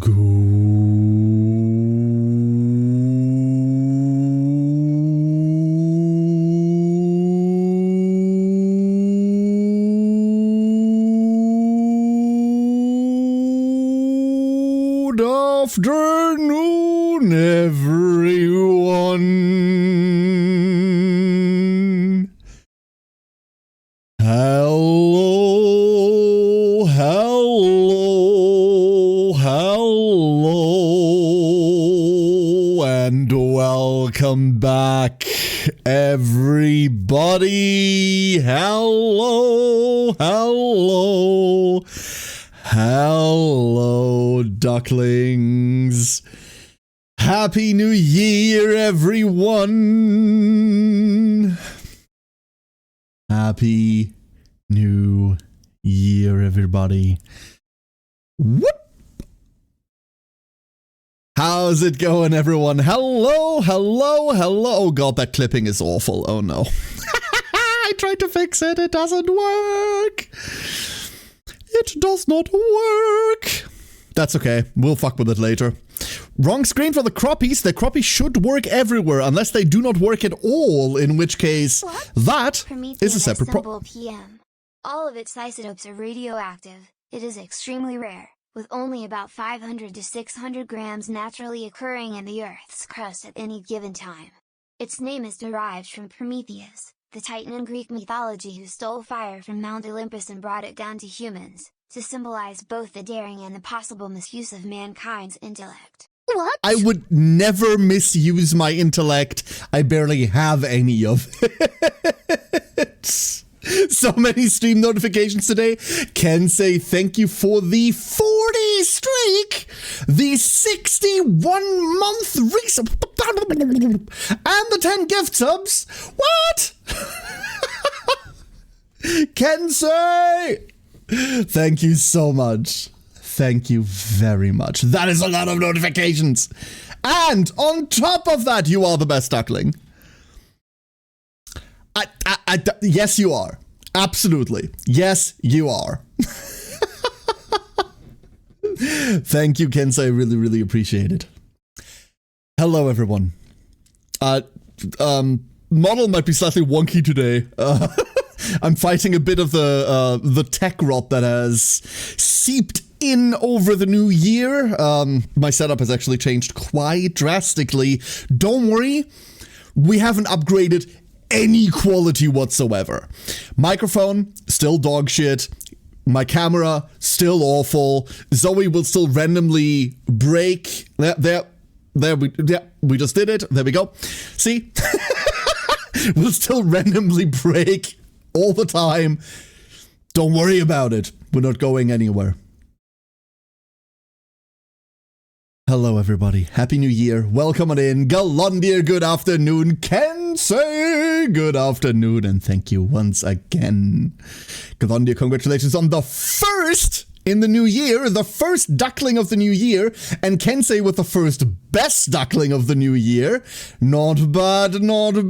Good afternoon, everyone. Hello, hello, hello, and welcome back, everybody. Hello, hello, hello, ducklings. Happy New Year, everyone. Happy New Year, everybody. Whoop. How's it going, everyone? Hello, hello, hello. Oh god, that clipping is awful. Oh no. I tried to fix it. It doesn't work. It does not work. That's okay. We'll fuck with it later. Wrong screen for the crappies. The crappies should work everywhere unless they do not work at all, in which case that is a separate problem. PM. All of its isotopes are radioactive. It is extremely rare, with only about 500 to 600 grams naturally occurring in the Earth's crust at any given time. Its name is derived from Prometheus, the Titan in Greek mythology who stole fire from Mount Olympus and brought it down to humans, to symbolize both the daring and the possible misuse of mankind's intellect. What? I would never misuse my intellect. I barely have any of it. So many stream notifications today. Ken say thank you for the 40 streak, the 61 month resub, and the 10 gift subs. What? Ken say thank you so much. Thank you very much. That is a lot of notifications. And on top of that, you are the best duckling. Yes, you are. Absolutely. Yes, you are. Thank you, Kensei. I really, really appreciate it. Hello, everyone. Model might be slightly wonky today. I'm fighting a bit of the tech rot that has seeped in over the new year. My setup has actually changed quite drastically. Don't worry, we haven't upgraded any quality whatsoever. Microphone, still dog shit. My camera, still awful. Zoe will still randomly break. We just did it. There we go. See? We'll still randomly break all the time. Don't worry about it. We're not going anywhere. Hello, everybody. Happy New Year. Welcome on in. Galondir, good afternoon. Kensei, good afternoon. And thank you once again. Galondir, congratulations on the first in the new year, the first duckling of the new year. And Kensei with the first best duckling of the new year. Not bad, everyone.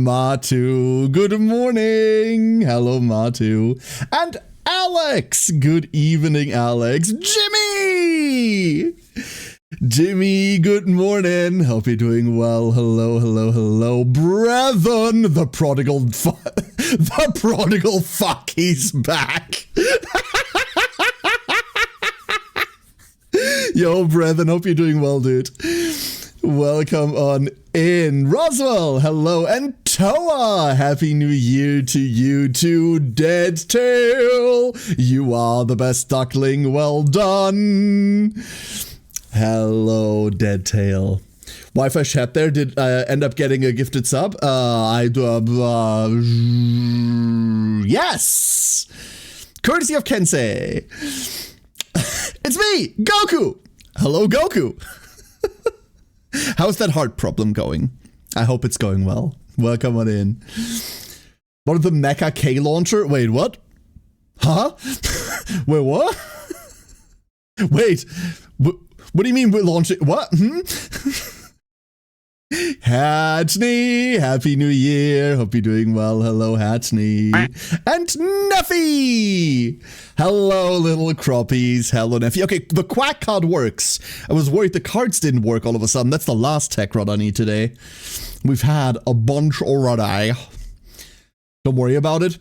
Matu, good morning. Hello, Matu. And Alex! Good evening, Alex. Jimmy, good morning. Hope you're doing well. Hello, hello, hello. Brethren, the prodigal fuck, he's back. Yo, Brethren, hope you're doing well, dude. Welcome on in. Roswell, hello, and Toa, happy new year to you too. Dead Tail, you are the best duckling, well done. Hello, Dead Tail. Wi-Fi chat there did end up getting a gifted sub. Yes, courtesy of Kensei. It's me, Goku. Hello, Goku. How's that heart problem going? I hope it's going well. Welcome on in. What is the Mecha K launcher? Wait, what? Huh? Wait, what? Wait, what do you mean we're launching? What? Hatney, Happy New Year. Hope you're doing well. Hello, Hatney. And Neffy. Hello, little croppies. Hello, Neffy. Okay, the quack card works. I was worried the cards didn't work all of a sudden. That's the last tech rod I need today. We've had a bunch already. Don't worry about it.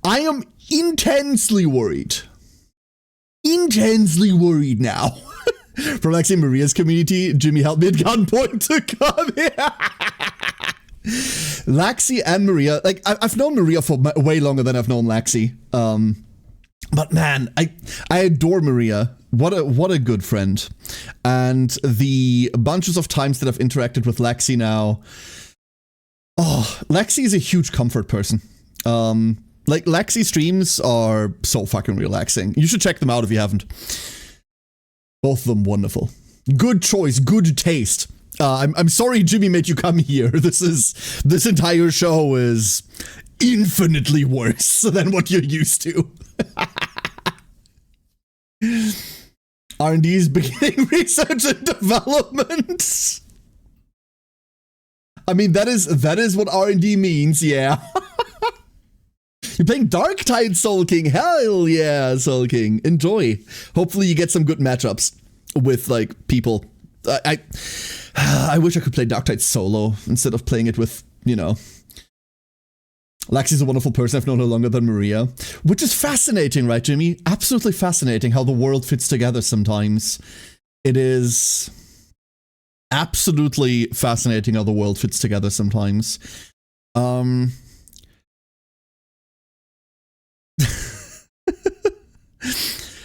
I am intensely worried. Intensely worried now. From Lexi Maria's community, Jimmy helped me at gunpoint to come here. Lexi and Maria, like, I've known Maria for way longer than I've known Lexi. But man, I adore Maria. What a good friend. And the bunches of times that I've interacted with Lexi now, oh, Lexi is a huge comfort person. Like, Lexi streams are so fucking relaxing. You should check them out if you haven't. Both of them wonderful. Good choice, good taste. I'm sorry Jimmy made you come here. This entire show is infinitely worse than what you're used to. R&D is beginning research and development. I mean, that is what R&D means, yeah. You're playing Darktide Soul King. Hell yeah, Soul King. Enjoy. Hopefully you get some good matchups with, like, people. I wish I could play Darktide solo instead of playing it with, you know. Lexi's a wonderful person. I've known her longer than Maria. Which is fascinating, right, Jimmy? Absolutely fascinating how the world fits together sometimes. It is absolutely fascinating how the world fits together sometimes.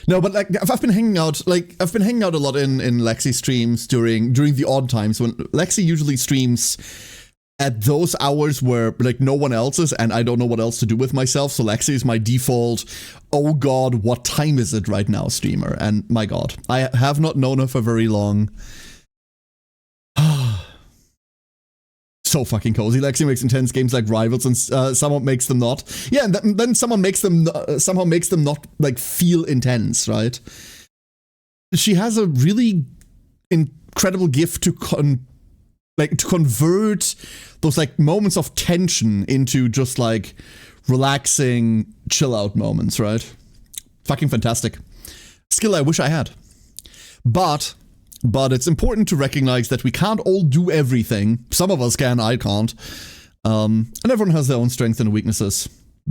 No, but like I've been hanging out a lot in Lexi streams during the odd times when Lexi usually streams at those hours where like no one else is and I don't know what else to do with myself. So Lexi is my default, oh god, what time is it right now streamer? And my god, I have not known her for very long. So fucking cozy. Lexi makes intense games like Rivals and someone makes them not. Yeah, and then someone makes them somehow makes them not like feel intense, right? She has a really incredible gift to convert those like moments of tension into just like relaxing chill out moments, right? Fucking fantastic. Skill I wish I had. But it's important to recognize that we can't all do everything. Some of us can, I can't. And everyone has their own strengths and weaknesses.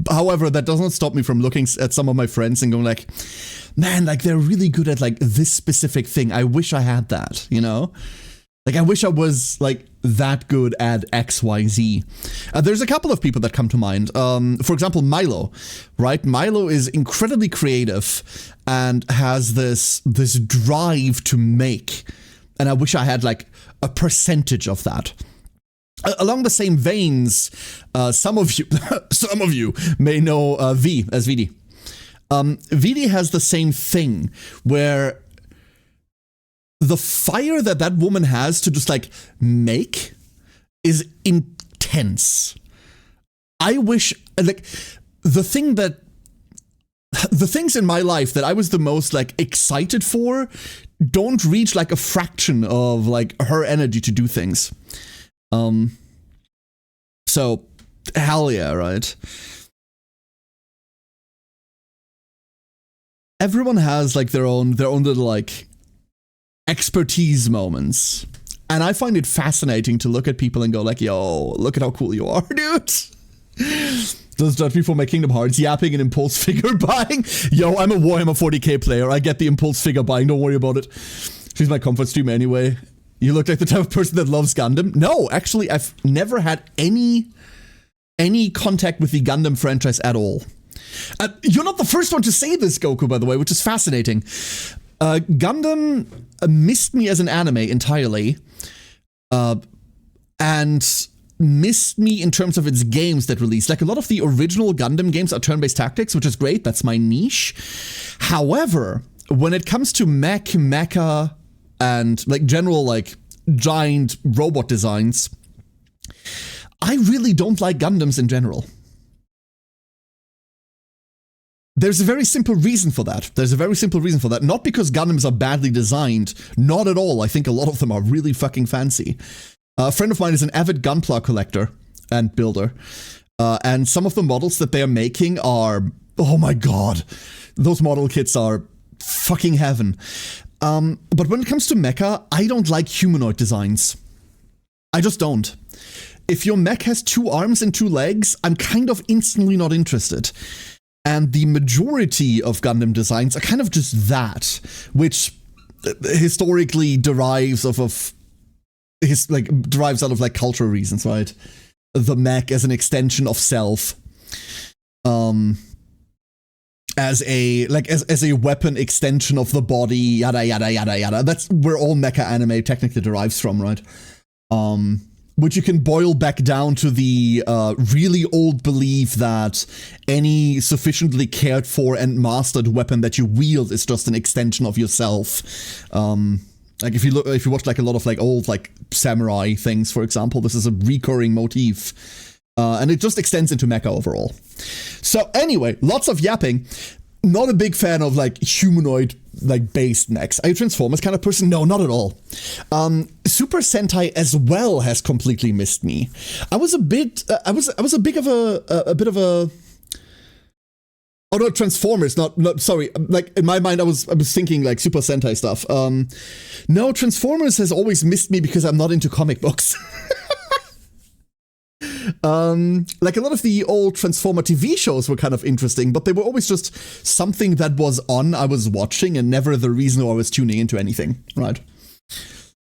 However, that does not stop me from looking at some of my friends and going like, man, like they're really good at like this specific thing. I wish I had that, you know? Like I wish I was like that good at XYZ. There's a couple of people that come to mind. For example, Milo, right? Milo is incredibly creative and has this drive to make. And I wish I had like a percentage of that. Along the same veins, some of you may know V as VD. VD has the same thing where the fire that woman has to just like make is intense. I wish like the things in my life that I was the most like excited for don't reach like a fraction of like her energy to do things. So hell yeah, right? Everyone has like their own little like expertise moments. And I find it fascinating to look at people and go like, yo, look at how cool you are, dude. Does judge me for my Kingdom Hearts yapping and impulse figure buying. Yo, I'm a Warhammer 40k player. I get the impulse figure buying. Don't worry about it. She's my comfort streamer anyway. You look like the type of person that loves Gundam. No, actually, I've never had any contact with the Gundam franchise at all. You're not the first one to say this, Goku, by the way, which is fascinating. Gundam missed me as an anime entirely, and missed me in terms of its games that released. Like, a lot of the original Gundam games are turn-based tactics, which is great. That's my niche. However, when it comes to mech, mecha, and, like, general, like, giant robot designs, I really don't like Gundams in general. There's a very simple reason for that. Not because Gundams are badly designed. Not at all. I think a lot of them are really fucking fancy. A friend of mine is an avid Gunpla collector and builder. And some of the models that they're making are... Oh my god. Those model kits are fucking heaven. But when it comes to mecha, I don't like humanoid designs. I just don't. If your mech has 2 arms and 2 legs, I'm kind of instantly not interested. And the majority of Gundam designs are kind of just that, which historically derives out of like cultural reasons, right? The mech as an extension of self, as a weapon extension of the body, yada yada yada yada. That's where all mecha anime technically derives from, right? Which you can boil back down to the really old belief that any sufficiently cared for and mastered weapon that you wield is just an extension of yourself. Like if you watch like a lot of like old like samurai things, for example, this is a recurring motif, and it just extends into mecha overall. So anyway, lots of yapping. Not a big fan of like humanoid like based mechs. Are you a Transformers kind of person? No, not at all. Super Sentai as well has completely missed me. I was a bit of a oh no, Transformers, not sorry. Like in my mind I was thinking like Super Sentai stuff. No, Transformers has always missed me because I'm not into comic books. Like a lot of the old Transformer TV shows were kind of interesting, but they were always just something that was on, I was watching, and never the reason I was tuning into anything, right? It's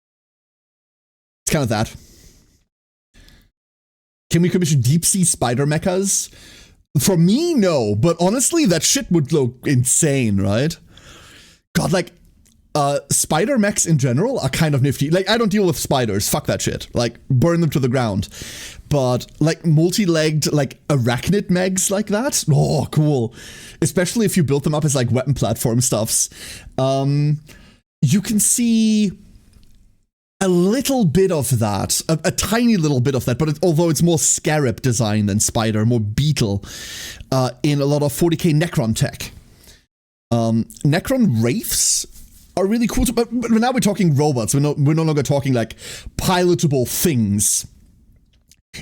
kind of that. Can we commission deep sea spider mechas? For me, no, but honestly, that shit would look insane, right? God, like, spider mechs in general are kind of nifty. Like, I don't deal with spiders, fuck that shit. Like, burn them to the ground. But, like, multi-legged, like, arachnid megs like that? Oh, cool. Especially if you build them up as, like, weapon platform stuffs. You can see a little bit of that. A tiny little bit of that, but although it's more scarab design than spider, more beetle, in a lot of 40k Necron tech. Necron wraiths are really cool, but now we're talking robots. We're no longer talking, like, pilotable things.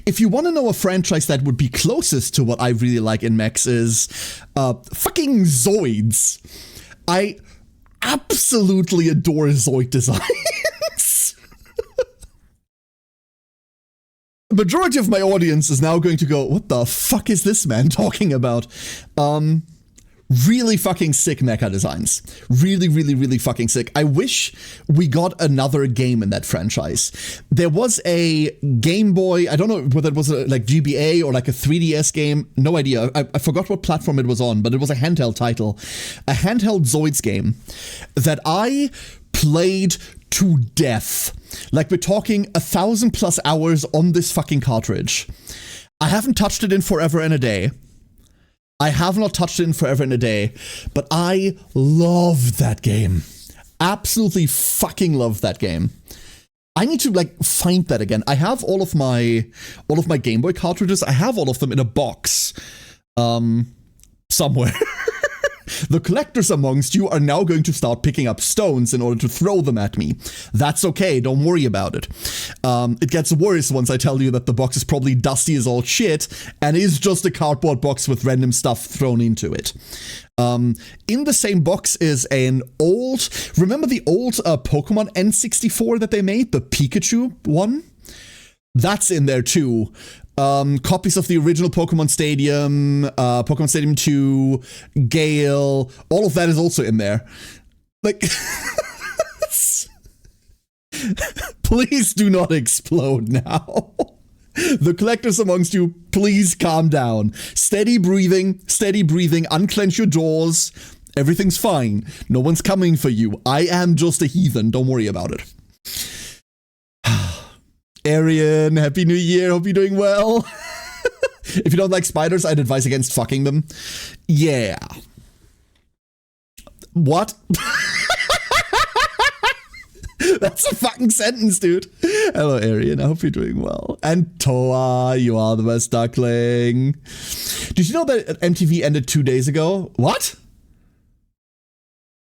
If you want to know a franchise that would be closest to what I really like in mechs is fucking Zoids. I absolutely adore Zoid designs. The majority of my audience is now going to go, what the fuck is this man talking about? Really fucking sick mecha designs. Really, really, really fucking sick. I wish we got another game in that franchise. There was a Game Boy, I don't know whether it was like GBA or like a 3DS game, no idea. I forgot what platform it was on, but it was a handheld title. A handheld Zoids game that I played to death. Like we're talking 1,000+ hours on this fucking cartridge. I haven't touched it in forever and a day. I have not touched it in forever and a day, but I love that game. Absolutely fucking love that game. I need to like find that again. I have all of my Game Boy cartridges. I have all of them in a box, somewhere. The collectors amongst you are now going to start picking up stones in order to throw them at me. That's okay, don't worry about it. It gets worse once I tell you that the box is probably dusty as all shit and is just a cardboard box with random stuff thrown into it. In the same box is an old... Remember the old Pokemon N64 that they made? The Pikachu one? That's in there too. Copies of the original Pokemon Stadium, Pokemon Stadium 2, Gale, all of that is also in there. Like, please do not explode now. The collectors amongst you, please calm down. Steady breathing, unclench your jaws. Everything's fine. No one's coming for you. I am just a heathen, don't worry about it. Arian, Happy New Year, hope you're doing well. If you don't like spiders, I'd advise against fucking them. Yeah. What? That's a fucking sentence, dude. Hello, Arian, I hope you're doing well. And Toa, you are the best duckling. Did you know that MTV ended 2 days ago? What?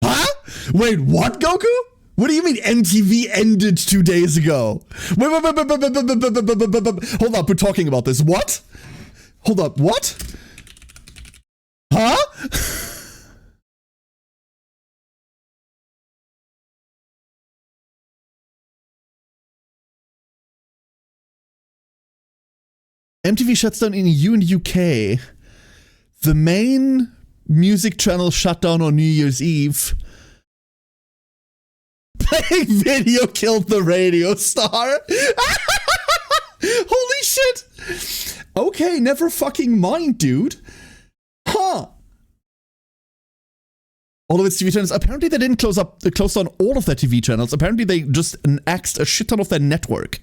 Huh? Wait, what, Goku? What do you mean MTV ended 2 days ago? Wait. Hold up, we're talking about this. What? Hold up, what? Huh? MTV shuts down in EU and UK. The main music channel shut down on New Year's Eve. Playing video killed the radio star. Holy shit. Okay, never fucking mind, dude. Huh. All of its TV channels. Apparently they didn't close down all of their TV channels. Apparently they just axed a shit ton of their network.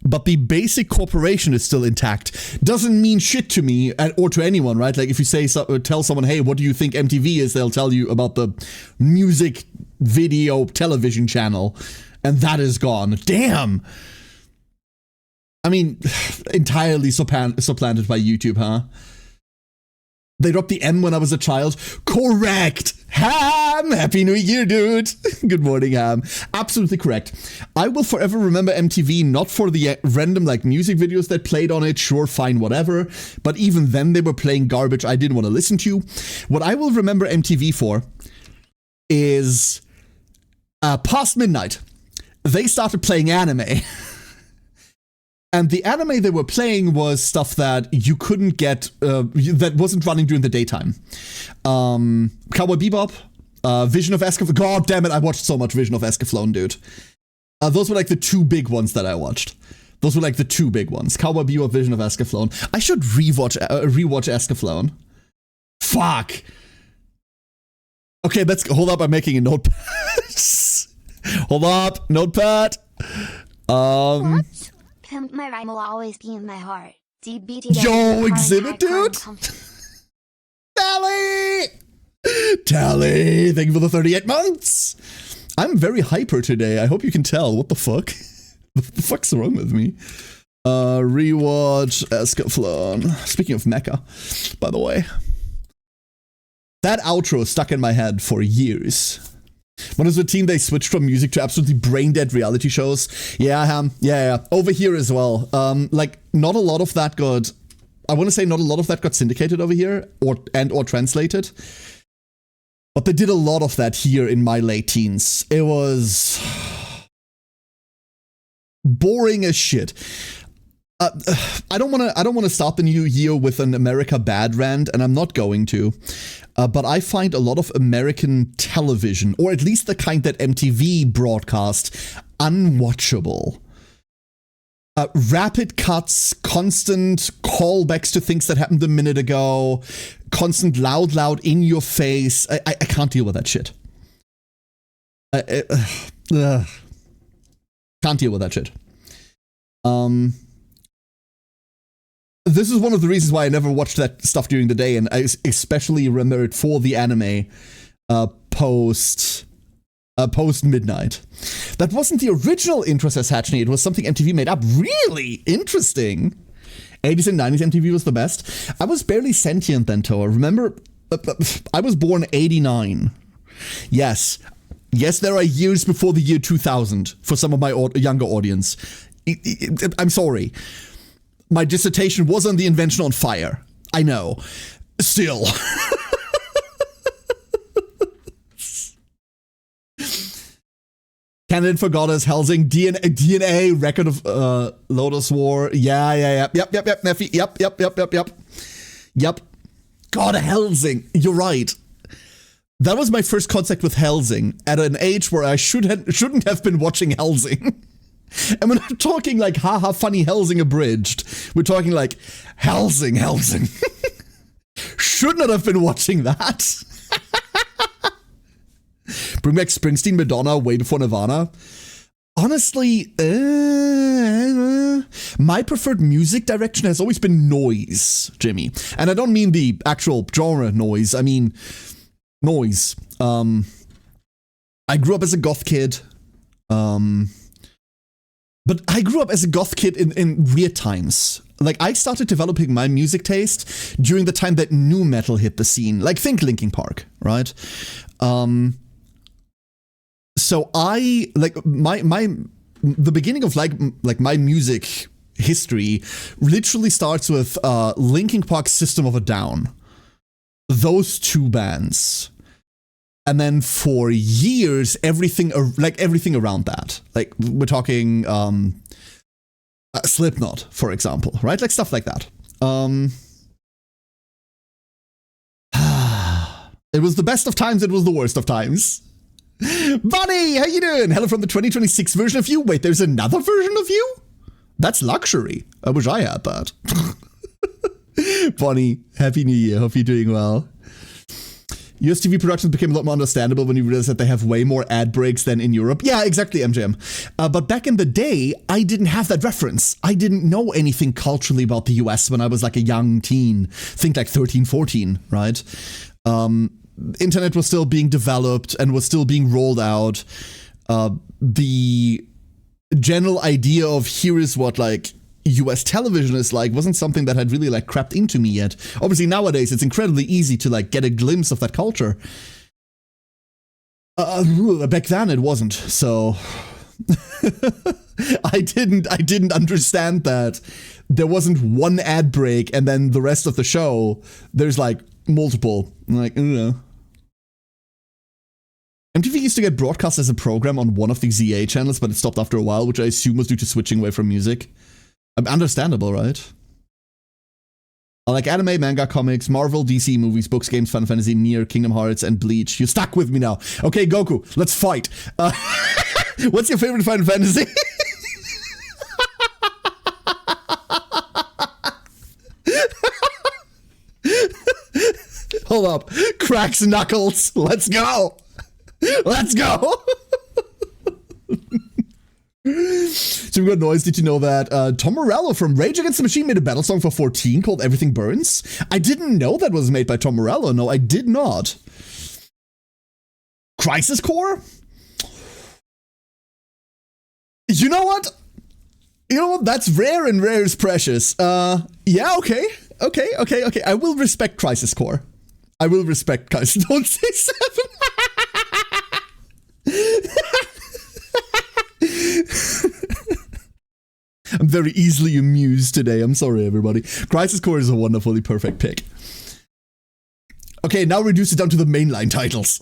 But the basic corporation is still intact. Doesn't mean shit to me or to anyone, right? Like if you tell someone, hey, what do you think MTV is? They'll tell you about the music video television channel. And that is gone. Damn. I mean, entirely supplanted by YouTube, huh? They dropped the M when I was a child. Correct! Ham! Happy New Year, dude! Good morning, Ham. Absolutely correct. I will forever remember MTV, not for the random, like, music videos that played on it, sure, fine, whatever, but even then they were playing garbage I didn't want to listen to. What I will remember MTV for is, past midnight, they started playing anime. And the anime they were playing was stuff that you couldn't get, that wasn't running during the daytime. Cowboy Bebop, Vision of Escaflowne. God damn it, I watched so much Vision of Escaflowne, dude. Those were like the two big ones that I watched. Those were like the two big ones. Cowboy Bebop, Vision of Escaflowne. I should rewatch Escaflowne. Fuck. Okay, hold up, I'm making a notepad. Hold up, notepad. What? Pimp my rhyme will always be in my heart. DBT. Yo, exhibit, dude! Tally! Thank you for the 38 months! I'm very hyper today. I hope you can tell. What the fuck? What the fuck's wrong with me? Rewatch Escaflowne. Speaking of Mecha, by the way. That outro stuck in my head for years. When I was a teen, they switched from music to absolutely brain-dead reality shows. Yeah, yeah. Over here as well. Like, not a lot of that got... I want to say not a lot of that got syndicated over here, or translated. But they did a lot of that here in my late teens. It was... boring as shit. I don't want to start the new year with an America bad rant, and I'm not going to. But I find a lot of American television, or at least the kind that MTV broadcast, unwatchable. Rapid cuts, constant callbacks to things that happened a minute ago, constant loud in your face. I can't deal with that shit. Can't deal with that shit. This is one of the reasons why I never watched that stuff during the day, and I especially remember it for the anime post midnight. That wasn't the original interest as Hatchney, it was something MTV made up. Really interesting. 80s and 90s MTV was the best. I was barely sentient then, Toa. Remember, I was born 89. Yes, there are years before the year 2000 for some of my younger audience. I'm sorry. My dissertation was on the invention on fire. I know. Still. Candidate for Goddess, Helsing, DNA, Record of Lotus War. Yeah. Yep, Neffy. Yep. God, Helsing. You're right. That was my first contact with Helsing at an age where I shouldn't have been watching Helsing. And we're not talking like haha funny Helsing abridged. We're talking like Helsing. Should not have been watching that. Bring back Springsteen, Madonna way before Nirvana. Honestly, my preferred music direction has always been noise, Jimmy. And I don't mean the actual genre noise. I mean noise. I grew up as a goth kid. But I grew up as a goth kid in weird times. like, I started developing my music taste during the time that nu metal hit the scene. Like, think Linkin Park, right? So I, like, the beginning of, like my music history literally starts with Linkin Park's System of a Down. Those two bands. And then for years, everything around that. Like, we're talking Slipknot, for example, right? Like, stuff like that. It was the best of times, it was the worst of times. Bonnie, how you doing? Hello from the 2026 version of you. Wait, there's another version of you? That's luxury. I wish I had that. Bonnie, Happy New Year. Hope you're doing well. US TV productions became a lot more understandable when you realized that they have way more ad breaks than in Europe. Yeah, exactly, MJM. But back in the day, I didn't have that reference. I didn't know anything culturally about the US when I was like a young teen. Think like 13, 14, right? Internet was still being developed and was still being rolled out. The general idea of here is what like US television is like wasn't something that had really like crept into me yet. Obviously nowadays it's incredibly easy to like get a glimpse of that culture. Back then it wasn't, so I didn't understand that there wasn't one ad break and then the rest of the show there's like multiple. Like, I don't know. MTV used to get broadcast as a program on one of the ZA channels, but it stopped after a while, which I assume was due to switching away from music. Understandable, right? I like anime, manga, comics, Marvel, DC movies, books, games, Final Fantasy, Nier, Kingdom Hearts, and Bleach. You're stuck with me now. Okay, Goku, let's fight. What's your favorite Final Fantasy? Hold up. Cracks knuckles. Let's go. Let's go. So we got noise. Did you know that Tom Morello from Rage Against the Machine made a battle song for 14 called Everything Burns? I didn't know that was made by Tom Morello. No, I did not. Crisis Core? You know what? You know what? That's rare and rare is precious. Yeah, okay. I will respect Crisis Core. I will respect Crisis. Don't say 7. I'm very easily amused today. I'm sorry, everybody. Crisis Core is a wonderfully perfect pick. Okay, now reduce it down to the mainline titles.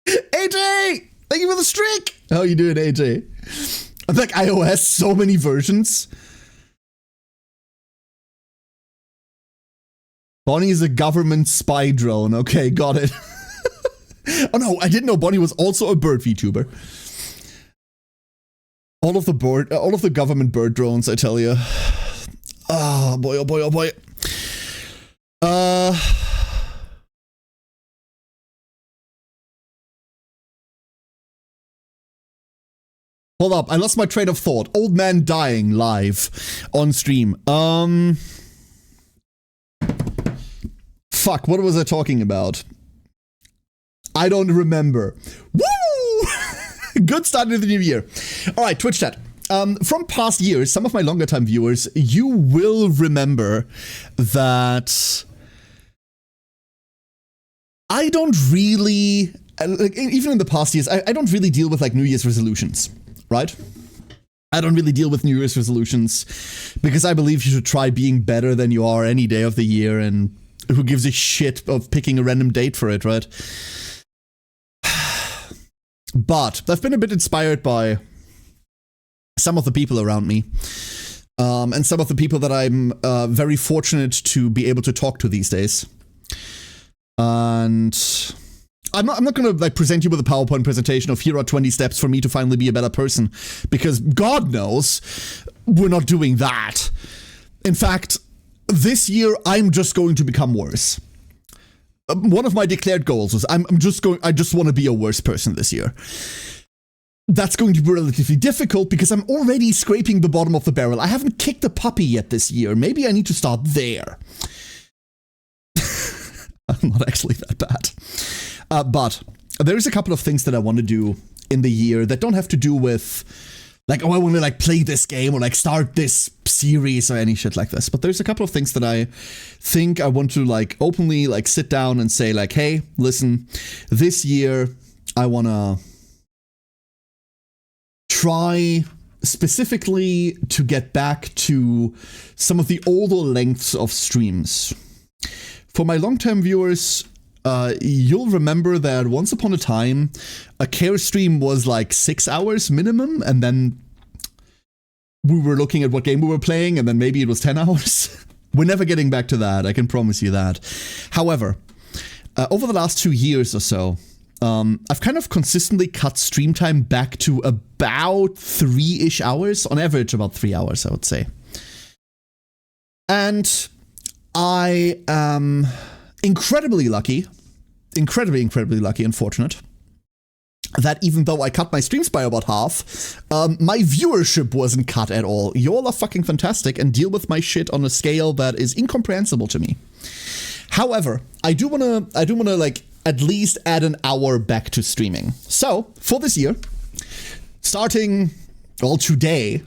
AJ! Thank you for the streak! How you doing, AJ? I'm like iOS, so many versions. Bonnie is a government spy drone. Okay, got it. Oh no, I didn't know Bonnie was also a bird VTuber. All of the government bird drones, I tell you. Oh boy, oh boy, oh boy. Hold up, I lost my train of thought. Old man dying live on stream. Fuck, what was I talking about? I don't remember. Woo! Good start to the new year. All right, Twitch chat. From past years, some of my longer time viewers, you will remember that I don't really, like, even in the past years, I don't really deal with like New Year's resolutions, right? I don't really deal with New Year's resolutions because I believe you should try being better than you are any day of the year, and who gives a shit of picking a random date for it, right? But I've been a bit inspired by some of the people around me, and some of the people that I'm very fortunate to be able to talk to these days. And I'm not going to like present you with a PowerPoint presentation of here are 20 steps for me to finally be a better person, because God knows we're not doing that. In fact, this year I'm just going to become worse. One of my declared goals was I just want to be a worse person this year. That's going to be relatively difficult because I'm already scraping the bottom of the barrel. I haven't kicked a puppy yet this year. Maybe I need to start there. I'm not actually that bad. But there is a couple of things that I want to do in the year that don't have to do with like, oh, I want to like play this game or like start this series or any shit like this. But there's a couple of things that I think I want to like openly like sit down and say like, hey, listen, this year I want to try specifically to get back to some of the older lengths of streams. For my long-term viewers, you'll remember that once upon a time, a Chaos stream was like 6 hours minimum, and then we were looking at what game we were playing, and then maybe it was 10 hours. We're never getting back to that, I can promise you that. However, over the last 2 years or so, I've kind of consistently cut stream time back to about 3-ish hours, on average about 3 hours, I would say. And I am incredibly lucky and fortunate that even though I cut my streams by about half, my viewership wasn't cut at all. Y'all are fucking fantastic and deal with my shit on a scale that is incomprehensible to me. However, I do wanna like at least add an hour back to streaming. So for this year, starting well today,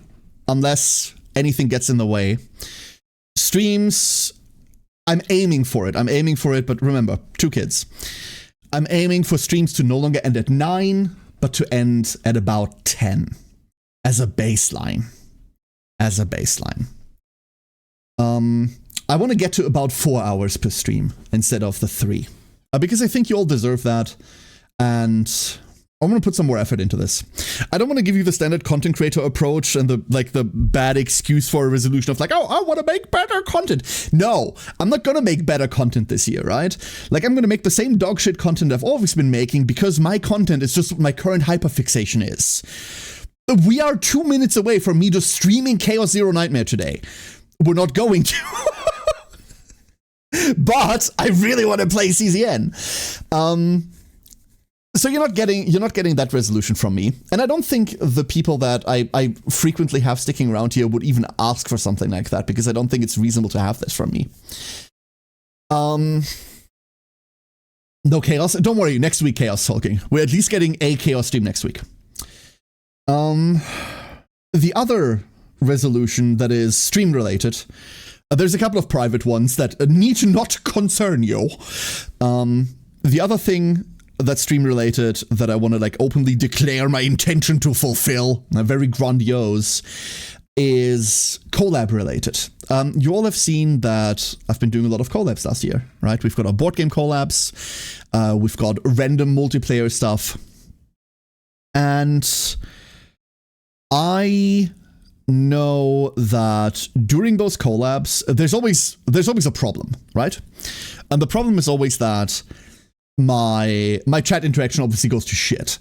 unless anything gets in the way, streams. I'm aiming for it, but remember, 2 kids. I'm aiming for streams to no longer end at 9, but to end at about 10 as a baseline. I want to get to about 4 hours per stream instead of the 3, because I think you all deserve that, and I'm going to put some more effort into this. I don't want to give you the standard content creator approach and the bad excuse for a resolution of like, oh, I want to make better content. No, I'm not going to make better content this year, right? Like, I'm going to make the same dog shit content I've always been making because my content is just what my current hyperfixation is. We are 2 minutes away from me just streaming Chaos Zero Nightmare today. We're not going to. But I really want to play CZN. So you're not getting that resolution from me, and I don't think the people that I frequently have sticking around here would even ask for something like that, because I don't think it's reasonable to have this from me. No chaos. Don't worry. Next week, chaos talking. We're at least getting a chaos stream next week. The other resolution that is stream related. There's a couple of private ones that need to not concern you. The other thing that's stream related that I want to like openly declare my intention to fulfill, very grandiose, is collab related. You all have seen that I've been doing a lot of collabs last year, right? We've got our board game collabs, we've got random multiplayer stuff, and I know that during those collabs, there's always a problem, right? And the problem is always that my chat interaction obviously goes to shit.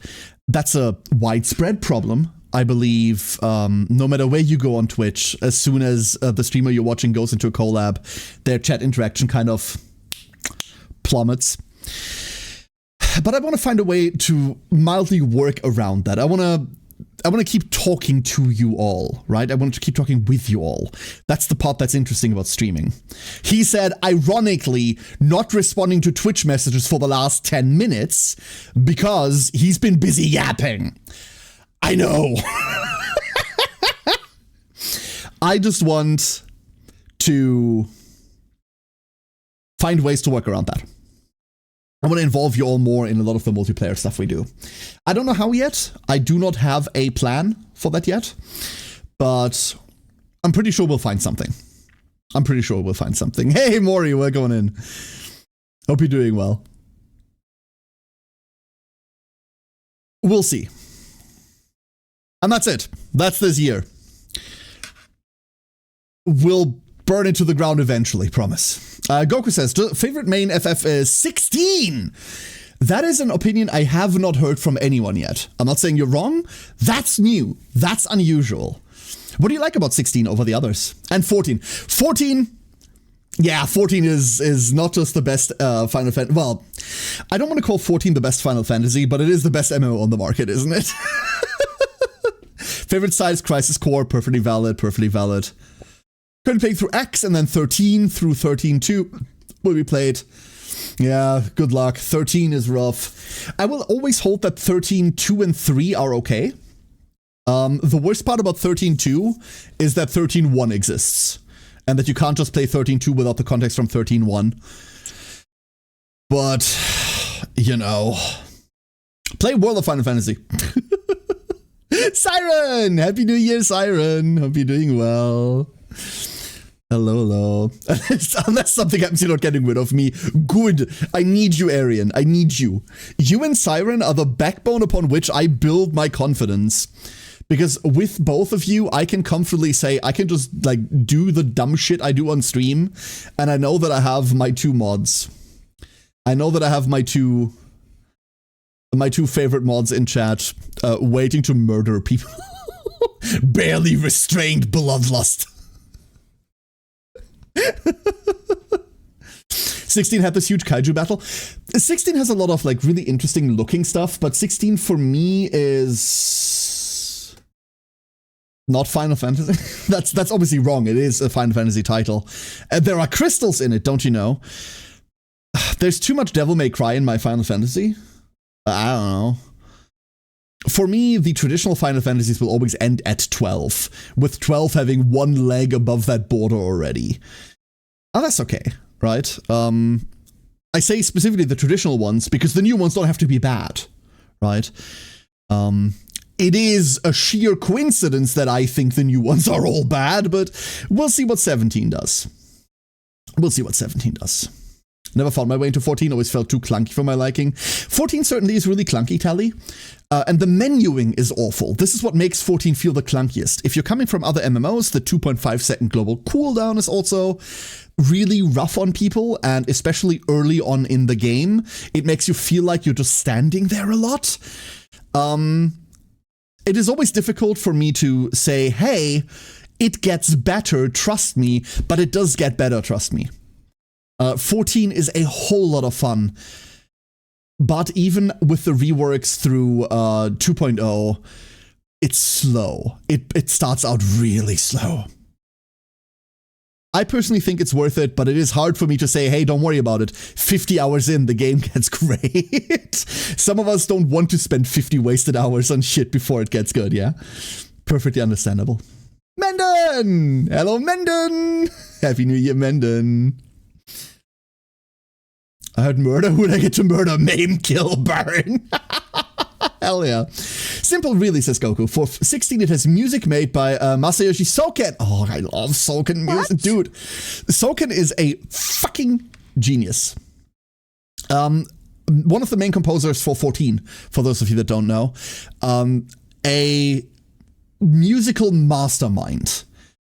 That's a widespread problem. I believe no matter where you go on Twitch, as soon as the streamer you're watching goes into a collab, their chat interaction kind of plummets. But I want to find a way to mildly work around that. I want to keep talking to you all, right? I want to keep talking with you all. That's the part that's interesting about streaming. He said, ironically, not responding to Twitch messages for the last 10 minutes because he's been busy yapping. I know. I just want to find ways to work around that. I want to involve you all more in a lot of the multiplayer stuff we do. I don't know how yet. I do not have a plan for that yet. But I'm pretty sure we'll find something. Hey, Maury, welcome in. Hope you're doing well. We'll see. And that's it. That's this year. We'll burn it to the ground eventually, promise. Goku says, favorite main FF is 16. That is an opinion I have not heard from anyone yet. I'm not saying you're wrong. That's new. That's unusual. What do you like about 16 over the others? And 14. 14, yeah, 14 is not just the best Final Fantasy. Well, I don't want to call 14 the best Final Fantasy, but it is the best MMO on the market, isn't it? Favorite side is Crisis Core. Perfectly valid. Currently playing through X, and then 13 through 13.2 will be played. Yeah, good luck. 13 is rough. I will always hold that 13.2 and 3 are okay. The worst part about 13.2 is that 13.1 exists, and that you can't just play 13.2 without the context from 13.1. But, play World of Final Fantasy. Siren! Happy New Year, Siren! Hope you're doing well. Hello. Unless something happens, you're not getting rid of me. Good. I need you, Arian. I need you. You and Siren are the backbone upon which I build my confidence. Because with both of you, I can comfortably say I can just, do the dumb shit I do on stream. And I know that I have my two mods. I know that I have my two favorite mods in chat waiting to murder people. Barely restrained bloodlust. 16 had this huge kaiju battle. 16 has a lot of really interesting looking stuff, but 16 for me is not Final Fantasy. That's obviously wrong. It is a Final Fantasy title. There are crystals in it, don't you know? There's too much Devil May Cry in my Final Fantasy. I don't know. For me, the traditional Final Fantasies will always end at 12, with 12 having one leg above that border already. Oh, that's okay, right? I say specifically the traditional ones because the new ones don't have to be bad, right? It is a sheer coincidence that I think the new ones are all bad, but we'll see what 17 does. Never found my way into 14, always felt too clunky for my liking. 14 certainly is really clunky, Tally. And the menuing is awful. This is what makes 14 feel the clunkiest. If you're coming from other MMOs, the 2.5 second global cooldown is also really rough on people, and especially early on in the game, it makes you feel like you're just standing there a lot. It is always difficult for me to say, hey, it gets better, trust me, but it does get better, trust me. 14 is a whole lot of fun, but even with the reworks through 2.0, it's slow. It starts out really slow. I personally think it's worth it, but it is hard for me to say, hey, don't worry about it. 50 hours in, the game gets great. Some of us don't want to spend 50 wasted hours on shit before it gets good, yeah? Perfectly understandable. Menden! Hello, Menden! Happy New Year, Menden. I heard murder. Who'd I get to murder? Maim, kill, burn. Hell yeah. Simple really, says Goku. For 16, it has music made by Masayoshi Soken. Oh, I love Soken music. Dude, Soken is a fucking genius. One of the main composers for 14, for those of you that don't know. A musical mastermind.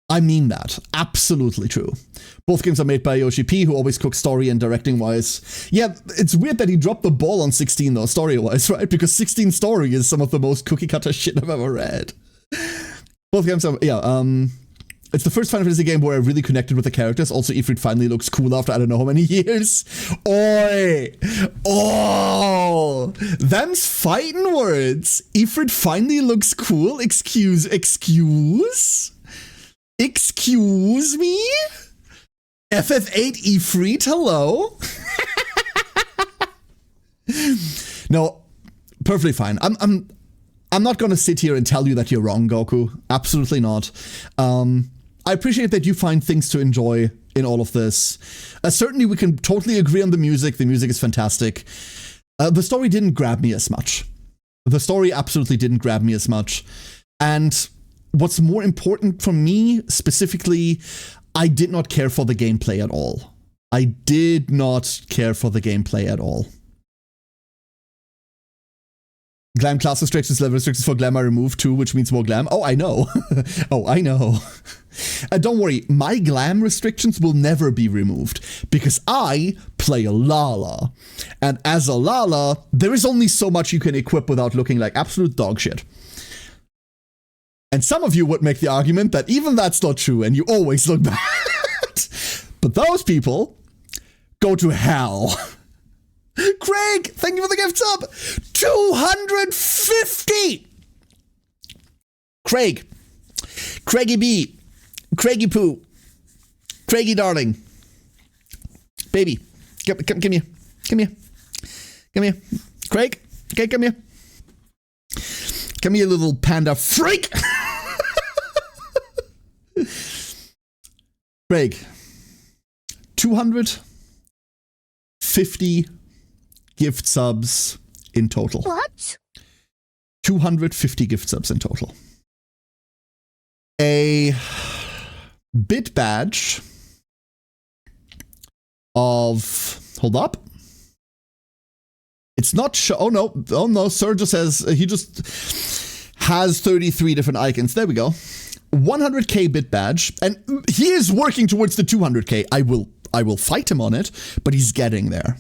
I mean that. Absolutely true. Both games are made by Yoshi P, who always cooks story and directing wise. Yeah, it's weird that he dropped the ball on 16 though, story wise, right? Because 16 story is some of the most cookie cutter shit I've ever read. Both games are, it's the first Final Fantasy game where I really connected with the characters. Also, Ifrit finally looks cool after I don't know how many years. Oi! Oh! Them's fighting words. Ifrit finally looks cool. Excuse me? FF8 Ifrit, hello? No, perfectly fine. I'm not gonna sit here and tell you that you're wrong, Goku. Absolutely not. I appreciate that you find things to enjoy in all of this. Certainly we can totally agree on the music. The music is fantastic. The story didn't grab me as much. The story absolutely didn't grab me as much. And what's more important for me, specifically, I did not care for the gameplay at all. I did not care for the gameplay at all. Glam class restrictions, level restrictions for glam are removed too, which means more glam. Oh, I know. Oh, I know. Don't worry, my glam restrictions will never be removed because I play a Lala. And as a Lala, there is only so much you can equip without looking like absolute dog shit. And some of you would make the argument that even that's not true and you always look bad. But those people go to hell. Craig, thank you for the gift sub. 250. Craig. Craigie B. Craigie Poo. Craigie darling. Baby. Come here. Come here. Come here. Craig. Okay, come here. Come here, little panda freak! Craig, 250 gift subs in total. What? 250 gift subs in total. A bit badge of... Hold up. It's not oh no, Sir just says he just has 33 different icons. There we go. 100k bit badge, and he is working towards the 200k. I will fight him on it, but he's getting there.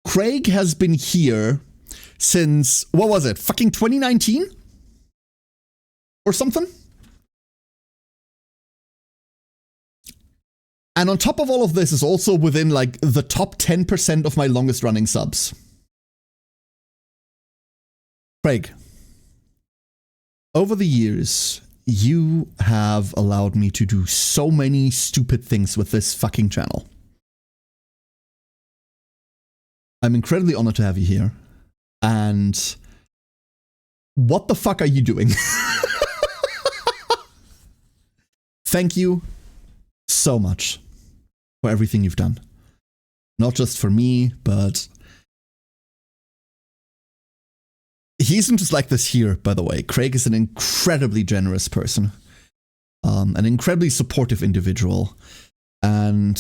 Craig has been here since, what was it? Fucking 2019? Or something? And on top of all of this is also within like the top 10% of my longest running subs. Craig, over the years, you have allowed me to do so many stupid things with this fucking channel. I'm incredibly honored to have you here. And what the fuck are you doing? Thank you so much for everything you've done. Not just for me, but he isn't just like this here, by the way. Craig is an incredibly generous person, an incredibly supportive individual, and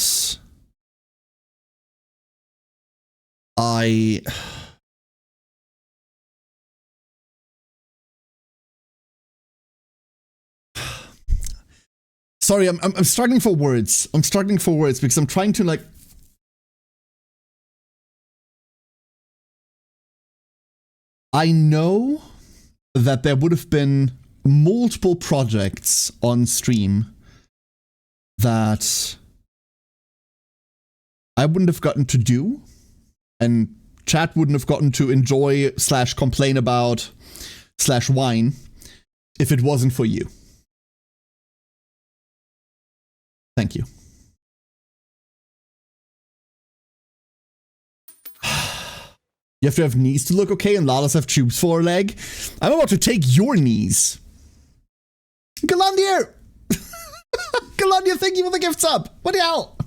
sorry, I'm struggling for words. I'm struggling for words because I'm trying to like... I know that there would have been multiple projects on stream that I wouldn't have gotten to do, and chat wouldn't have gotten to enjoy / complain about / whine if it wasn't for you. Thank you. You have to have knees to look okay, and Lalas have tubes for a leg. I'm about to take your knees. Galandier! Galandier, thank you for the gift sub. What the hell?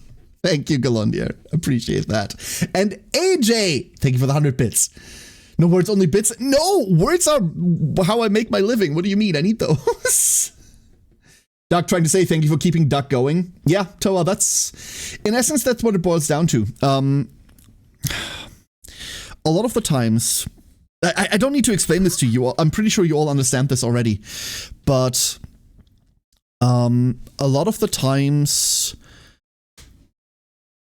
Thank you, Galandier. Appreciate that. And AJ, thank you for the 100 bits. No words, only bits? No, words are how I make my living. What do you mean? I need those. Duck trying to say thank you for keeping Duck going. Yeah, Toa, that's... In essence, that's what it boils down to. A lot of the times... I don't need to explain this to you all. I'm pretty sure you all understand this already. But... a lot of the times...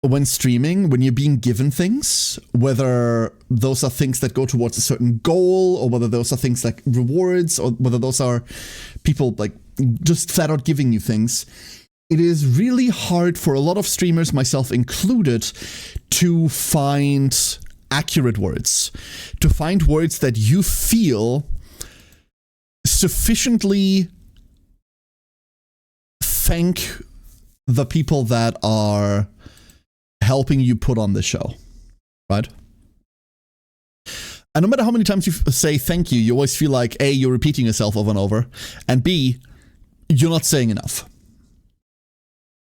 when streaming, when you're being given things, whether those are things that go towards a certain goal, or whether those are things like rewards, or whether those are people like just flat out giving you things, it is really hard for a lot of streamers, myself included, to find accurate words, to find words that you feel sufficiently thank the people that are helping you put on the show, right? And no matter how many times you say thank you, you always feel like A, you're repeating yourself over and over, and B, you're not saying enough.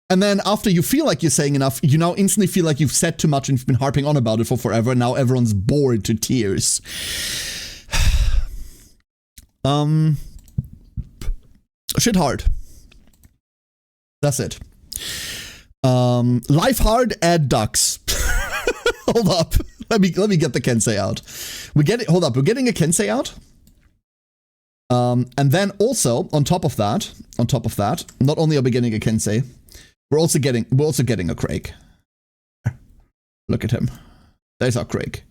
And then after you feel like you're saying enough, you now instantly feel like you've said too much and you've been harping on about it for forever, and now everyone's bored to tears. Shit hard. That's it. Life hard, add ducks. Hold up. Let me get the Kensei out. Hold up, we're getting a Kensei out. And then also, on top of that, not only are we getting a Kensei, we're also getting a Craig. Look at him. There's our Craig.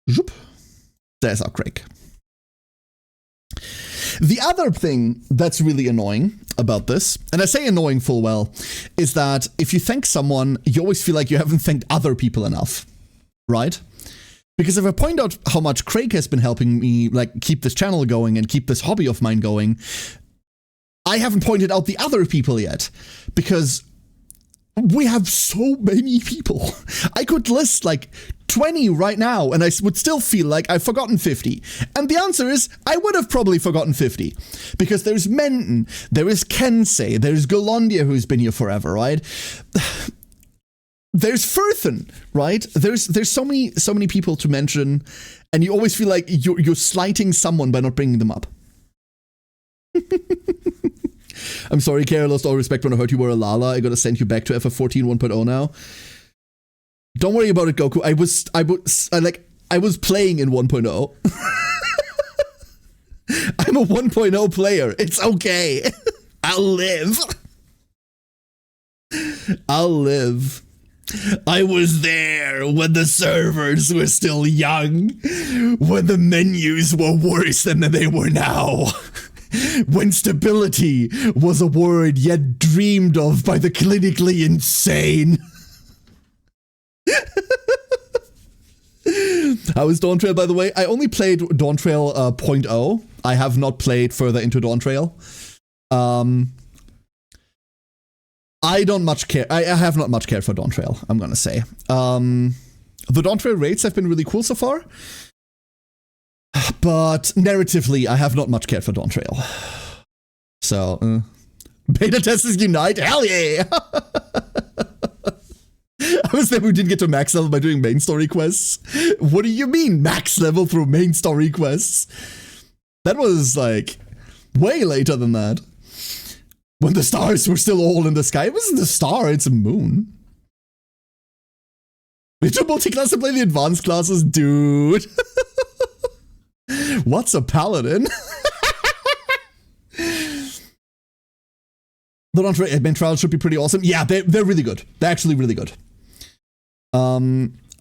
Zoop. There's our Craig. The other thing that's really annoying about this, and I say annoying full well, is that if you thank someone, you always feel like you haven't thanked other people enough, right? Because if I point out how much Craig has been helping me like keep this channel going and keep this hobby of mine going, I haven't pointed out the other people yet, because we have so many people. I could list like 20 right now, and I would still feel like I've forgotten 50. And the answer is, I would have probably forgotten 50. Because there's Menten, there is Kensei, there's Golondia, who's been here forever, right? There's Furthen, right? There's so many people to mention, and you always feel like you're slighting someone by not bringing them up. I'm sorry, Kara, lost all respect when I heard you were a Lala. I gotta send you back to FF14 1.0 now. Don't worry about it, Goku. I was playing in 1.0. I'm a 1.0 player. It's okay. I'll live. I'll live. I was there when the servers were still young, when the menus were worse than they were now, when stability was a word yet dreamed of by the clinically insane. How is Dawn Trail, by the way? I only played Dawn Trail 0.0. I have not played further into Dawn Trail. I don't much care. I have not much cared for Dawn Trail, I'm gonna say. The Dawn Trail raids have been really cool so far. But narratively, I have not much cared for Dawn Trail. So, beta testers unite? Hell yeah! I was there who didn't get to max level by doing main story quests. What do you mean, max level through main story quests? That was, like, way later than that. When the stars were still all in the sky. It wasn't a star, it's a moon. We do multi-class and play the advanced classes, dude. What's a paladin? The Dawn Trail trials should be pretty awesome. Yeah, they're really good. They're actually really good.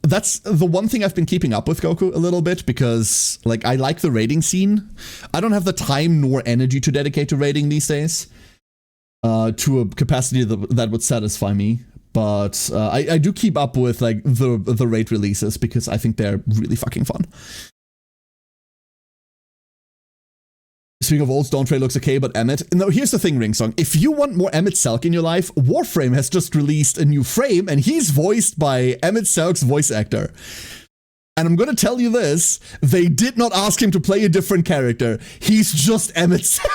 That's the one thing I've been keeping up with, Goku, a little bit, because, like, I like the raiding scene. I don't have the time nor energy to dedicate to raiding these days. To a capacity that would satisfy me. But I do keep up with, like, the raid releases because I think they're really fucking fun. Speaking of old, Dawn Trail looks okay, but Emmett... No, here's the thing, Ringsong. If you want more Emmett Selk in your life, Warframe has just released a new frame, and he's voiced by Emmett Selk's voice actor. And I'm gonna tell you this, they did not ask him to play a different character. He's just Emmett Selk.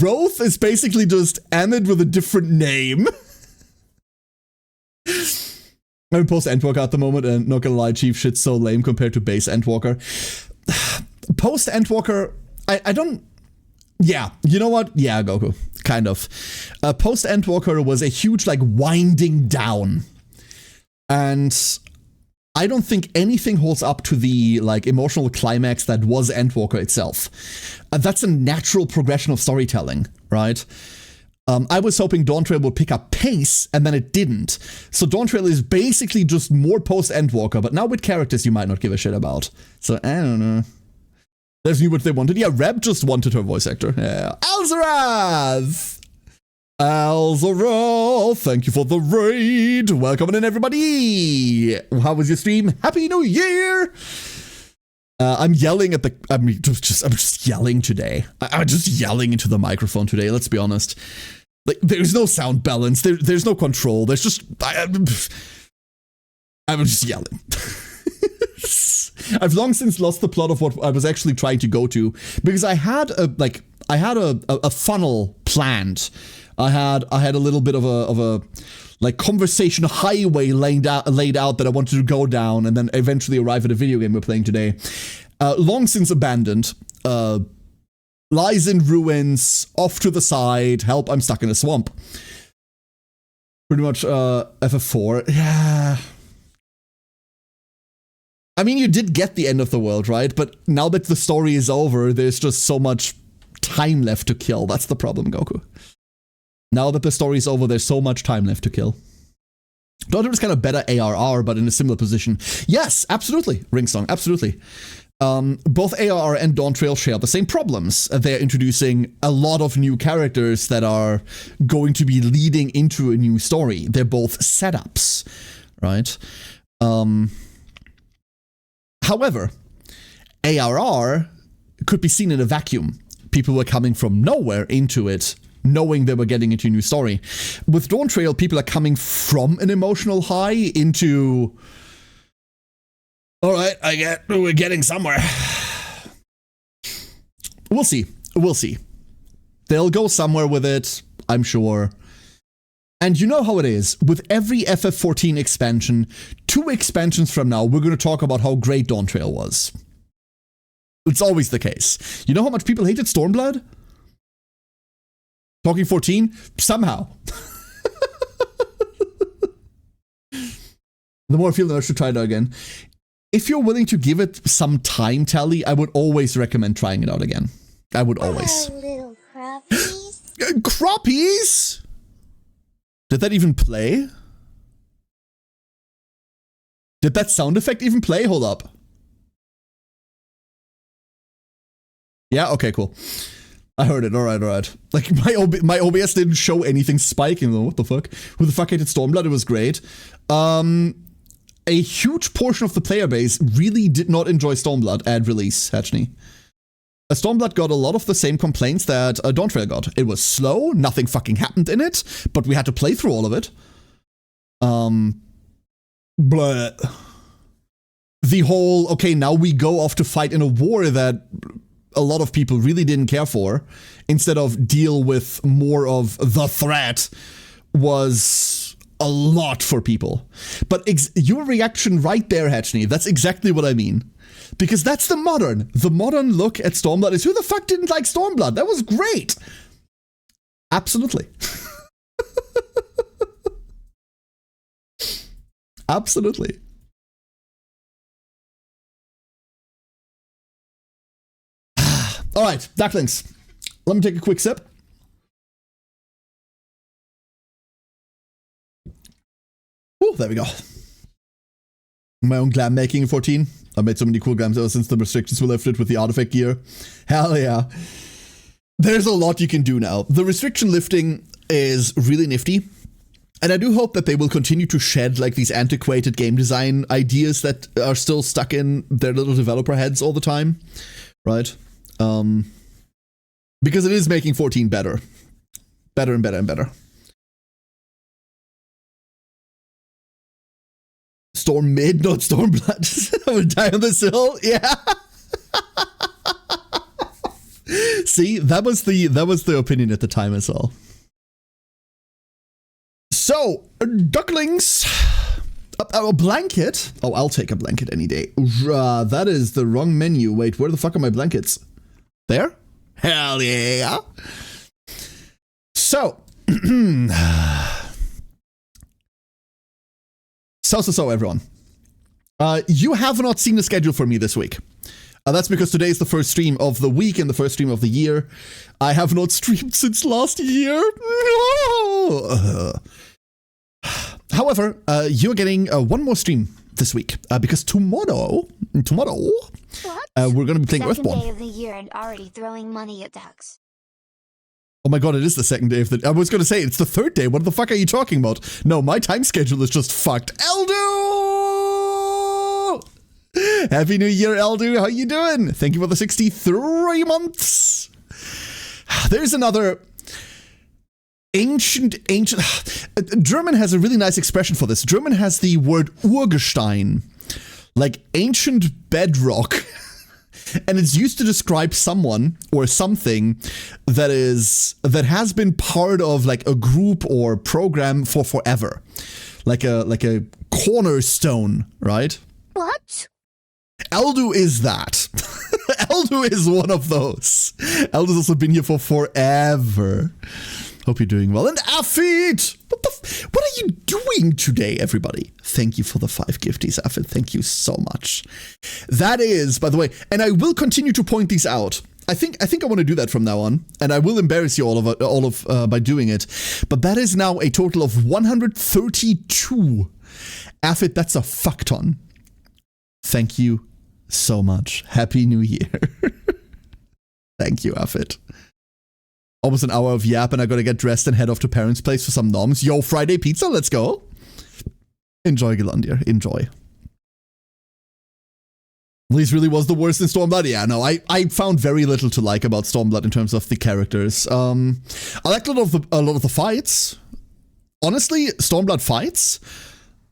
Roth is basically just Emmett with a different name. I'm post Endwalker at the moment, and not gonna lie, Chief shit's so lame compared to base Endwalker. Post Endwalker, I don't... Yeah, you know what? Yeah, Goku, kind of. Post Endwalker was a huge, like, winding down. And I don't think anything holds up to the, like, emotional climax that was Endwalker itself. That's a natural progression of storytelling, right? I was hoping Dawn Trail would pick up pace, and then it didn't. So Dawn Trail is basically just more post-Endwalker, but now with characters you might not give a shit about. So, I don't know. There's new what they wanted. Yeah, Reb just wanted her voice actor. Yeah. Alzaraz! Alzaraz, thank you for the raid. Welcome in, everybody. How was your stream? Happy New Year! I'm yelling at the... I'm just yelling today. I'm just yelling into the microphone today, let's be honest. Like, there's no sound balance. There's no control. There's just... I'm just yelling. I've long since lost the plot of what I was actually trying to go to, because I had a funnel planned. I had a little bit of a like conversation highway laid out that I wanted to go down and then eventually arrive at a video game we're playing today. Long since abandoned. Lies in ruins, off to the side, help, I'm stuck in a swamp. Pretty much FF4. Yeah. I mean, you did get the end of the world, right? But now that the story is over, there's just so much time left to kill. That's the problem, Goku. Now that the story is over, there's so much time left to kill. Daughter is kind of better ARR, but in a similar position. Yes, absolutely, Ringsong, absolutely. Both ARR and Dawn Trail share the same problems. They're introducing a lot of new characters that are going to be leading into a new story. They're both setups, right? However, ARR could be seen in a vacuum. People were coming from nowhere into it knowing they were getting into a new story. With Dawn Trail, people are coming from an emotional high into, all right, we're getting somewhere. We'll see. We'll see. They'll go somewhere with it, I'm sure. And you know how it is. With every FF14 expansion, 2 expansions from now, we're going to talk about how great Dawn Trail was. It's always the case. You know how much people hated Stormblood? Talking 14? Somehow. The more I feel that I should try it out again. If you're willing to give it some time, Tally, I would always recommend trying it out again. I would always. Oh, little crappies. Crappies? Did that even play? Did that sound effect even play? Hold up. Yeah, okay, cool. I heard it. All right. Like, my OBS didn't show anything spiking, though. What the fuck? Who the fuck hated Stormblood? It was great. A huge portion of the player base really did not enjoy Stormblood at release, actually. Stormblood got a lot of the same complaints that Dawn Trail got. It was slow, nothing fucking happened in it, but we had to play through all of it. But the whole, okay, now we go off to fight in a war that a lot of people really didn't care for, instead of deal with more of the threat, was a lot for people. But your reaction right there, Hatchney, that's exactly what I mean. Because that's the modern look at Stormblood is, who the fuck didn't like Stormblood? That was great. Absolutely. Absolutely. All right, Ducklings. Let me take a quick sip. Oh, there we go. My own glam making in 14. I made so many cool glams ever since the restrictions were lifted with the artifact gear. Hell yeah. There's a lot you can do now. The restriction lifting is really nifty. And I do hope that they will continue to shed like these antiquated game design ideas that are still stuck in their little developer heads all the time. Right? Because it is making 14 better. Better and better and better. Storm mid, not Stormblood. I would die on this hill. Yeah. See, that was the opinion at the time as well. So, Ducklings, a blanket. Oh, I'll take a blanket any day. That is the wrong menu. Wait, where the fuck are my blankets? There? Hell yeah. So, So, everyone. You have not seen the schedule for me this week. That's because today is the first stream of the week and the first stream of the year. I have not streamed since last year. No! However, you're getting one more stream this week because tomorrow, we're going to be playing Second Earthborn. day of the year and already throwing money at ducks. Oh my god, it is the second day of the... I was going to say, it's the third day. What the fuck are you talking about? No, my time schedule is just fucked. Eldu! Happy New Year, Eldu. How you doing? Thank you for the 63 months. There's another ancient... German has a really nice expression for this. German has the word Urgestein, like ancient bedrock. And it's used to describe someone or something that has been part of like a group or program for forever. Like a cornerstone, right? What? Eldu is that. Eldu is one of those. Eldu's also been here for forever. Hope you're doing well. And Afid! What are you doing today, everybody? Thank you for the 5 gifties, Afid. Thank you so much. That is, by the way, and I will continue to point these out. I think I want to do that from now on, and I will embarrass you all by doing it. But that is now a total of 132. Afid, that's a fuck ton. Thank you so much. Happy New Year. Thank you, Afid. Almost an hour of yap and I gotta get dressed and head off to parents' place for some noms. Yo, Friday pizza, let's go. Enjoy, Galandir. Enjoy. Least really was the worst in Stormblood. Yeah, no, I found very little to like about Stormblood in terms of the characters. I liked a lot of the fights. Honestly, Stormblood fights.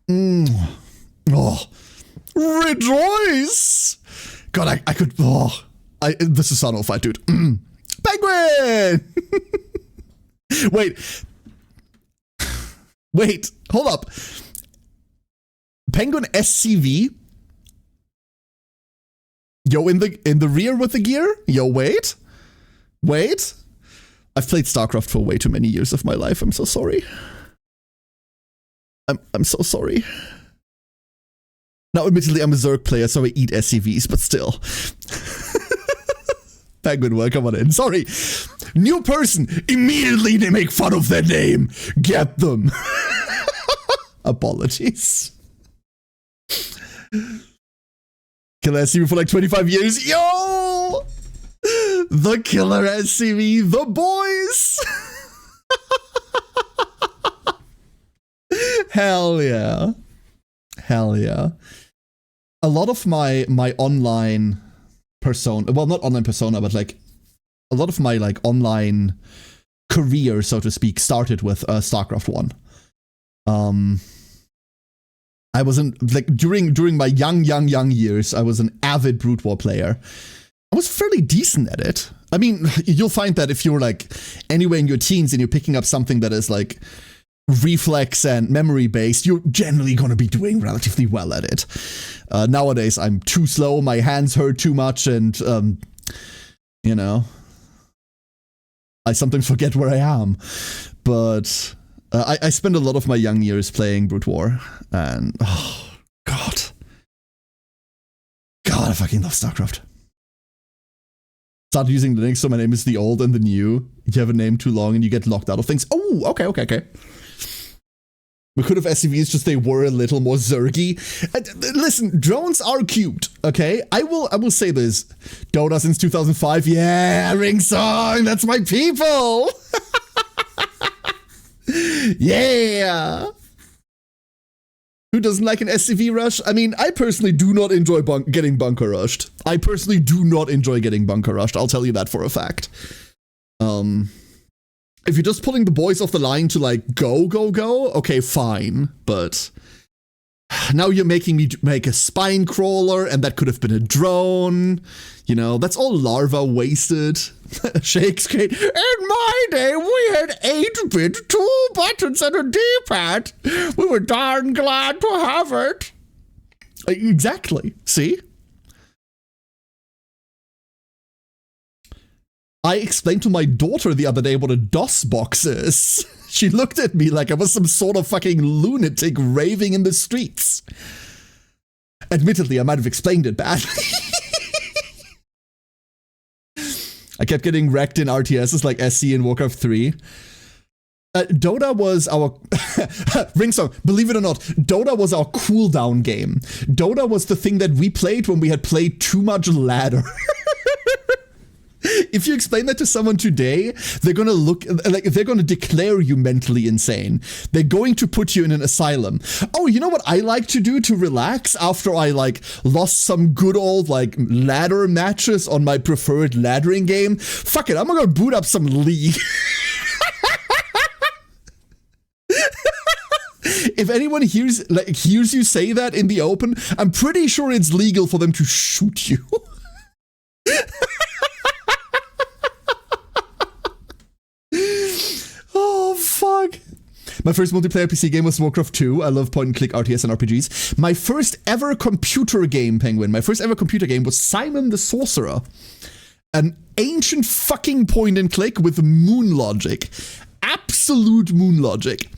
Oh, rejoice! God, I could. Oh, this is Sano fight, dude. Penguin. Wait, hold up. Penguin SCV. Yo, in the rear with the gear? Yo, wait. I've played StarCraft for way too many years of my life. I'm so sorry. I'm so sorry. Now, admittedly, I'm a Zerg player, so I eat SCVs, but still. Penguin, welcome on in. Sorry. New person. Immediately they make fun of their name. Get them. Apologies. Killer SCV for like 25 years. Yo! The Killer SCV, the boys! Hell yeah. Hell yeah. A lot of my online persona, well, not online persona, but like a lot of my like online career, so to speak, started with StarCraft 1. I wasn't like during my young years, I was an avid Brood War player. I was fairly decent at it. I mean, you'll find that if you're like anywhere in your teens and you're picking up something that is like reflex and memory based, you're generally going to be doing relatively well at it. Nowadays, I'm too slow, my hands hurt too much, and you know, I sometimes forget where I am. But I spent a lot of my young years playing Brood War, and oh god, I fucking love StarCraft. Start using Linux, so my name is the old and the new. You have a name too long and you get locked out of things. Oh, okay. We could have SCVs, just they were a little more zergy. Listen, drones are cute, okay? I will say this. Dota since 2005, yeah, Ring Song, that's my people! Yeah! Who doesn't like an SCV rush? I mean, I personally do not enjoy getting bunker rushed. I'll tell you that for a fact. If you're just pulling the boys off the line to like go, okay, fine. But now you're making me make a spine crawler, and that could have been a drone. You know, that's all larva wasted. Shakes Kate. In my day, we had 8-bit, 2 buttons and a D-pad. We were darn glad to have it. Exactly. See? I explained to my daughter the other day what a DOS box is. She looked at me like I was some sort of fucking lunatic raving in the streets. Admittedly, I might have explained it badly. I kept getting wrecked in RTSs like SC and Warcraft 3. Dota was our... Ringsong, believe it or not, Dota was our cooldown game. Dota was the thing that we played when we had played too much ladder. If you explain that to someone today, they're gonna they're gonna declare you mentally insane. They're going to put you in an asylum. Oh, you know what I like to do to relax after I like lost some good old like ladder matches on my preferred laddering game? Fuck it, I'm gonna boot up some League. If anyone hears you say that in the open, I'm pretty sure it's legal for them to shoot you. Oh, fuck. My first multiplayer PC game was Warcraft 2. I love point-and-click RTS and RPGs. My first ever computer game, Penguin, was Simon the Sorcerer. An ancient fucking point-and-click with moon logic. Absolute moon logic.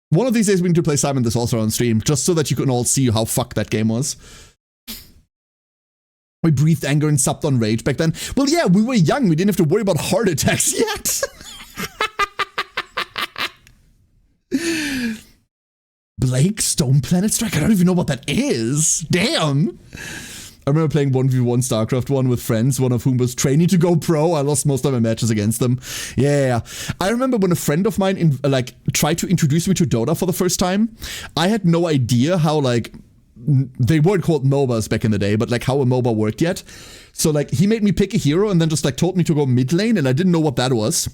One of these days we need to play Simon the Sorcerer on stream, just so that you can all see how fucked that game was. We breathed anger and supped on rage back then. Well, yeah, we were young. We didn't have to worry about heart attacks yet. Blake, Stone Planet Strike? I don't even know what that is. Damn. I remember playing 1v1 StarCraft 1 with friends, one of whom was training to go pro. I lost most of my matches against them. Yeah. I remember when a friend of mine tried to introduce me to Dota for the first time. I had no idea how they weren't called MOBAs back in the day, but like how a MOBA worked yet. So like he made me pick a hero and then just like told me to go mid lane, and I didn't know what that was.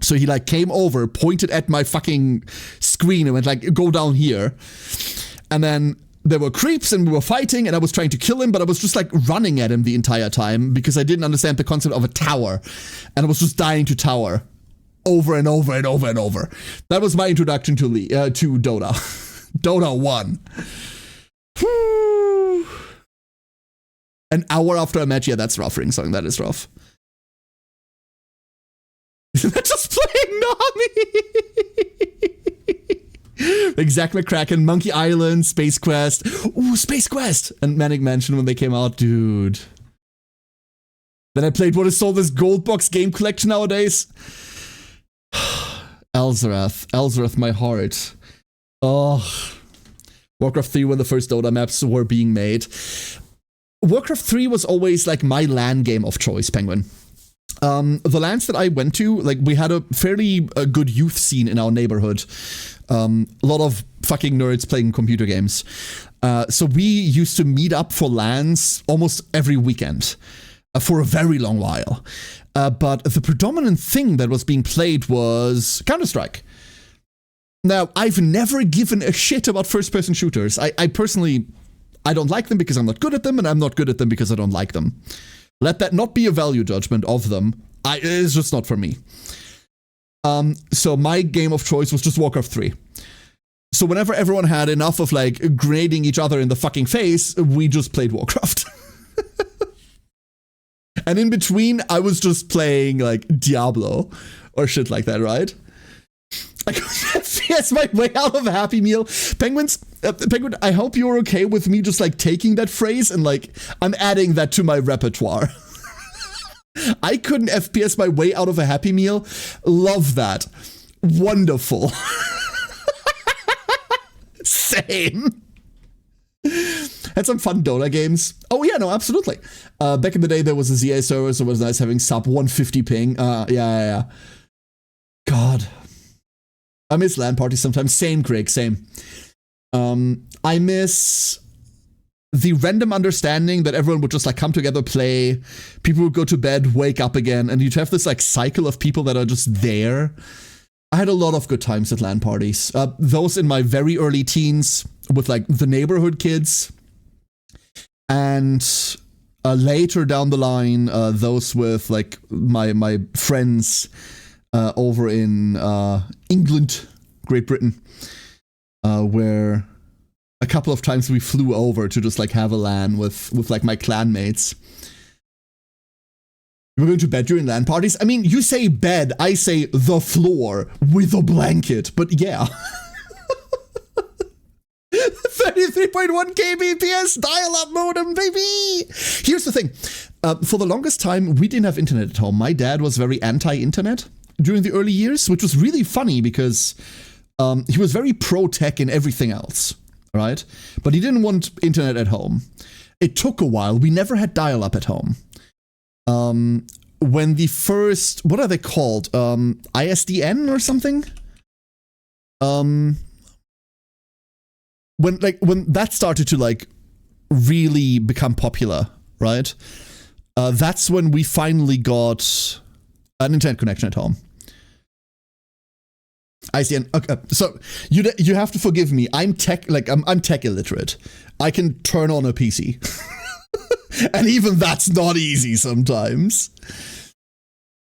So he like came over, pointed at my fucking screen and went like, go down here. And then there were creeps and we were fighting and I was trying to kill him, but I was just like running at him the entire time because I didn't understand the concept of a tower. And I was just dying to tower over and over and over and over. That was my introduction to Dota. Dota 1. Whew. An hour after a match, yeah, that's rough, Ringsong. That is rough. Isn't that just playing Nami? Like Zack McCracken, Monkey Island, Space Quest. Ooh, Space Quest! And Manic Mansion when they came out, dude. Then I played what is sold as Gold Box Game Collection nowadays. Elzerath, my heart. Oh. Warcraft 3 when the first Dota maps were being made. Warcraft 3 was always like my LAN game of choice, Penguin. The LANs that I went to, like we had a fairly good youth scene in our neighborhood. A lot of fucking nerds playing computer games. So we used to meet up for LANs almost every weekend for a very long while. But the predominant thing that was being played was Counter-Strike. Now, I've never given a shit about first-person shooters. I personally, I don't like them because I'm not good at them, and I'm not good at them because I don't like them. Let that not be a value judgment of them. It's just not for me. So my game of choice was just Warcraft 3. So whenever everyone had enough of like grading each other in the fucking face, we just played Warcraft. And in between, I was just playing like Diablo or shit like that, right? I that's my way out of a Happy Meal. Penguin, I hope you're okay with me just like taking that phrase and like I'm adding that to my repertoire. I couldn't FPS my way out of a Happy Meal. Love that. Wonderful. Same. Had some fun Dota games. Oh yeah, no, absolutely. Back in the day, there was a ZA server, so it was nice having sub 150 ping. Yeah. God. I miss LAN parties sometimes. Same, Greg, same. I miss the random understanding that everyone would just like come together, play, people would go to bed, wake up again, and you'd have this like cycle of people that are just there. I had a lot of good times at LAN parties. Those in my very early teens with like the neighborhood kids, and later down the line, those with like my friends over in England, Great Britain, where a couple of times we flew over to just like have a LAN with like my clan mates. We're going to bed during LAN parties. I mean, you say bed, I say the floor with a blanket, but yeah. 33.1 kbps dial-up modem, baby! Here's the thing. For the longest time, we didn't have internet at home. My dad was very anti-internet during the early years, which was really funny because he was very pro-tech in everything else, right? But he didn't want internet at home. It took a while. We never had dial-up at home. When the first, what are they called? ISDN or something? When that started to like really become popular, right? That's when we finally got an internet connection at home. ISDN. Okay, so you have to forgive me. I'm tech illiterate. I can turn on a PC. And even that's not easy sometimes.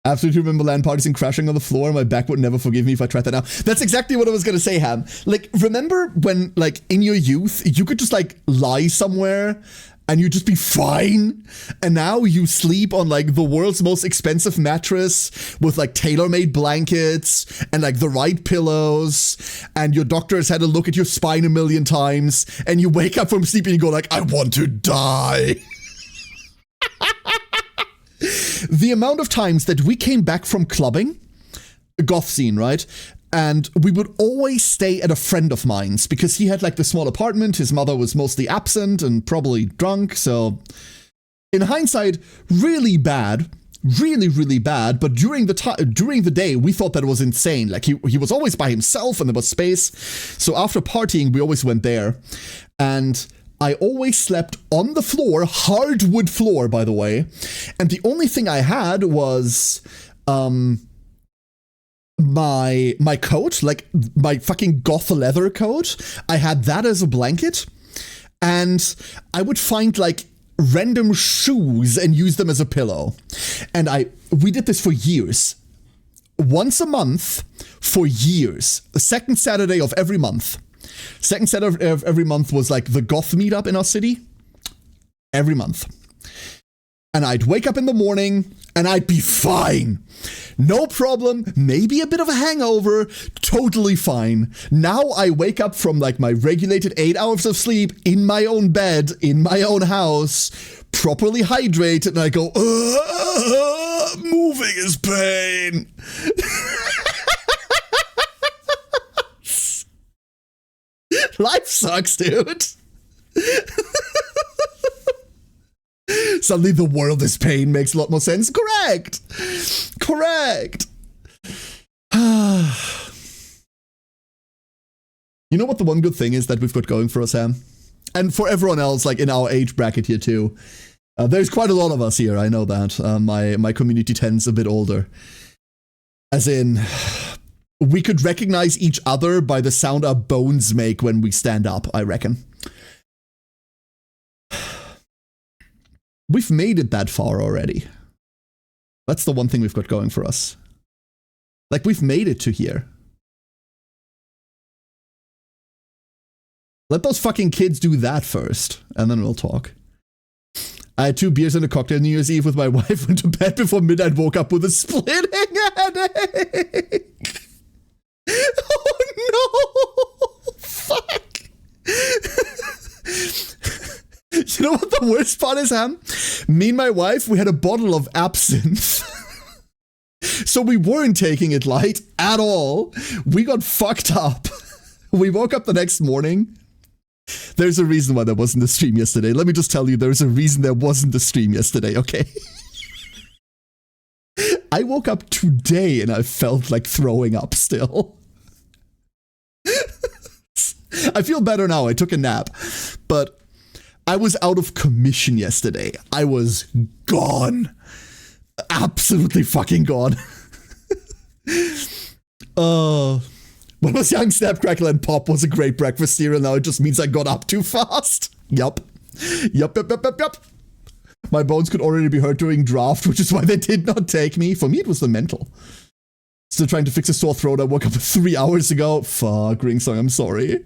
I absolutely remember LAN parties and crashing on the floor. My back would never forgive me if I tried that now. That's exactly what I was going to say, Ham. Like, remember when, like, in your youth, you could just, like, lie somewhere and you'd just be fine? And now you sleep on, like, the world's most expensive mattress with, like, tailor-made blankets and, like, the right pillows. And your doctor's had a look at your spine a million times. And you wake up from sleep and you go, like, I want to die. The amount of times that we came back from clubbing, goth scene, right? And we would always stay at a friend of mine's because he had like the small apartment. His mother was mostly absent and probably drunk. So in hindsight, really bad, really, really bad. But during the day, we thought that it was insane. Like he was always by himself and there was space. So after partying, we always went there. And I always slept on the floor, hardwood floor, by the way, and the only thing I had was my coat, like my fucking goth leather coat. I had that as a blanket, and I would find like random shoes and use them as a pillow. And we did this for years. Once a month for years. The second Saturday of every month. Second Saturday of every month was like the goth meetup in our city. Every month. And I'd wake up in the morning and I'd be fine. No problem. Maybe a bit of a hangover. Totally fine. Now I wake up from like my regulated 8 hours of sleep in my own bed, in my own house, properly hydrated, and I go, moving is pain. Life sucks, dude. Suddenly the world is pain makes a lot more sense. Correct. You know what the one good thing is that we've got going for us, Sam? And for everyone else, like in our age bracket here too. There's quite a lot of us here, I know that. My community tends a bit older. As in, we could recognize each other by the sound our bones make when we stand up, I reckon. We've made it that far already. That's the one thing we've got going for us. Like, we've made it to here. Let those fucking kids do that first, and then we'll talk. I had 2 beers and a cocktail New Year's Eve with my wife, went to bed before midnight, woke up with a splitting headache. Oh no! Fuck! You know what the worst part is, Ham? Me and my wife, we had a bottle of absinthe. So we weren't taking it light at all. We got fucked up. We woke up the next morning. There's a reason why there wasn't a stream yesterday. Let me just tell you, there's a reason there wasn't a stream yesterday, okay? I woke up today and I felt like throwing up still. I feel better now. I took a nap. But I was out of commission yesterday. I was gone. Absolutely fucking gone. When I was young, Snap, Crackle, and Pop was a great breakfast cereal. Now it just means I got up too fast. Yup. My bones could already be hurt during draft, which is why they did not take me. For me, it was the mental. Still trying to fix a sore throat. I woke up 3 hours ago. Fuck, Ringsong, I'm sorry.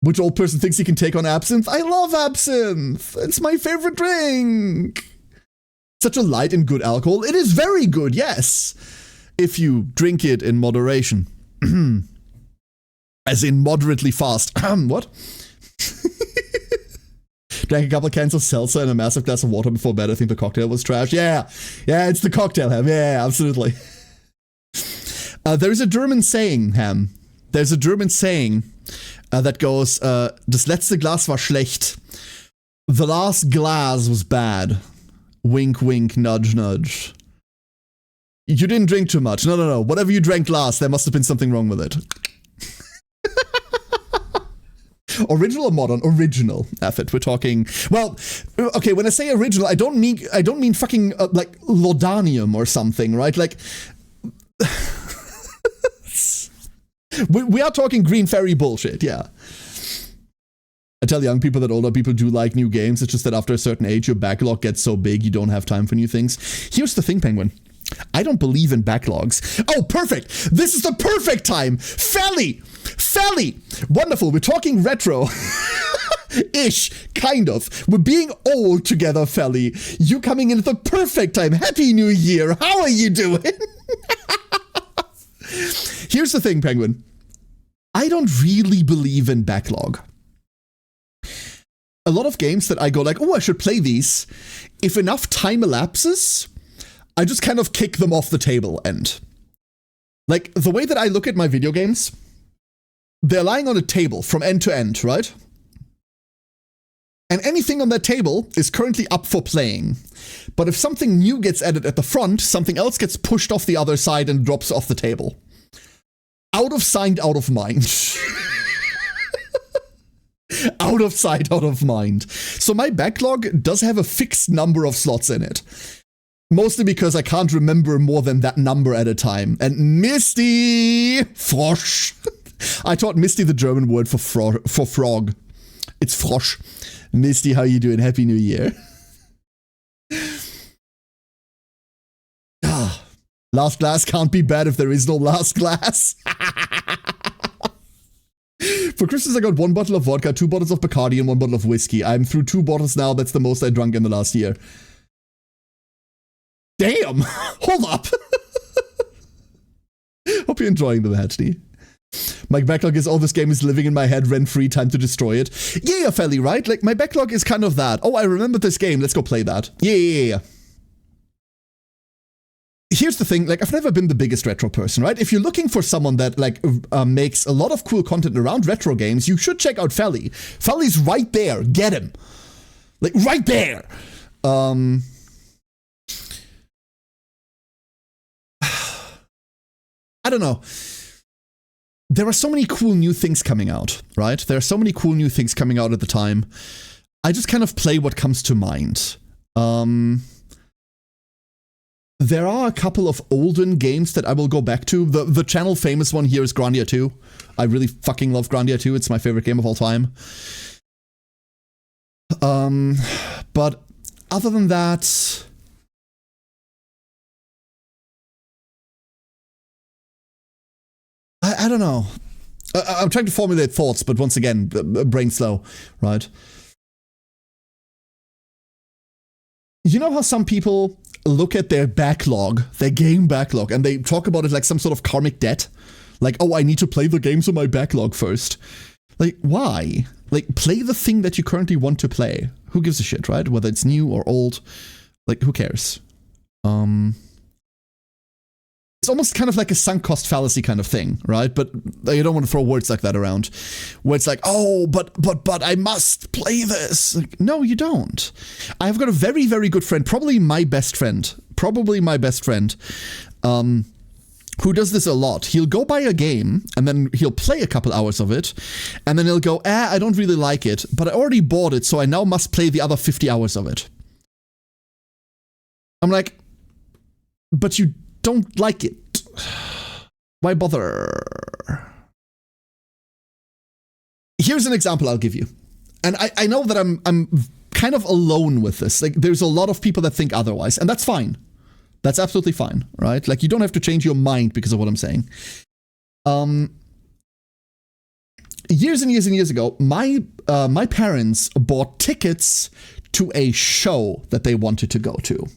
Which old person thinks he can take on absinthe? I love absinthe. It's my favorite drink. Such a light and good alcohol. It is very good, yes. If you drink it in moderation. As in moderately fast. What? Drank a couple cans of seltzer and a massive glass of water before bed. I think the cocktail was trash. Yeah, it's the cocktail, Ham. Yeah, absolutely. There's a German saying, Ham. There's a German saying that goes, das letzte Glas war schlecht. The last glass was bad. Wink, wink, nudge, nudge. You didn't drink too much. No. Whatever you drank last, there must have been something wrong with it. Original or modern? Original. Effort. We're talking. Well, okay. When I say original, I don't mean fucking like laudanum or something, right? Like, we are talking Green Fairy bullshit. Yeah. I tell young people that older people do like new games. It's just that after a certain age, your backlog gets so big you don't have time for new things. Here's the thing, Penguin. I don't believe in backlogs. Oh, perfect. This is the perfect time. Felly. Wonderful. We're talking retro. Ish. Kind of. We're being old together, Felly. You coming in at the perfect time. Happy New Year. How are you doing? Here's the thing, Penguin. I don't really believe in backlog. A lot of games that I go like, oh, I should play these. If enough time elapses, I just kind of kick them off the table and like the way that I look at my video games, they're lying on a table from end to end, right? And anything on that table is currently up for playing. But if something new gets added at the front, something else gets pushed off the other side and drops off the table. Out of sight, out of mind. Out of sight, out of mind. So my backlog does have a fixed number of slots in it. Mostly because I can't remember more than that number at a time. And Misty Frosch. I taught Misty the German word for frog. It's Frosch. Misty, how you doing? Happy New Year. Last glass can't be bad if there is no last glass. For Christmas, I got 1 bottle of vodka, 2 bottles of Bacardi, and 1 bottle of whiskey. I'm through 2 bottles now. That's the most I drank in the last year. Damn! Hold up! Hope you're enjoying the HD. My backlog is, this game is living in my head rent-free, time to destroy it. Yeah, Felly, right? Like, my backlog is kind of that. Oh, I remember this game, let's go play that. Yeah. Here's the thing, like, I've never been the biggest retro person, right? If you're looking for someone that, like, makes a lot of cool content around retro games, you should check out Felly. Felly's right there. Get him. Like, right there. I don't know. There are so many cool new things coming out, right? There are so many cool new things coming out at the time. I just kind of play what comes to mind. There are a couple of olden games that I will go back to. The channel famous one here is Grandia 2. I really fucking love Grandia 2. It's my favorite game of all time. But other than that, I don't know. I'm trying to formulate thoughts, but once again, brain slow, right? You know how some people look at their backlog, their game backlog, and they talk about it like some sort of karmic debt? Like, oh, I need to play the games on my backlog first. Like, why? Like, play the thing that you currently want to play. Who gives a shit, right? Whether it's new or old. Like, who cares? It's almost kind of like a sunk cost fallacy kind of thing, right? But you don't want to throw words like that around. Where it's like, oh, but I must play this. Like, no, you don't. I've got a very, very good friend, probably my best friend, who does this a lot. He'll go buy a game, and then he'll play a couple hours of it, and then he'll go, I don't really like it, but I already bought it, so I now must play the other 50 hours of it. I'm like, but you don't like it. Why bother? Here's an example I'll give you. And I know that I'm kind of alone with this. Like, there's a lot of people that think otherwise, and that's fine. That's absolutely fine, right? Like, you don't have to change your mind because of what I'm saying. Years and years and years ago, my parents bought tickets to a show that they wanted to go to.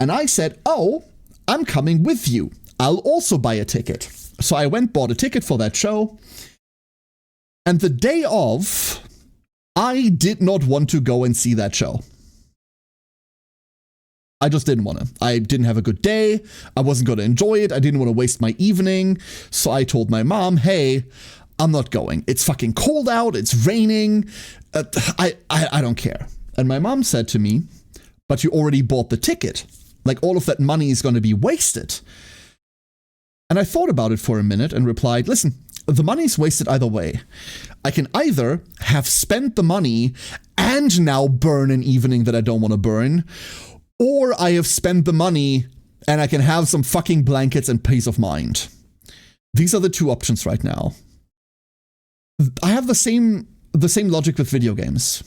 And I said, oh, I'm coming with you. I'll also buy a ticket. So I went, bought a ticket for that show. And the day of, I did not want to go and see that show. I just didn't want to. I didn't have a good day. I wasn't going to enjoy it. I didn't want to waste my evening. So I told my mom, hey, I'm not going. It's fucking cold out. It's raining. I don't care. And my mom said to me, but you already bought the ticket. Like, all of that money is going to be wasted. And I thought about it for a minute and replied, listen, the money's wasted either way. I can either have spent the money and now burn an evening that I don't want to burn, or I have spent the money and I can have some fucking blankets and peace of mind. These are the two options right now. I have the same logic with video games,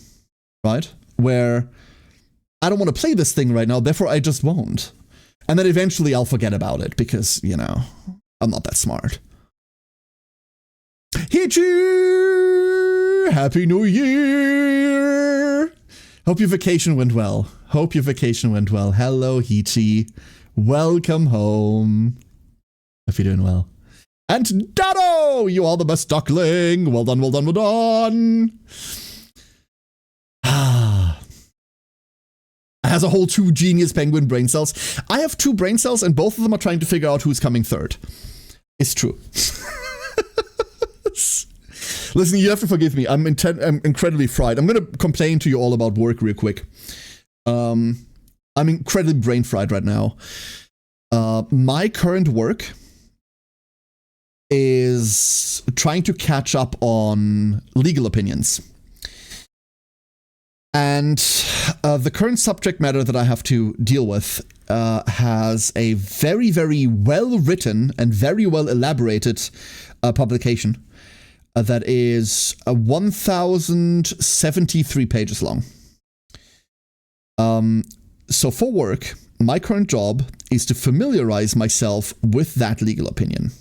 right? Where I don't want to play this thing right now, therefore I just won't. And then eventually I'll forget about it because, you know, I'm not that smart. Hichi! Happy New Year! Hope your vacation went well. Hello, Hichi. Welcome home. Hope you're doing well. And Dado! You are the best duckling. Well done, well done, well done. Has a whole 2 genius penguin brain cells. I have 2 brain cells and both of them are trying to figure out who's coming third. It's true. Listen, you have to forgive me. I'm incredibly fried. I'm going to complain to you all about work real quick. I'm incredibly brain fried right now. My current work is trying to catch up on legal opinions, And the current subject matter that I have to deal with has a very, very well written and very well elaborated publication that is 1,073 pages long. So for work, my current job is to familiarize myself with that legal opinion.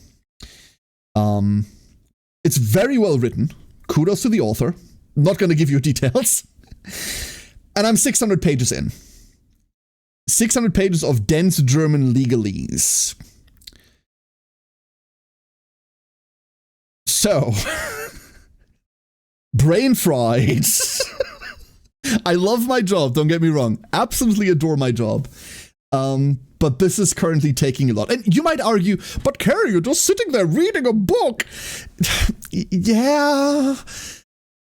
It's very well written. Kudos to the author. Not going to give you details. And I'm 600 pages in. 600 pages of dense German legalese. So, brain fried. I love my job, don't get me wrong. Absolutely adore my job. But this is currently taking a lot. And you might argue, but Carrie, you're just sitting there reading a book. Yeah.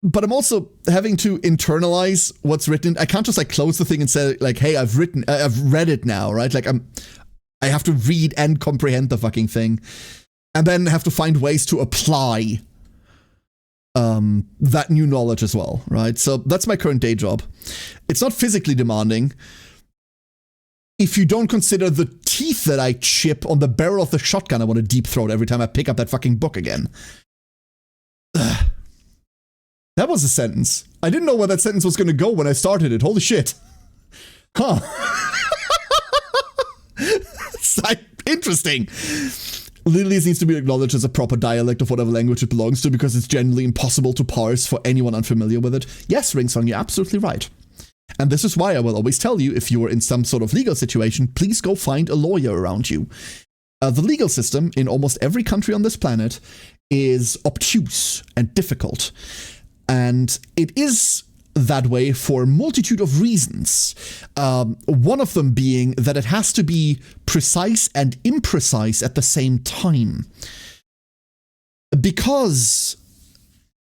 But I'm also having to internalize what's written. I can't just like close the thing and say like, hey, I've read it now, right? Like I have to read and comprehend the fucking thing. And then have to find ways to apply that new knowledge as well, right? So that's my current day job. It's not physically demanding. If you don't consider the teeth that I chip on the barrel of the shotgun I want to deep throat every time I pick up that fucking book again. Ugh. That was a sentence. I didn't know where that sentence was going to go when I started it. Holy shit. Huh. Interesting. Legalese needs to be acknowledged as a proper dialect of whatever language it belongs to because it's generally impossible to parse for anyone unfamiliar with it. Yes, Ringsong, you're absolutely right. And this is why I will always tell you, if you are in some sort of legal situation, please go find a lawyer around you. The legal system in almost every country on this planet is obtuse and difficult. And it is that way for a multitude of reasons. One of them being that it has to be precise and imprecise at the same time. Because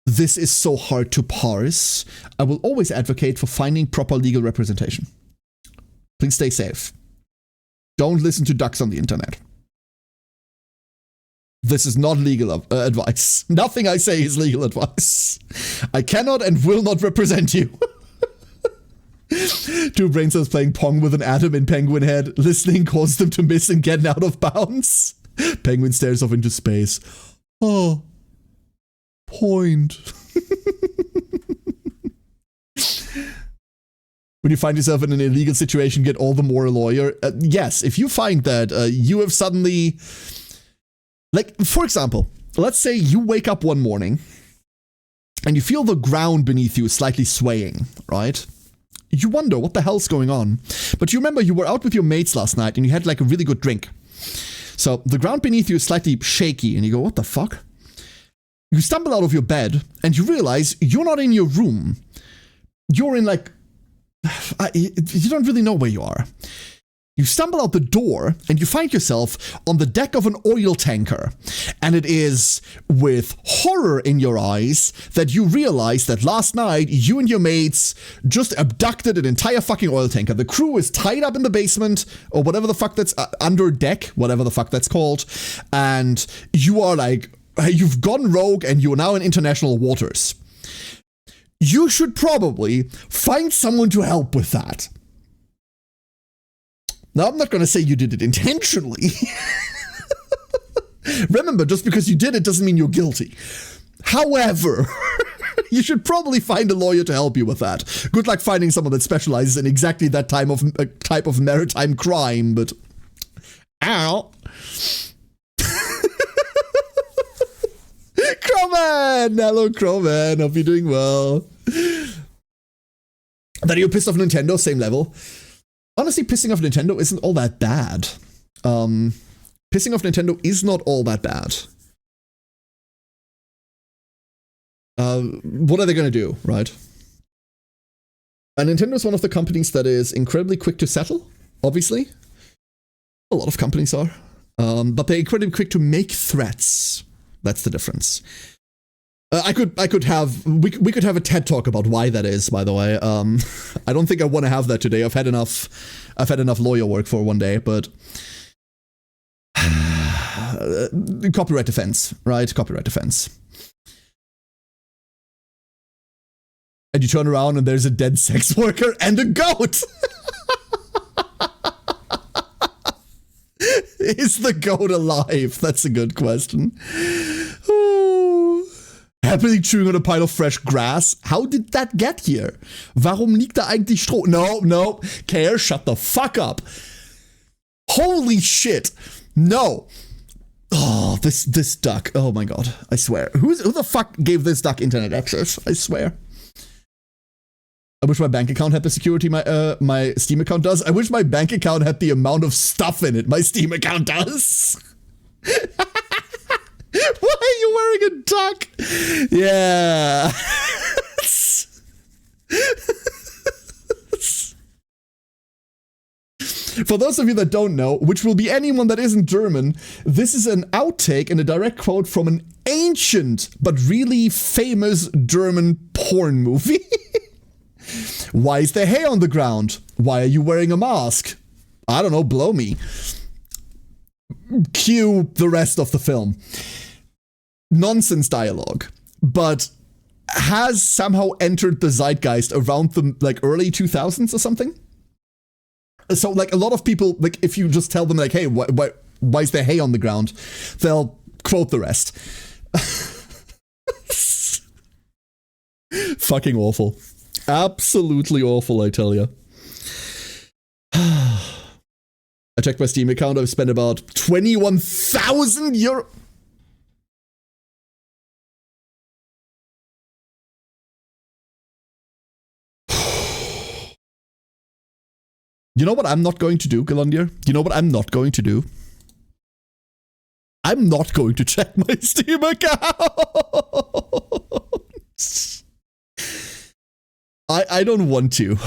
this is so hard to parse, I will always advocate for finding proper legal representation. Please stay safe. Don't listen to ducks on the internet. This is not legal advice. Nothing I say is legal advice. I cannot and will not represent you. Two brain cells playing Pong with an atom in Penguin Head. Listening caused them to miss and get out of bounds. Penguin stares off into space. Oh. Point. When you find yourself in an illegal situation, get all the more a lawyer. Yes, if you find that you have suddenly... Like, for example, let's say you wake up one morning and you feel the ground beneath you slightly swaying, right? You wonder what the hell's going on. But you remember you were out with your mates last night and you had like a really good drink. So the ground beneath you is slightly shaky and you go, what the fuck? You stumble out of your bed and you realize you're not in your room. You're in like, you don't really know where you are. You stumble out the door and you find yourself on the deck of an oil tanker. And it is with horror in your eyes that you realize that last night you and your mates just abducted an entire fucking oil tanker. The crew is tied up in the basement or whatever the fuck that's under deck, whatever the fuck that's called. And you are like, you've gone rogue and you are now in international waters. You should probably find someone to help with that. Now, I'm not going to say you did it intentionally. Remember, just because you did it doesn't mean you're guilty. However, you should probably find a lawyer to help you with that. Good luck finding someone that specializes in exactly that type of maritime crime, but... Ow! Crowman! Hello, Crowman. Hope you're doing well. That you're pissed off Nintendo, same level. Honestly, pissing off Nintendo isn't all that bad. Pissing off Nintendo is not all that bad. What are they going to do, right? Nintendo is one of the companies that is incredibly quick to settle, obviously. A lot of companies are. But they're incredibly quick to make threats. That's the difference. We could have a TED talk about why that is, by the way. I don't think I want to have that today. I've had enough lawyer work for one day, but copyright defense, right? Copyright defense. And you turn around and there's a dead sex worker and a goat. Is the goat alive? That's a good question. Oh. Happily chewing on a pile of fresh grass. How did that get here? Warum liegt da eigentlich Stroh? No. Care, shut the fuck up. Holy shit. No. Oh, this duck. Oh my god. I swear. Who the fuck gave this duck internet access? I swear. I wish my bank account had the security my Steam account does. I wish my bank account had the amount of stuff in it my Steam account does. Why are you wearing a duck? Yeah. For those of you that don't know, which will be anyone that isn't German, this is an outtake and a direct quote from an ancient but really famous German porn movie. Why is there hay on the ground? Why are you wearing a mask? I don't know, blow me. Cue the rest of the film. Nonsense dialogue, but has somehow entered the zeitgeist around the like early 2000s or something. So like a lot of people, like if you just tell them like, hey, why is there hay on the ground? They'll quote the rest. Fucking awful. Absolutely awful, I tell you. I checked my Steam account. I've spent about 21,000 euro. You know what I'm not going to do, Galandir? You know what I'm not going to do? I'm not going to check my Steam account. I don't want to.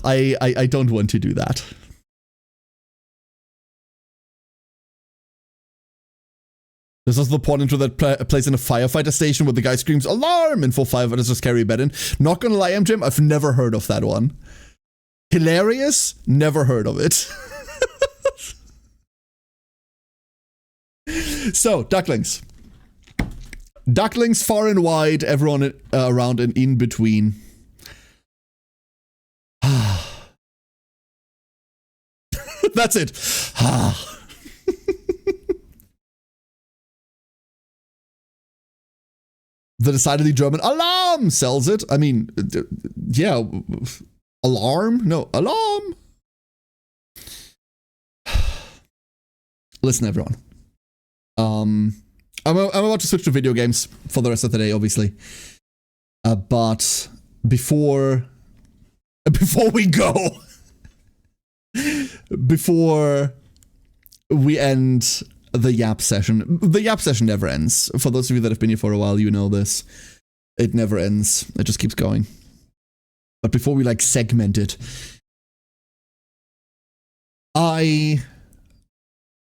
I don't want to do that. There's also the porn intro that plays in a firefighter station where the guy screams alarm and 4 firefighters just carry a bed in. Not gonna lie, MJM, I've never heard of that one. Hilarious? Never heard of it. So, ducklings. Ducklings far and wide, everyone around and in between. That's it. The decidedly German alarm sells it. I mean, yeah. Alarm? No, alarm. Listen, everyone. I'm about to switch to video games for the rest of the day, obviously. But before we go, before we end the Yap session never ends. For those of you that have been here for a while, you know this. It never ends. It just keeps going. But before we like segment it, I,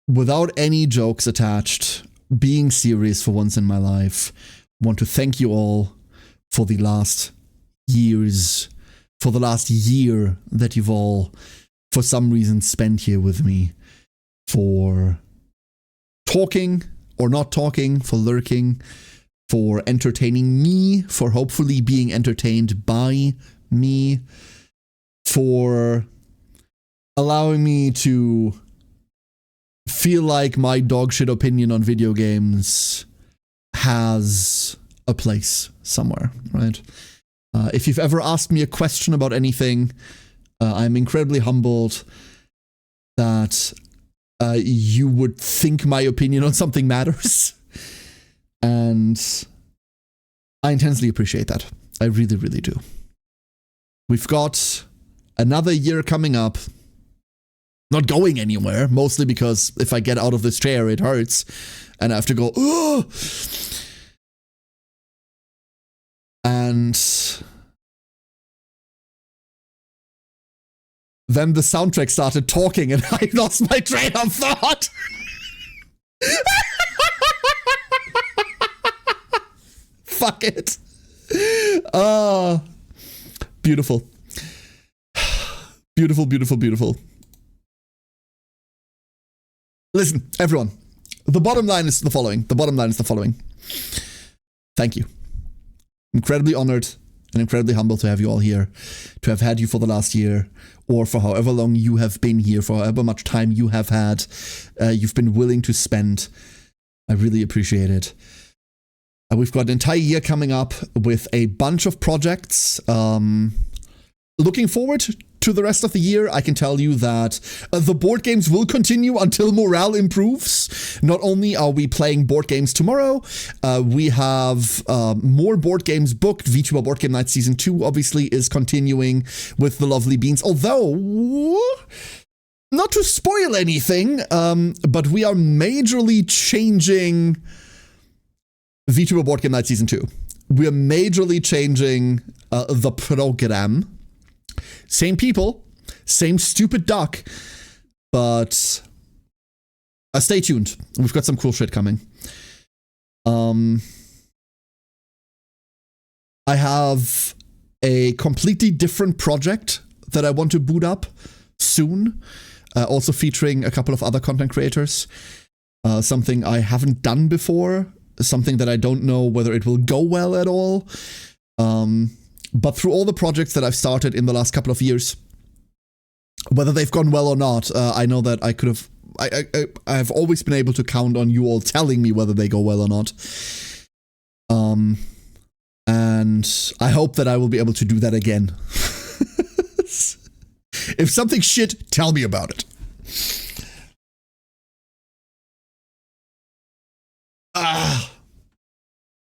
without any jokes attached, being serious for once in my life, want to thank you all for the last years, for the last year that you've all, for some reason, spent here with me, for talking or not talking, for lurking, for entertaining me, for hopefully being entertained by me, for allowing me to feel like my dogshit opinion on video games has a place somewhere, right? If you've ever asked me a question about anything, I'm incredibly humbled that you would think my opinion on something matters. And I intensely appreciate that. I really, really do. We've got another year coming up. Not going anywhere, mostly because if I get out of this chair, it hurts. And I have to go, oh! And then the soundtrack started talking and I lost my train of thought. Fuck it. Beautiful. Beautiful, beautiful, beautiful. Listen, everyone. The bottom line is the following. Thank you. Incredibly honored and incredibly humble to have you all here, to have had you for the last year, or for however long you have been here, for however much time you have had, you've been willing to spend. I really appreciate it. We've got an entire year coming up with a bunch of projects. Looking forward to the rest of the year. I can tell you that the board games will continue until morale improves. Not only are we playing board games tomorrow, we have more board games booked. VTuber Board Game Night Season 2 obviously is continuing with the lovely beans. Although, not to spoil anything, but we are majorly changing VTuber Board Game Night Season 2. We are majorly changing the program. Same people, same stupid duck, but stay tuned. We've got some cool shit coming. I have a completely different project that I want to boot up soon, also featuring a couple of other content creators. Something I haven't done before, something that I don't know whether it will go well at all. But through all the projects that I've started in the last couple of years, whether they've gone well or not, I know that I could have. I've always been able to count on you all telling me whether they go well or not. And I hope that I will be able to do that again. If something's shit, tell me about it.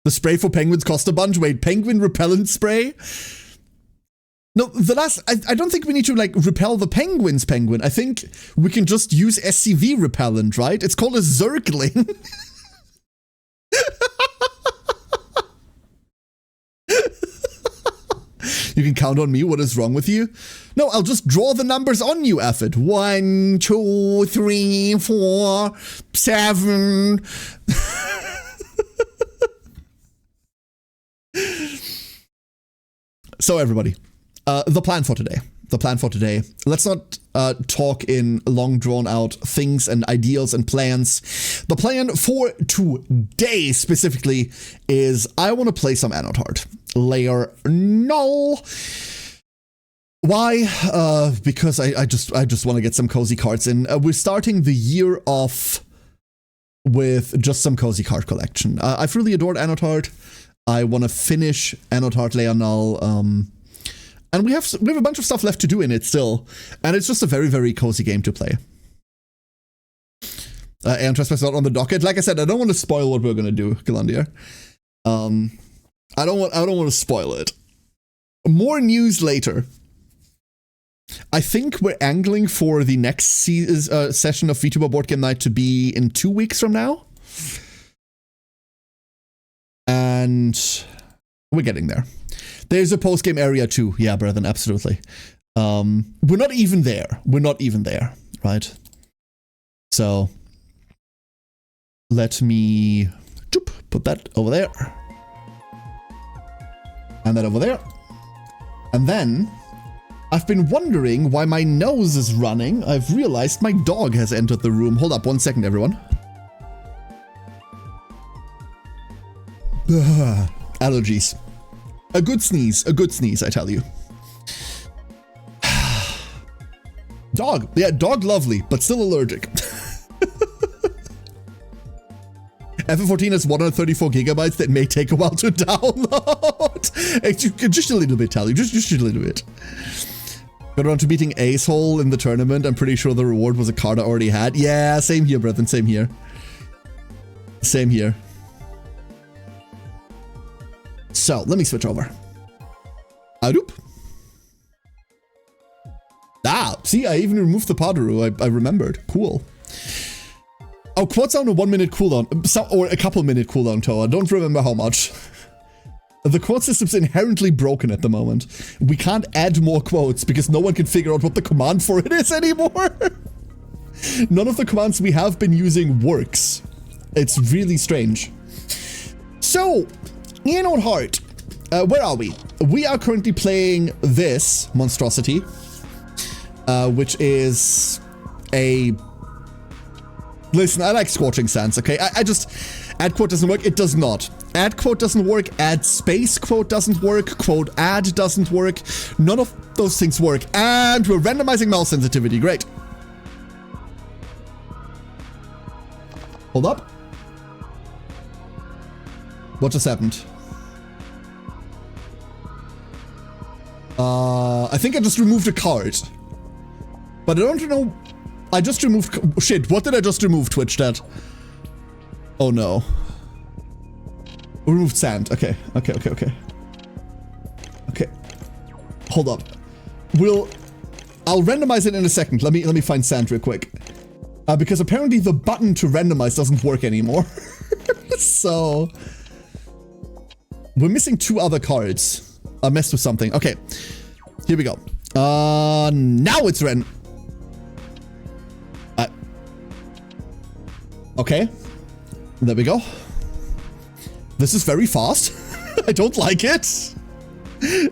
The spray for penguins cost a bunch. Wait, penguin repellent spray? No, I don't think we need to, like, repel the penguin. I think we can just use SCV repellent, right? It's called a Zergling. You can count on me. What is wrong with you? No, I'll just draw the numbers on you, effort. 1, 2, 3, 4, 7... So everybody, the plan for today. Let's not talk in long drawn out things and ideals and plans. The plan for today specifically is I want to play some Anode Heart. Layer null. Why? Because I just want to get some cozy cards in. We're starting the year off with just some cozy card collection. I've really adored Anode Heart. I want to finish Anode Heart Layer Null, and we have a bunch of stuff left to do in it still, and it's just a very, very cozy game to play. And Trespass not on the docket. Like I said, I don't want to spoil what we're gonna do, Galandir. I don't want to spoil it. More news later. I think we're angling for the next session of VTuber Board Game Night to be in 2 weeks from now. And we're getting there. There's a post-game area too. Yeah, brethren, absolutely. We're not even there. Right? So, let me put that over there. And that over there. And then, I've been wondering why my nose is running. I've realized my dog has entered the room. Hold up 1 second, everyone. Allergies. A good sneeze, I tell you. Dog. Yeah, dog lovely, but still allergic. FF14 has 134 gigabytes that may take a while to download. Just a little bit, tell you. Just a little bit. Got around to beating Acehole in the tournament. I'm pretty sure the reward was a card I already had. Yeah, same here, brethren. Same here. So, let me switch over. Adoop. See, I even removed the Padaru. I remembered. Cool. Oh, quotes on a 1 minute cooldown. Or a couple minute cooldown, Toa. I don't remember how much. The quote system's inherently broken at the moment. We can't add more quotes because no one can figure out what the command for it is anymore. None of the commands we have been using works. It's really strange. So, Anode Heart. Where are we? We are currently playing this monstrosity, which is a Listen, I like Scorching Sands, okay? I just... Add quote doesn't work. It does not. Add quote doesn't work. Add space quote doesn't work. Quote add doesn't work. None of those things work. And we're randomizing mouse sensitivity. Great. Hold up. What just happened? I think I just removed a card. But I don't know... I just removed... Shit, what did I just remove, Twitch chat? Oh no. Removed sand. Okay. Okay. Hold up. I'll randomize it in a second. Let me find sand real quick. Because apparently the button to randomize doesn't work anymore. So... We're missing 2 other cards. I messed with something. Okay. Here we go. Now it's okay. There we go. This is very fast. I don't like it.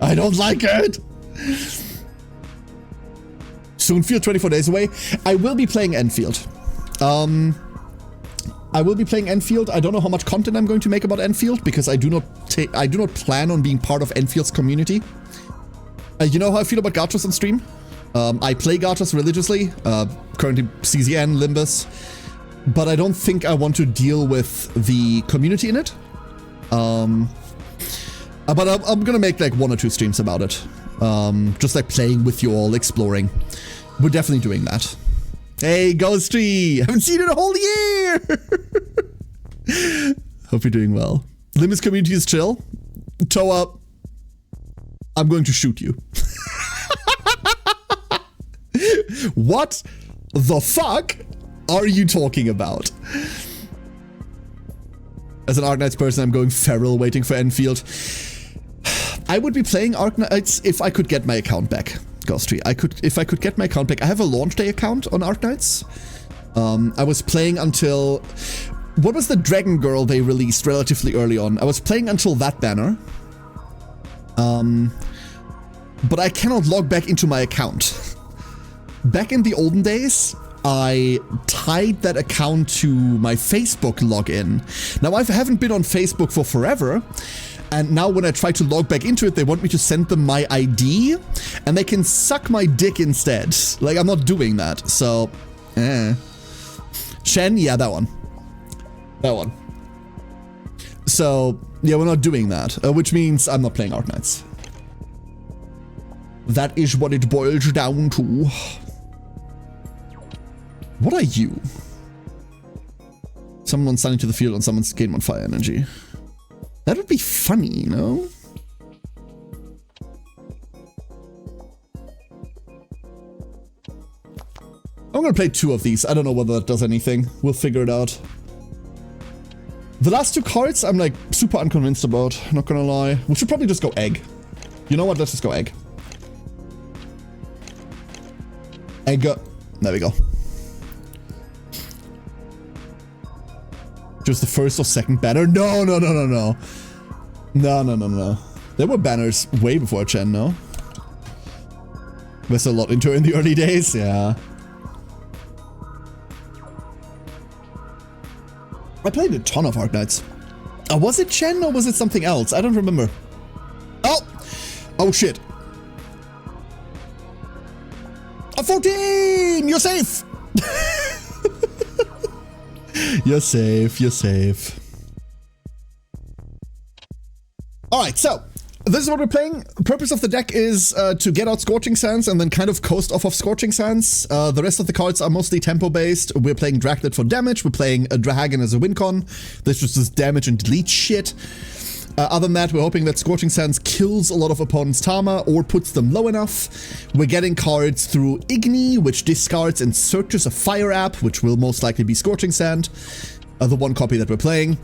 I don't like it. Soonfield, 24 days away. I will be playing Enfield. I will be playing Enfield. I don't know how much content I'm going to make about Enfield because I do not plan on being part of Enfield's community. You know how I feel about gachas on stream? I play gachas religiously. Currently CZN, Limbus. But I don't think I want to deal with the community in it. But I'm gonna make like 1 or 2 streams about it. Just like playing with you all, exploring. We're definitely doing that. Hey, Ghostry! Haven't seen you in a whole year! Hope you're doing well. Limbus community is chill. Toa, I'm going to shoot you. What the fuck are you talking about? As an Arknights person, I'm going feral waiting for Enfield. I would be playing Arknights if I could get my account back, Ghostry. If I could get my account back. I have a launch day account on Arknights. I was playing until... What was the Dragon Girl they released relatively early on? I was playing until that banner. But I cannot log back into my account. Back in the olden days, I tied that account to my Facebook login. Now, I haven't been on Facebook for forever. And now when I try to log back into it, they want me to send them my ID. And they can suck my dick instead. Like, I'm not doing that. So, Shen, yeah, that one. That one. So, yeah, we're not doing that. Which means I'm not playing Arknights. That is what it boils down to. What are you? Someone stunning to the field and someone's gain 1 fire energy. That would be funny, you know? I'm gonna play 2 of these. I don't know whether that does anything. We'll figure it out. The last 2 cards, I'm like super unconvinced about, not gonna lie. We should probably just go egg. You know what? Let's just go egg. Egg. There we go. Just the first or second banner? No. No. There were banners way before Chen, no? There's a lot into it in the early days, yeah. I played a ton of Arknights. Was it Chen or was it something else? I don't remember. Oh shit. A 14! You're safe! You're safe. Alright, so this is what we're playing. The purpose of the deck is to get out Scorching Sands and then kind of coast off of Scorching Sands. The rest of the cards are mostly tempo-based. We're playing Dragnet for damage. We're playing a Dragon as a win con. This just does damage and delete shit. Other than that, we're hoping that Scorching Sands kills a lot of opponents' Tama or puts them low enough. We're getting cards through Igni, which discards and searches a fire app, which will most likely be Scorching Sand. The 1 copy that we're playing.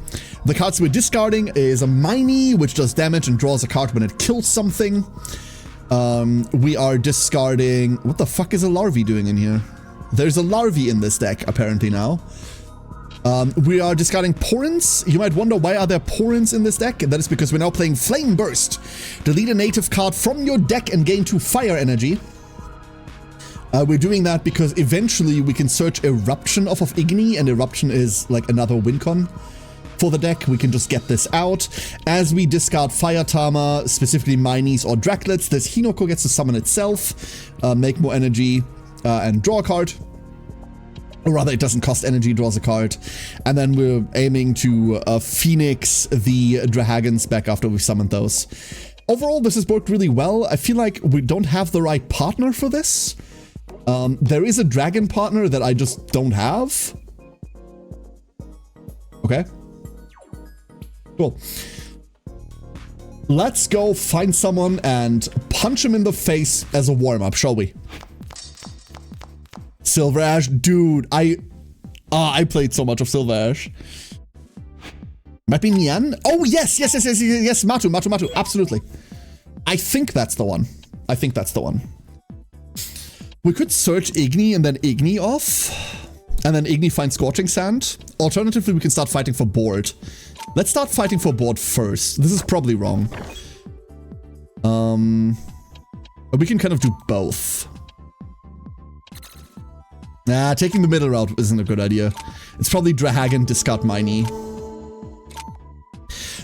The cards we're discarding is a Miney, which does damage and draws a card when it kills something. We are discarding... What the fuck is a Larvae doing in here? There's a Larvae in this deck, apparently now. We are discarding Porins. You might wonder, why are there Porins in this deck? And that is because we're now playing Flame Burst. Delete a native card from your deck and gain 2 fire energy. We're doing that because eventually we can search Eruption off of Igni, and Eruption is like another win con for the deck. We can just get this out. As we discard Fire Tama, specifically Minies or Draklets, this Hinoko gets to summon itself, make more energy, and draw a card. Or rather, it doesn't cost energy, draws a card. And then we're aiming to Phoenix the Drahagons back after we've summoned those. Overall, this has worked really well. I feel like we don't have the right partner for this. There is a dragon partner that I just don't have. Okay. Cool. Let's go find someone and punch him in the face as a warm-up, shall we? Silver Ash, dude, I played so much of Silver Ash. Might be Nian? Oh, yes, Matu, absolutely. I think that's the one. We could search Igni and then Igni off, and then Igni find Scorching Sand. Alternatively, we can start fighting for board. Let's start fighting for board first. This is probably wrong. But we can kind of do both. Nah, taking the middle route isn't a good idea. It's probably Drahagan, discard Mini.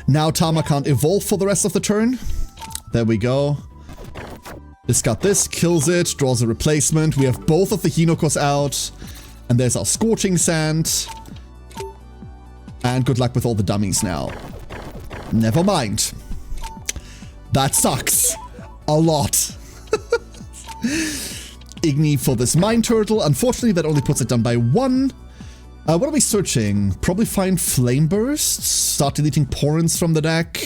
Now Tama can't evolve for the rest of the turn. There we go. Discard this, kills it, draws a replacement. We have both of the Hinokos out. And there's our Scorching Sand. And good luck with all the dummies now. Never mind. That sucks. A lot. Igni for this Mine Turtle. Unfortunately, that only puts it down by 1. What are we searching? Probably find Flame Bursts. Start deleting Porins from the deck.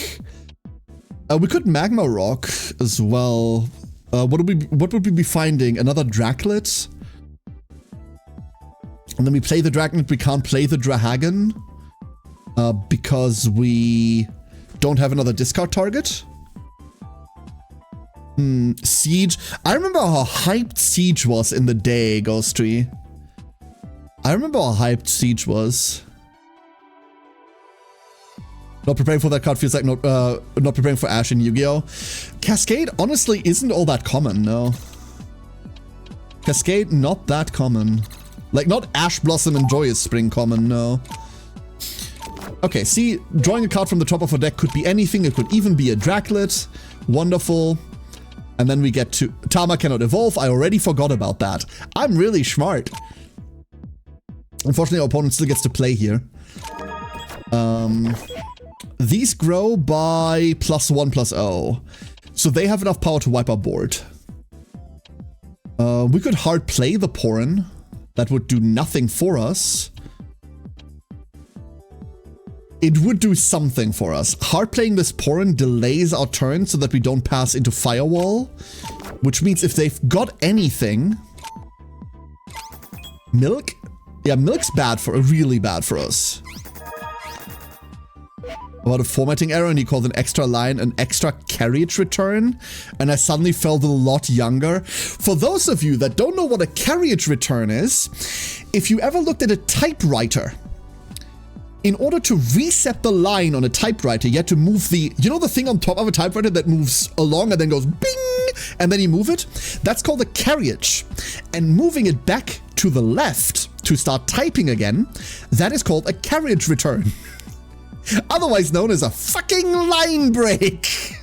We could Magma Rock as well. What would we be finding? Another Draklet? And then we play the Draklet. We can't play the Drahagan. Because we don't have another discard target. Siege. I remember how hyped Siege was in the day, Ghostry. I remember how hyped Siege was. Not preparing for that card feels like not preparing for Ash in Yu-Gi-Oh! Cascade honestly isn't all that common, no. Cascade, not that common. Like, not Ash Blossom and Joyous Spring common, no. Okay, see, drawing a card from the top of a deck could be anything. It could even be a Draklet. Wonderful. And then we get to Tama cannot evolve. I already forgot about that. I'm really smart. Unfortunately, our opponent still gets to play here. These grow by +1/+0. So they have enough power to wipe our board. We could hard play the Porin. That would do nothing for us. It would do something for us. Hard playing this Porin delays our turn so that we don't pass into Firewall. Which means if they've got anything... Milk? Yeah, Milk's really bad for us. About a formatting error, and he called an extra line an extra carriage return, and I suddenly felt a lot younger. For those of you that don't know what a carriage return is, if you ever looked at a typewriter, in order to reset the line on a typewriter, you had to move the, you know the thing on top of a typewriter that moves along and then goes bing, and then you move it? That's called a carriage. And moving it back to the left to start typing again, that is called a carriage return. Otherwise known as a fucking line break.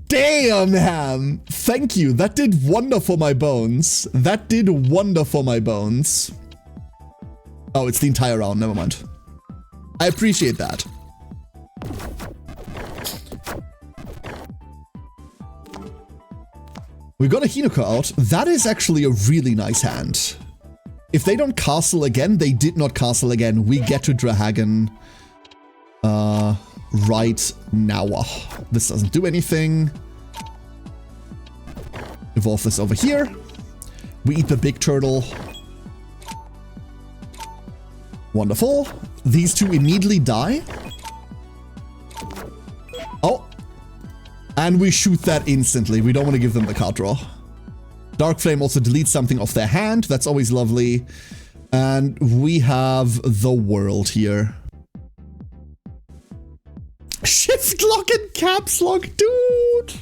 Damn, Ham. Thank you. That did wonder for my bones. That did wonder for my bones. Oh, it's the entire round. Never mind. I appreciate that. We got a Hinoko out. That is actually a really nice hand. If they don't castle again, they did not castle again. We get to Drahagan right now. This doesn't do anything. Evolve this over here. We eat the big turtle. Wonderful. These two immediately die. Oh. And we shoot that instantly. We don't want to give them the card draw. Dark Flame also deletes something off their hand. That's always lovely. And we have the world here. Shift lock and caps lock, dude.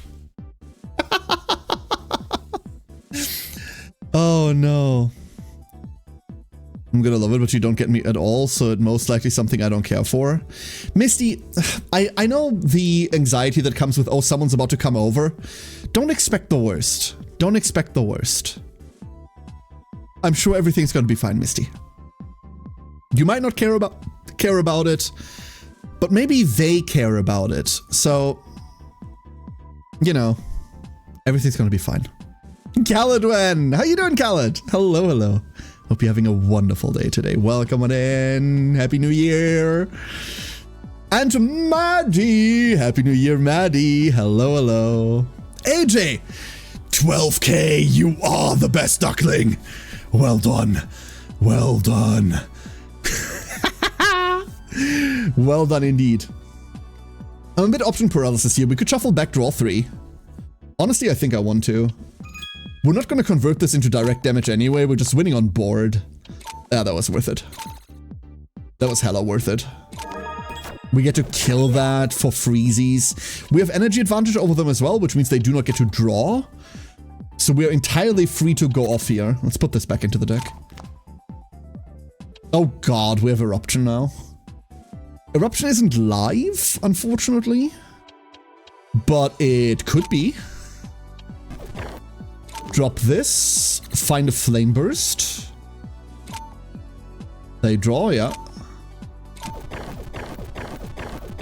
Oh no. I'm gonna love it, but you don't get me at all, so it's most likely something I don't care for. Misty, I know the anxiety that comes with, oh, someone's about to come over. Don't expect the worst. Don't expect the worst. I'm sure everything's gonna be fine, Misty. You might not care about it, but maybe they care about it. So, you know, everything's gonna be fine. Khaled, how you doing, Khaled? Hello, hello. Hope you're having a wonderful day today. Welcome on in. Happy New Year. And Maddie. Happy New Year, Maddie. Hello, hello. AJ. 12K. You are the best duckling. Well done. Well done. Well done indeed. I'm a bit option paralysis here. We could shuffle back draw 3. Honestly, I think I want to. We're not going to convert this into direct damage anyway. We're just winning on board. Yeah, that was worth it. That was hella worth it. We get to kill that for freezies. We have energy advantage over them as well, which means they do not get to draw. So we are entirely free to go off here. Let's put this back into the deck. Oh god, we have Eruption now. Eruption isn't live, unfortunately. But it could be. Drop this. Find a Flame Burst. They draw, yeah.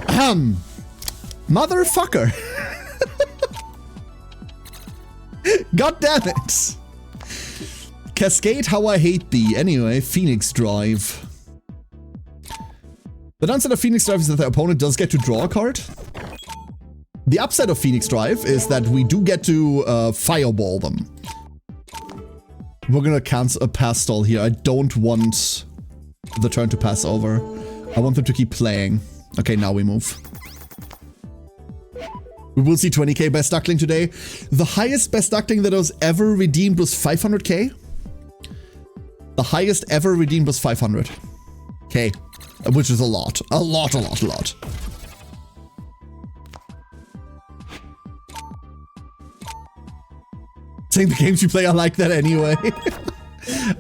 Ahem. Motherfucker. God damn it. Cascade, how I hate thee. Anyway, Phoenix Drive. The downside of Phoenix Drive is that the opponent does get to draw a card. The upside of Phoenix Drive is that we do get to fireball them. We're gonna cancel a pass stall here. I don't want the turn to pass over. I want them to keep playing. Okay, now we move. We will see 20k best duckling today. The highest best duckling that was ever redeemed was 500k. The highest ever redeemed was 500k, which is a lot. A lot. Saying the games you play are like that anyway.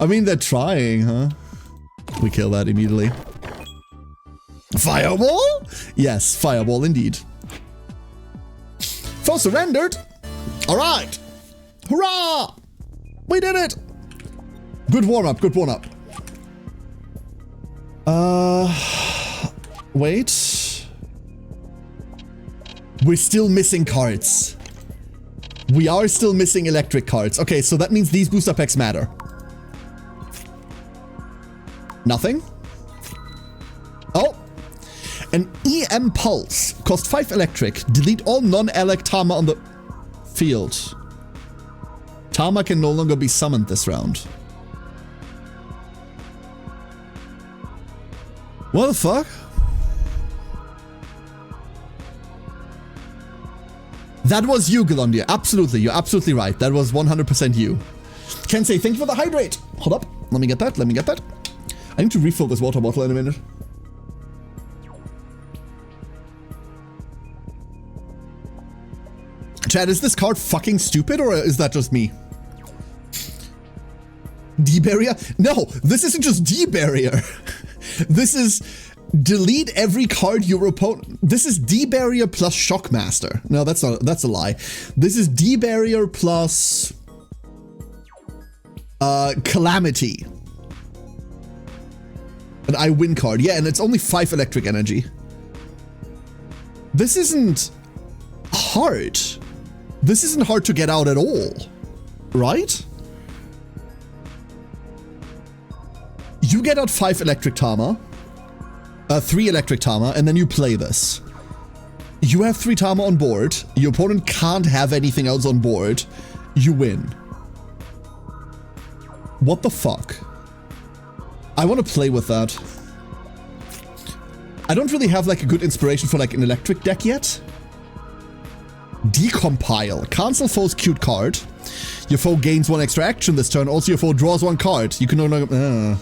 I mean, they're trying, huh? We kill that immediately. Fireball? Yes, fireball indeed. Foe surrendered. All right. Hurrah! We did it. Good warm-up, good warm-up. Wait. We're still missing cards. We are still missing electric cards. Okay, so that means these booster packs matter. Nothing? Oh. An EM Pulse. Cost 5 electric. Delete all non-elect Tama on the field. Tama can no longer be summoned this round. What the fuck? That was you, Galondia. Absolutely. You're absolutely right. That was 100% you. Can say thank you for the hydrate. Hold up. Let me get that. Let me get that. I need to refill this water bottle in a minute. Chad, is this card fucking stupid or is that just me? D-barrier? No, this isn't just D-barrier. This is delete every card your opponent. This is D-barrier plus Shockmaster. No, that's not. That's a lie. This is D-barrier plus Calamity. An I win card. Yeah, and it's only 5 electric energy. This isn't hard. This isn't hard to get out at all, right? You get out 5 electric Tama, 3 electric Tama, and then you play this. You have 3 Tama on board. Your opponent can't have anything else on board. You win. What the fuck? I want to play with that. I don't really have like a good inspiration for like an electric deck yet. Decompile. Cancel foe's cute card. Your foe gains 1 extra action this turn. Also, your foe draws 1 card. You can no longer...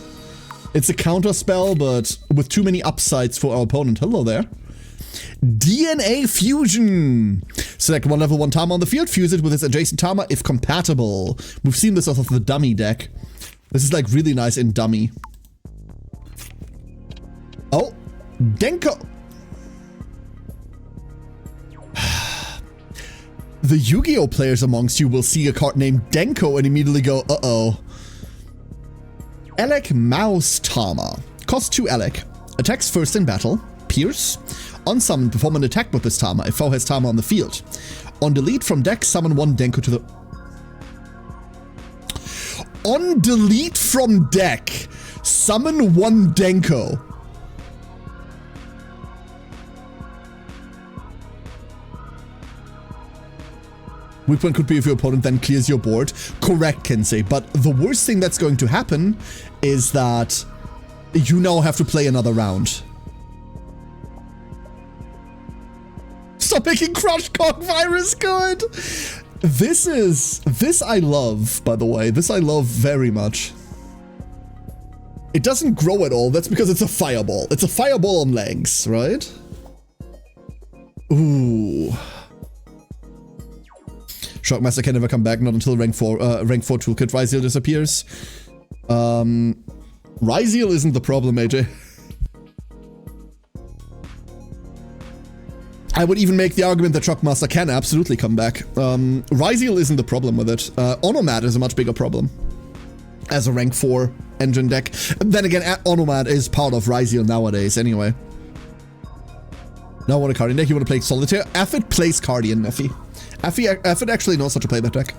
It's a counter spell, but with too many upsides for our opponent. Hello there. DNA Fusion. Select one level 1 Tama on the field, fuse it with its adjacent Tama if compatible. We've seen this off of the dummy deck. This is like really nice in dummy. Oh, Denko. The Yu-Gi-Oh players amongst you will see a card named Denko and immediately go, uh-oh. Elec Mouse Tama. Cost 2 Elec. Attacks first in battle. Pierce. On summon, perform an attack with this Tama if foe has Tama on the field. On delete from deck, summon 1 Denko to the... On delete from deck, summon 1 Denko. Weak point could be if your opponent then clears your board. Correct, Kinsey. But the worst thing that's going to happen is that you now have to play another round. Stop making Crush Cock Virus good! This I love, by the way. This I love very much. It doesn't grow at all. That's because it's a fireball. It's a fireball on legs, right? Ooh. Shockmaster can never come back, not until rank 4 toolkit Ryzeal disappears. Ryzeal isn't the problem, AJ. I would even make the argument that Shockmaster can absolutely come back. Ryzeal isn't the problem with it. Onomad is a much bigger problem as a rank 4 engine deck. Then again, Onomad is part of Ryzeal nowadays anyway. Now I want a Cardian deck. You want to play Solitaire? Affid plays Cardian, Neffy. Affid actually knows how to play that deck.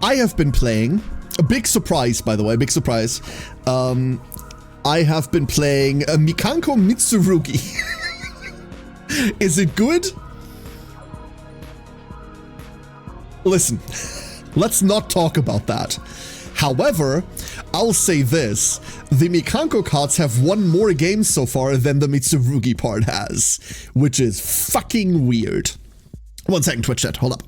I have been playing, a big surprise by the way, big surprise. I have been playing Mikanko Mitsurugi. Is it good? Listen, let's not talk about that. However, I'll say this. The Mikanko cards have won more games so far than the Mitsurugi part has, which is fucking weird. 1 second, Twitch chat, hold up.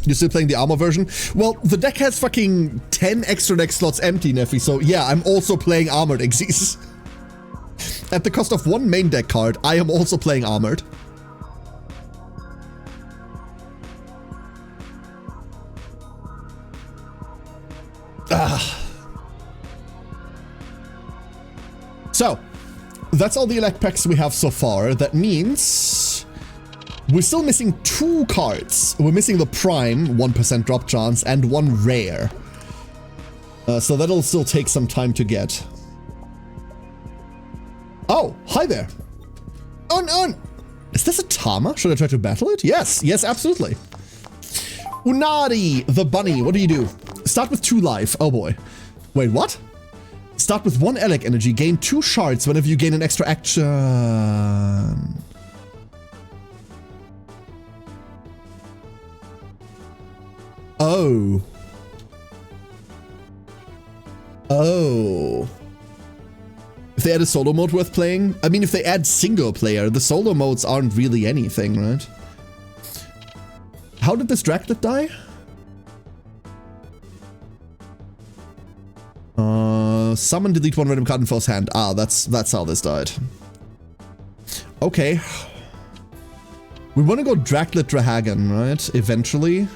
You're still playing the armor version? Well, the deck has fucking 10 extra deck slots empty, Neffy, so yeah, I'm also playing Armored Xyz. At the cost of 1 main deck card, I am also playing Armored. So, that's all the elect packs we have so far. That means we're still missing 2 cards. We're missing the Prime, 1% drop chance, and 1 Rare. So that'll still take some time to get. Oh, hi there. Is this a Tama? Should I try to battle it? Yes, absolutely. Unari, the bunny, what do you do? Start with 2 life. Oh boy. Wait, what? Start with 1 Elec energy, gain 2 shards whenever you gain an extra action. Oh. If they add a solo mode worth playing? I mean, if they add single player, the solo modes aren't really anything, right? How did this Draclet die? Summon, delete 1 random card in foe's hand. Ah, that's how this died. Okay. We want to go Draclet Drahagan, right? Eventually.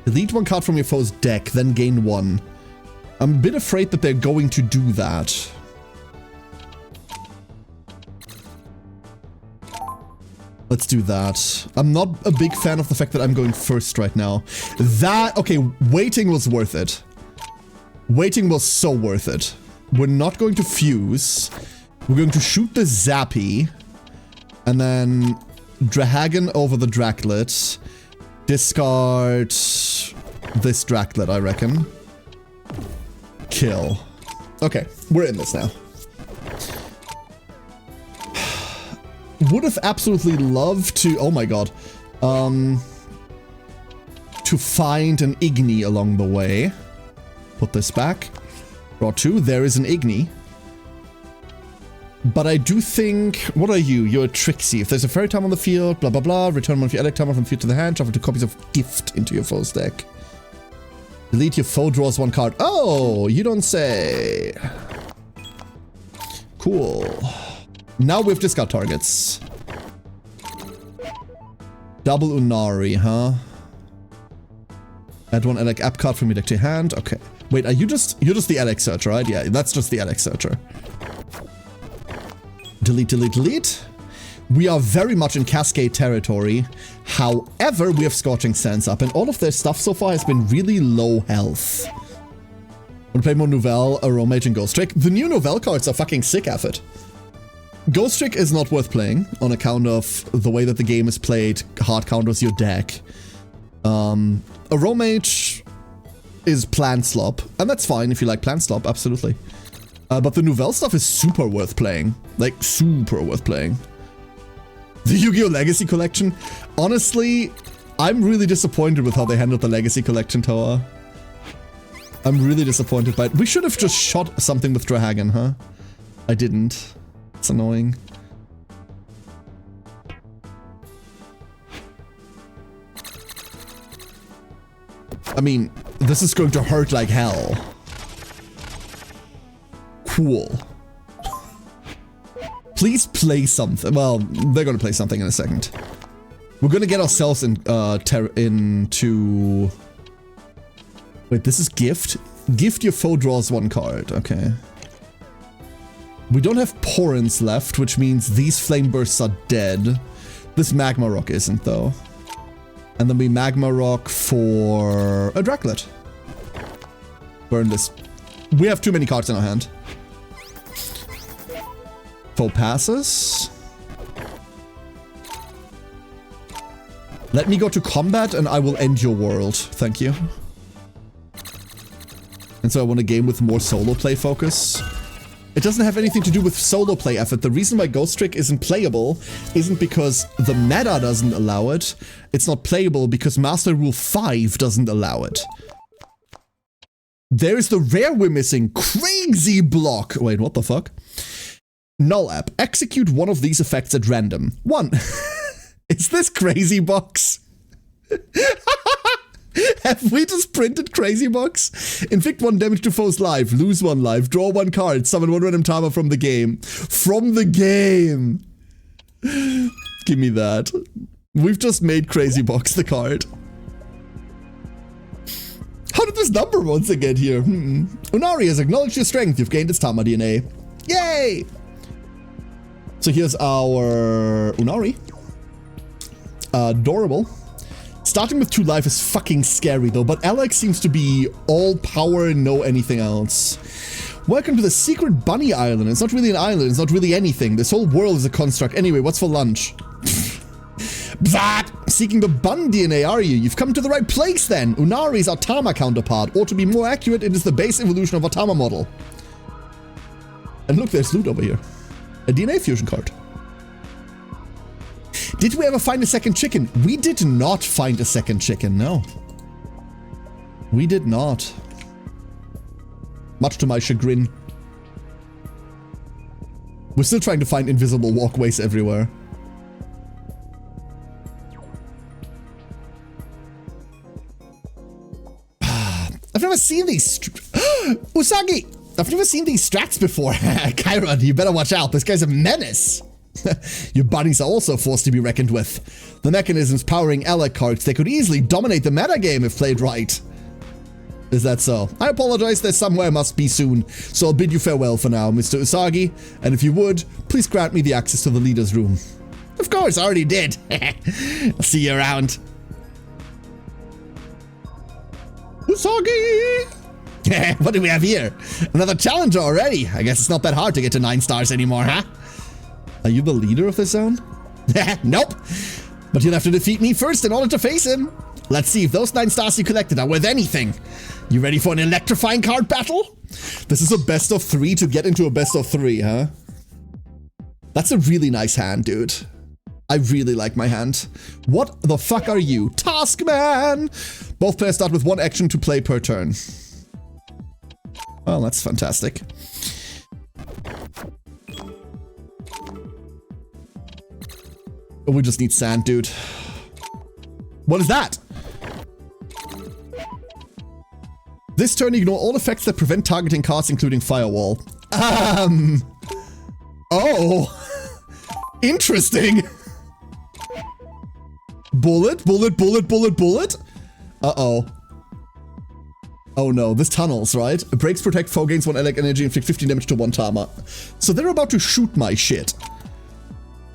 Delete 1 card from your foe's deck, then gain 1. I'm a bit afraid that they're going to do that. Let's do that. I'm not a big fan of the fact that I'm going first right now. Okay, waiting was worth it. Waiting was so worth it. We're not going to fuse. We're going to shoot the Zappy. And then Drahagan over the Draclet. Discard this Draclet, I reckon. Kill. Okay, we're in this now. Would have absolutely loved to... Oh my god. To to find an Igni along the way. Put this back. Draw 2. There is an Igni. But I do think... What are you? You're a Trixie. If there's a Fairy Time on the field, blah, blah, blah. Return one of your Electamon from field to the hand. Shuffle 2 copies of Gift into your foe's deck. Delete your foe, draws 1 card. Oh, you don't say. Cool. Now we have discard targets. Double Unari, huh? Add 1 Elec app card from your deck to your hand. Okay. Wait, are you're just the Elec searcher, right? Yeah, that's just the Elec searcher. Delete, delete, delete. We are very much in Cascade territory. However, we have Scorching Sands up, and all of their stuff so far has been really low health. We'll play more Nouvelle, Aromage, and Ghost Trick. The new Nouvelle cards are fucking sick, effort. Ghost Trick is not worth playing on account of the way that the game is played. Hard counters your deck. Aromage is Plant Slop, and that's fine if you like Plant Slop, absolutely. But the Nouvelle stuff is super worth playing. Like, super worth playing. The Yu-Gi-Oh! Legacy Collection? Honestly, I'm really disappointed with how they handled the Legacy Collection, Toa. I'm really disappointed by it. We should have just shot something with Drahagan, huh? I didn't. It's annoying. I mean, this is going to hurt like hell. Cool. Please play something. Well, they're gonna play something in a second. We're gonna get ourselves into... Wait, this is gift? Gift your foe draws 1 card. Okay. We don't have Porins left, which means these Flame Bursts are dead. This Magma Rock isn't, though. And then we Magma Rock for a Draclet. Burn this. We have too many cards in our hand. Foe passes. Let me go to combat and I will end your world. Thank you. And so I want a game with more solo play focus. It doesn't have anything to do with solo play effort. The reason why Ghost Trick isn't playable isn't because the meta doesn't allow it. It's not playable because Master Rule 5 doesn't allow it. There's the rare we're missing. Crazy Block. Wait, what the fuck? Null app. Execute one of these effects at random. 1. Is this Crazy Box? Have we just printed Crazy Box? Inflict 1 damage to foe's life. Lose 1 life. Draw 1 card. Summon 1 random timer from the game. From the game. Give me that. We've just made Crazy Box the card. How did this number once again here? Unari has acknowledged your strength. You've gained its Tama DNA. Yay! So here's our Unari. Adorable. Starting with 2 life is fucking scary though, but Alex seems to be all power and no anything else. Welcome to the secret bunny island. It's not really an island, it's not really anything. This whole world is a construct. Anyway, what's for lunch? Bzat! Seeking the bun DNA, are you? You've come to the right place then. Unari's our Tama counterpart, or to be more accurate, it is the base evolution of a Tama model. And look, there's loot over here. A DNA fusion card. Did we ever find a second chicken? We did not find a second chicken, no. We did not. Much to my chagrin. We're still trying to find invisible walkways everywhere. I've never seen these Usagi! I've never seen these strats before. Chiron, you better watch out. This guy's a menace. Your buddies are also forced to be reckoned with. The mechanisms powering Alec cards, they could easily dominate the metagame if played right. Is that so? I apologize, there's somewhere I must be soon, so I'll bid you farewell for now, Mr. Usagi, and if you would, please grant me the access to the leader's room. Of course, I already did. I'll see you around. Usagi! What do we have here? Another challenger already. I guess it's not that hard to get to 9 stars anymore, huh? Are you the leader of this zone? Nope. But you'll have to defeat me first in order to face him. Let's see if those 9 stars you collected are worth anything. You ready for an electrifying card battle? This is a best of 3 to get into a best of 3, huh? That's a really nice hand, dude. I really like my hand. What the fuck are you? Taskman! Both players start with 1 action to play per turn. Well, that's fantastic. Oh, we just need sand, dude. What is that? This turn, ignore all effects that prevent targeting cards, including Firewall. Oh. Interesting. Bullet, bullet, bullet, bullet, bullet. Uh-oh. Oh no, this tunnels, right? Breaks protect foe, gains 1 elect energy, inflict 15 damage to 1 Tama. So they're about to shoot my shit.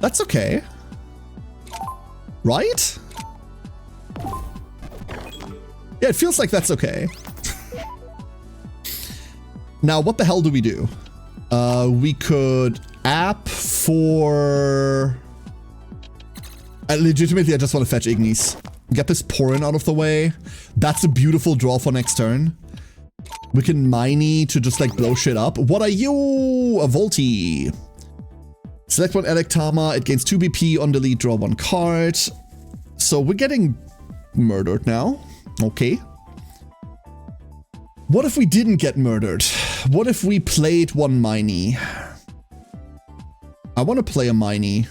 That's okay. Right? Yeah, it feels like that's okay. Now, what the hell do we do? We could app for... legitimately, I just want to fetch Ignis. Get this Porin out of the way. That's a beautiful draw for next turn. We can Miney to just like blow shit up. What are you? A Volti. Select 1 Electama. It gains 2 BP on delete. Draw 1 card. So we're getting murdered now. Okay. What if we didn't get murdered? What if we played 1 Miney? I want to play a Miney.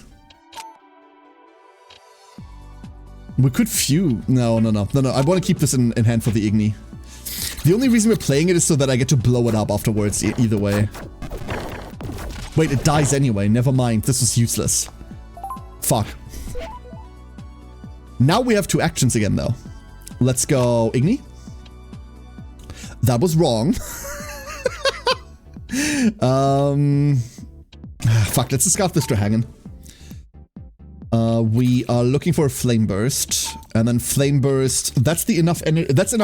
We could few. No. I want to keep this in hand for the Igni. The only reason we're playing it is so that I get to blow it up afterwards, either way. Wait, it dies anyway. Never mind. This was useless. Fuck. Now we have 2 actions again, though. Let's go Igni. That was wrong. Fuck, let's discard this Drahagan. We are looking for a Flame Burst, and then Flame Burst. That's enough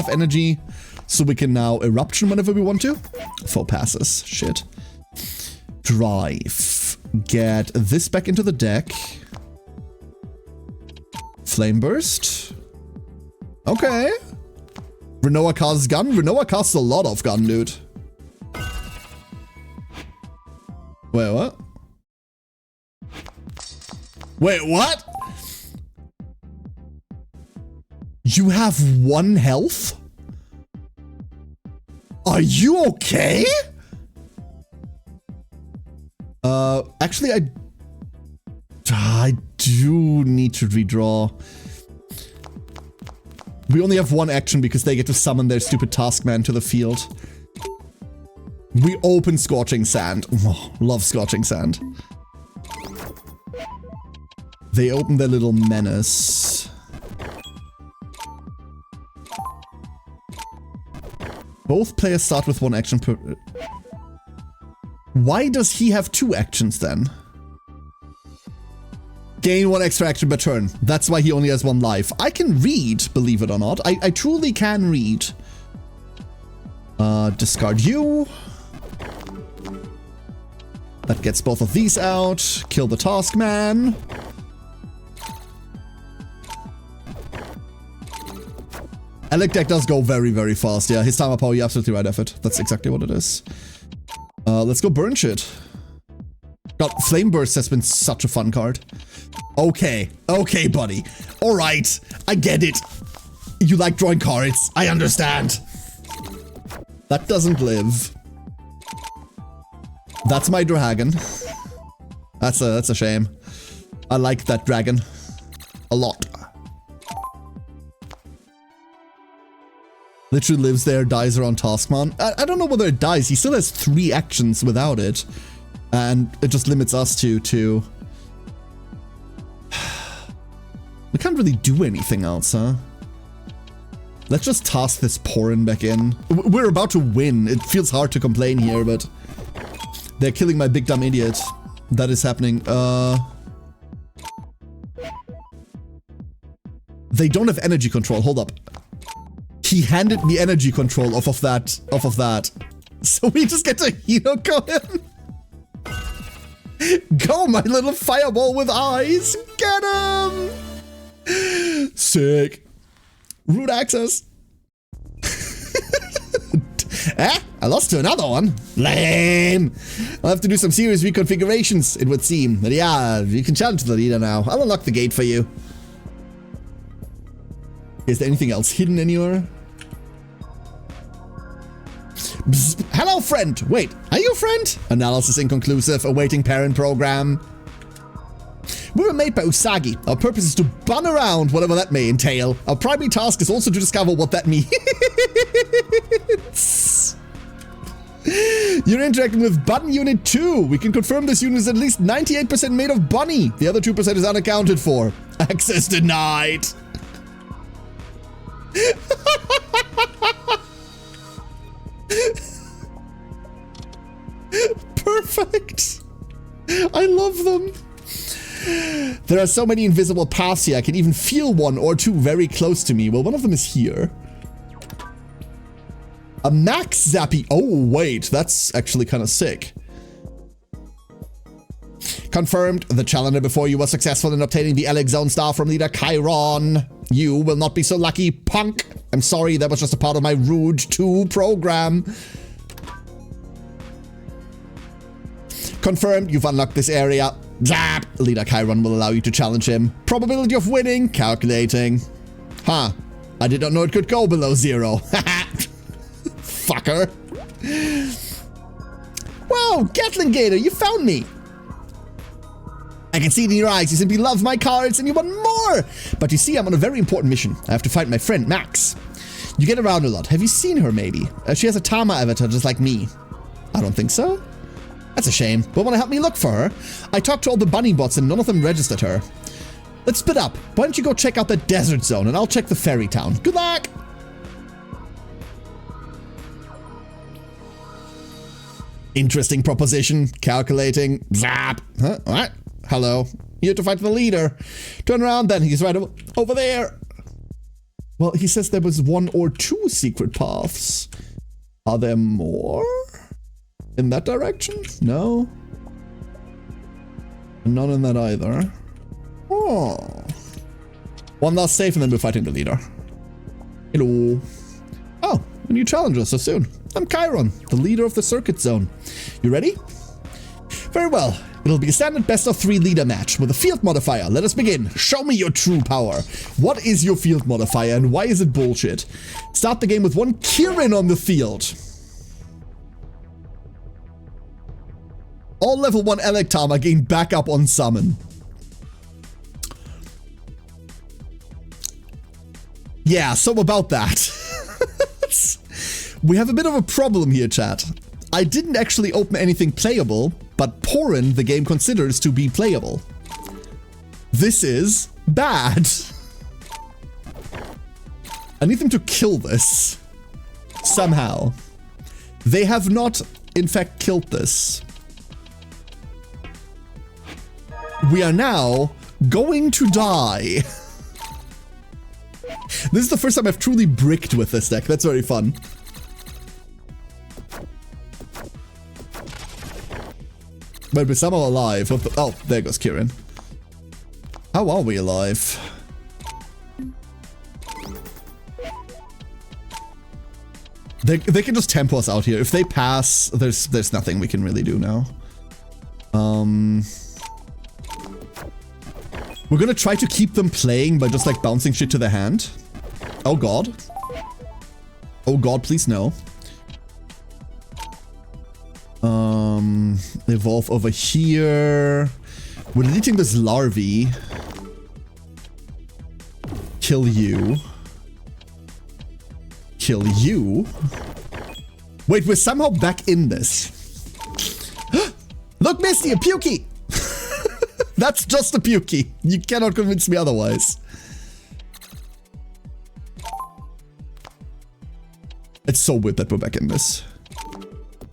energy, so we can now Eruption whenever we want to. Foe passes. Shit. Drive. Get this back into the deck. Flame Burst. Okay. Renoa casts gun. Renoa casts a lot of gun, dude. Wait, what? Wait, what? You have 1 health? Are you okay? Actually, I do need to redraw. We only have 1 action because they get to summon their stupid Taskman to the field. We open Scorching Sand. Oh, love Scorching Sand. They open their little menace. Both players start with 1 action per... Why does he have 2 actions then? Gain 1 extra action per turn. That's why he only has 1 life. I can read, believe it or not. I truly can read. Discard you. That gets both of these out. Kill the Taskman. Elec deck does go very, very fast. Yeah, his timer power, you're absolutely right, Effort. That's exactly what it is. Let's go burn shit. God, Flame Burst has been such a fun card. Okay. Okay, buddy. Alright. I get it. You like drawing cards. I understand. That doesn't live. That's my dragon. That's a shame. I like that dragon. A lot. Literally lives there, dies around Taskman. I don't know whether it dies. He still has 3 actions without it. And it just limits us to... We can't really do anything else, huh? Let's just toss this Porin back in. We're about to win. It feels hard to complain here, but... They're killing my big dumb idiot. That is happening. They don't have energy control. Hold up. He handed me energy control off of that. So we just get to hero go in. Go, my little fireball with eyes. Get him. Sick. Root access. I lost to another one. Lame. I'll have to do some serious reconfigurations, it would seem. But yeah, you can challenge the leader now. I'll unlock the gate for you. Is there anything else hidden anywhere? Bzz. Hello, friend. Wait, are you a friend? Analysis inconclusive. Awaiting parent program. We were made by Usagi. Our purpose is to bun around, whatever that may entail. Our primary task is also to discover what that means. You're interacting with Button Unit 2. We can confirm this unit is at least 98% made of bunny. The other 2% is unaccounted for. Access denied. Perfect. I love them. There are so many invisible paths here. I can even feel one or two very close to me. Well, one of them is here. A max zappy. Oh, wait. That's actually kind of sick. Confirmed. The challenger before you was successful in obtaining the Alex Zone star from leader Chiron. You will not be so lucky, punk. I'm sorry. That was just a part of my Rouge 2 program. Confirmed. You've unlocked this area. Zap! Leader Chiron will allow you to challenge him. Probability of winning? Calculating. Huh. I did not know it could go below 0. Fucker. Wow, Gatling Gator, you found me. I can see it in your eyes. You simply love my cards and you want more. But you see, I'm on a very important mission. I have to fight my friend, Max. You get around a lot. Have you seen her, maybe? She has a Tama avatar just like me. I don't think so. That's a shame. But want to help me look for her? I talked to all the bunny bots and none of them registered her. Let's split up. Why don't you go check out the desert zone and I'll check the fairy town. Good luck! Interesting proposition. Calculating. Zap. Huh? Alright. Hello. Here to fight the leader. Turn around then. He's right over there. Well, he says there was 1 or 2 secret paths. Are there more? In that direction? No. None in that either. Oh. One last save and then we're fighting the leader. Hello. Oh, a new challenger so soon. I'm Chiron, the leader of the circuit zone. You ready? Very well. It'll be a standard best of 3 leader match with a field modifier. Let us begin. Show me your true power. What is your field modifier and why is it bullshit? Start the game with 1 Kirin on the field. All level 1 Electama gain backup on summon. Yeah, so about that. We have a bit of a problem here, chat. I didn't actually open anything playable, but Porin the game considers to be playable. This is bad. I need them to kill this. Somehow. They have not, in fact, killed this. We are now going to die. This is the first time I've truly bricked with this deck. That's very fun. But we're somehow alive. Oh, there goes Kirin. How are we alive? They can just tempo us out here. If they pass, there's nothing we can really do now. We're gonna try to keep them playing by just like bouncing shit to their hand. Oh god. Oh god, please no. Evolve over here. We're deleting this larvae. Kill you. Kill you. Wait, we're somehow back in this. Look, Misty, a Pukey! That's just a Pukey. You cannot convince me otherwise. It's so weird that we're back in this.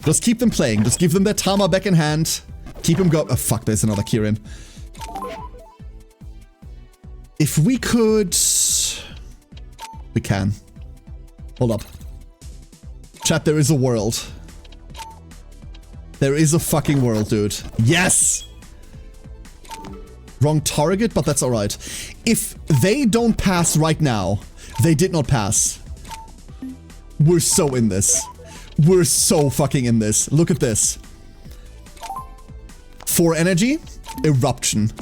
Just keep them playing. Just give them their Tama back in hand. Keep them go. Oh, fuck, there's another Kirin. If we could... We can. Hold up. Chat, there is a world. There is a fucking world, dude. Yes! Wrong target, but that's alright. If they don't pass right now, they did not pass. We're so in this. We're so fucking in this. Look at this. 4 energy, eruption.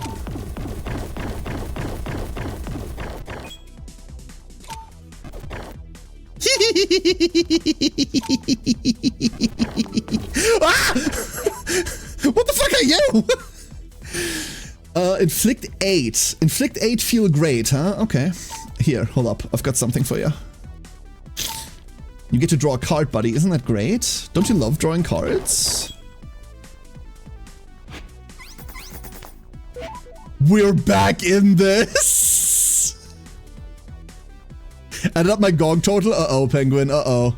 Ah! What the fuck are you? Inflict 8. Inflict 8 feel great, huh? Okay. Here, hold up. I've got something for you. You get to draw a card, buddy. Isn't that great? Don't you love drawing cards? We're back in this! Added up my GOG total. Uh-oh, Penguin. Uh-oh.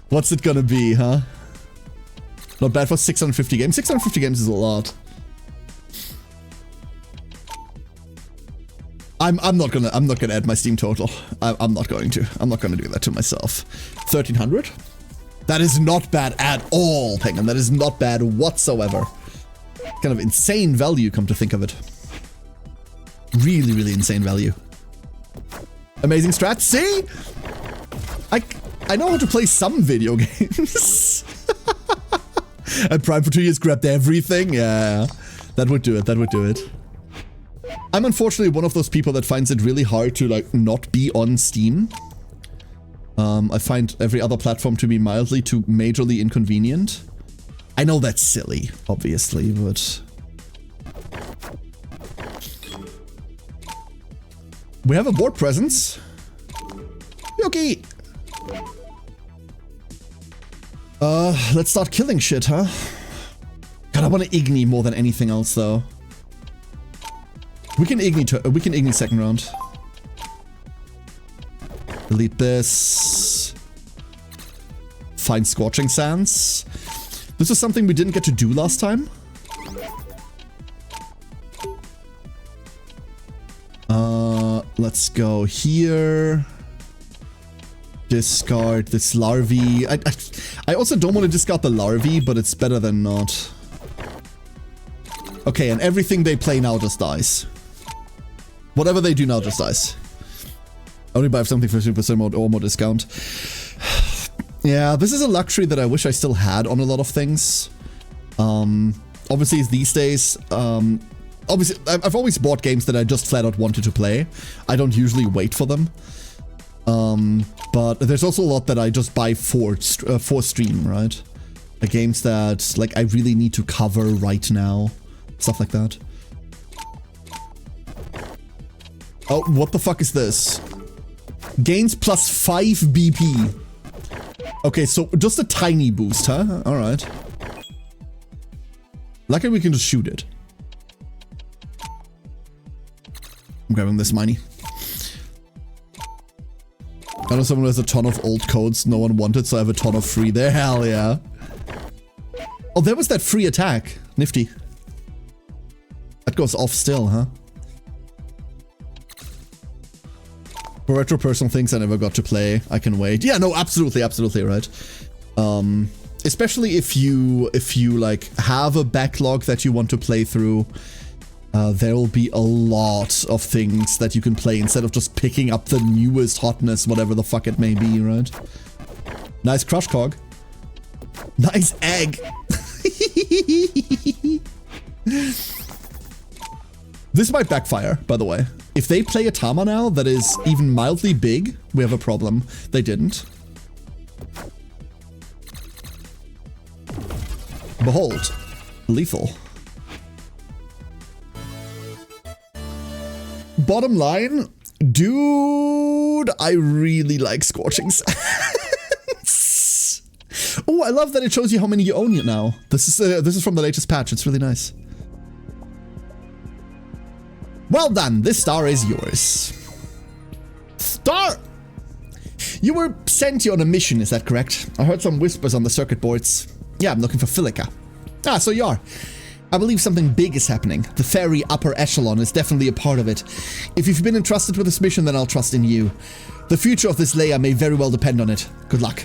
What's it gonna be, huh? Not bad for 650 games. 650 games is a lot. I'm not gonna add my Steam total. I'm not going to. I'm not gonna do that to myself. 1300? That is not bad at all, Penguin. That is not bad whatsoever. Kind of insane value, come to think of it. Really, really insane value. Amazing strats. See? I know how to play some video games. I Prime for 2 years, grabbed everything. Yeah, that would do it. That would do it. I'm unfortunately one of those people that finds it really hard to like not be on Steam. I find every other platform to be mildly to majorly inconvenient. I know that's silly, obviously, but... We have a board presence. Okay. Let's start killing shit, huh? God, I want to Igni more than anything else, though. We can Igni second round. Delete this. Find Scorching Sands. This is something we didn't get to do last time. Let's go here. Discard this larvae. I also don't want to discard the larvae, but it's better than not. Okay, and everything they play now just dies. Whatever they do now just dies. Only buy something for 50% or more discount. Yeah, this is a luxury that I wish I still had on a lot of things. Obviously, these days, obviously, I've always bought games that I just flat out wanted to play. I don't usually wait for them. But there's also a lot that I just buy for stream, right? Like games that like I really need to cover right now. Stuff like that. Oh, what the fuck is this? Gains plus 5 BP. Okay, so just a tiny boost, huh? Alright. Luckily we can just shoot it. I'm grabbing this money. I know someone who has a ton of old codes no one wanted, so I have a ton of free there. Hell yeah. Oh, there was that free attack. Nifty. That goes off still, huh? For retro personal things I never got to play, I can wait. Yeah, no, absolutely, absolutely, right. Especially if you like have a backlog that you want to play through, there will be a lot of things that you can play instead of just picking up the newest hotness, whatever the fuck it may be, right? Nice crush cog. Nice egg. This might backfire, by the way. If they play a Tama now that is even mildly big, we have a problem. They didn't. Behold. Lethal. Bottom line, dude, I really like Scorching Sands. Oh, I love that it shows you how many you own now. This is from the latest patch. It's really nice. Well done, this star is yours. Star! You were sent here on a mission, is that correct? I heard some whispers on the circuit boards. Yeah, I'm looking for Philica. Ah, so you are. I believe something big is happening. The fairy upper echelon is definitely a part of it. If you've been entrusted with this mission, then I'll trust in you. The future of this layer may very well depend on it. Good luck.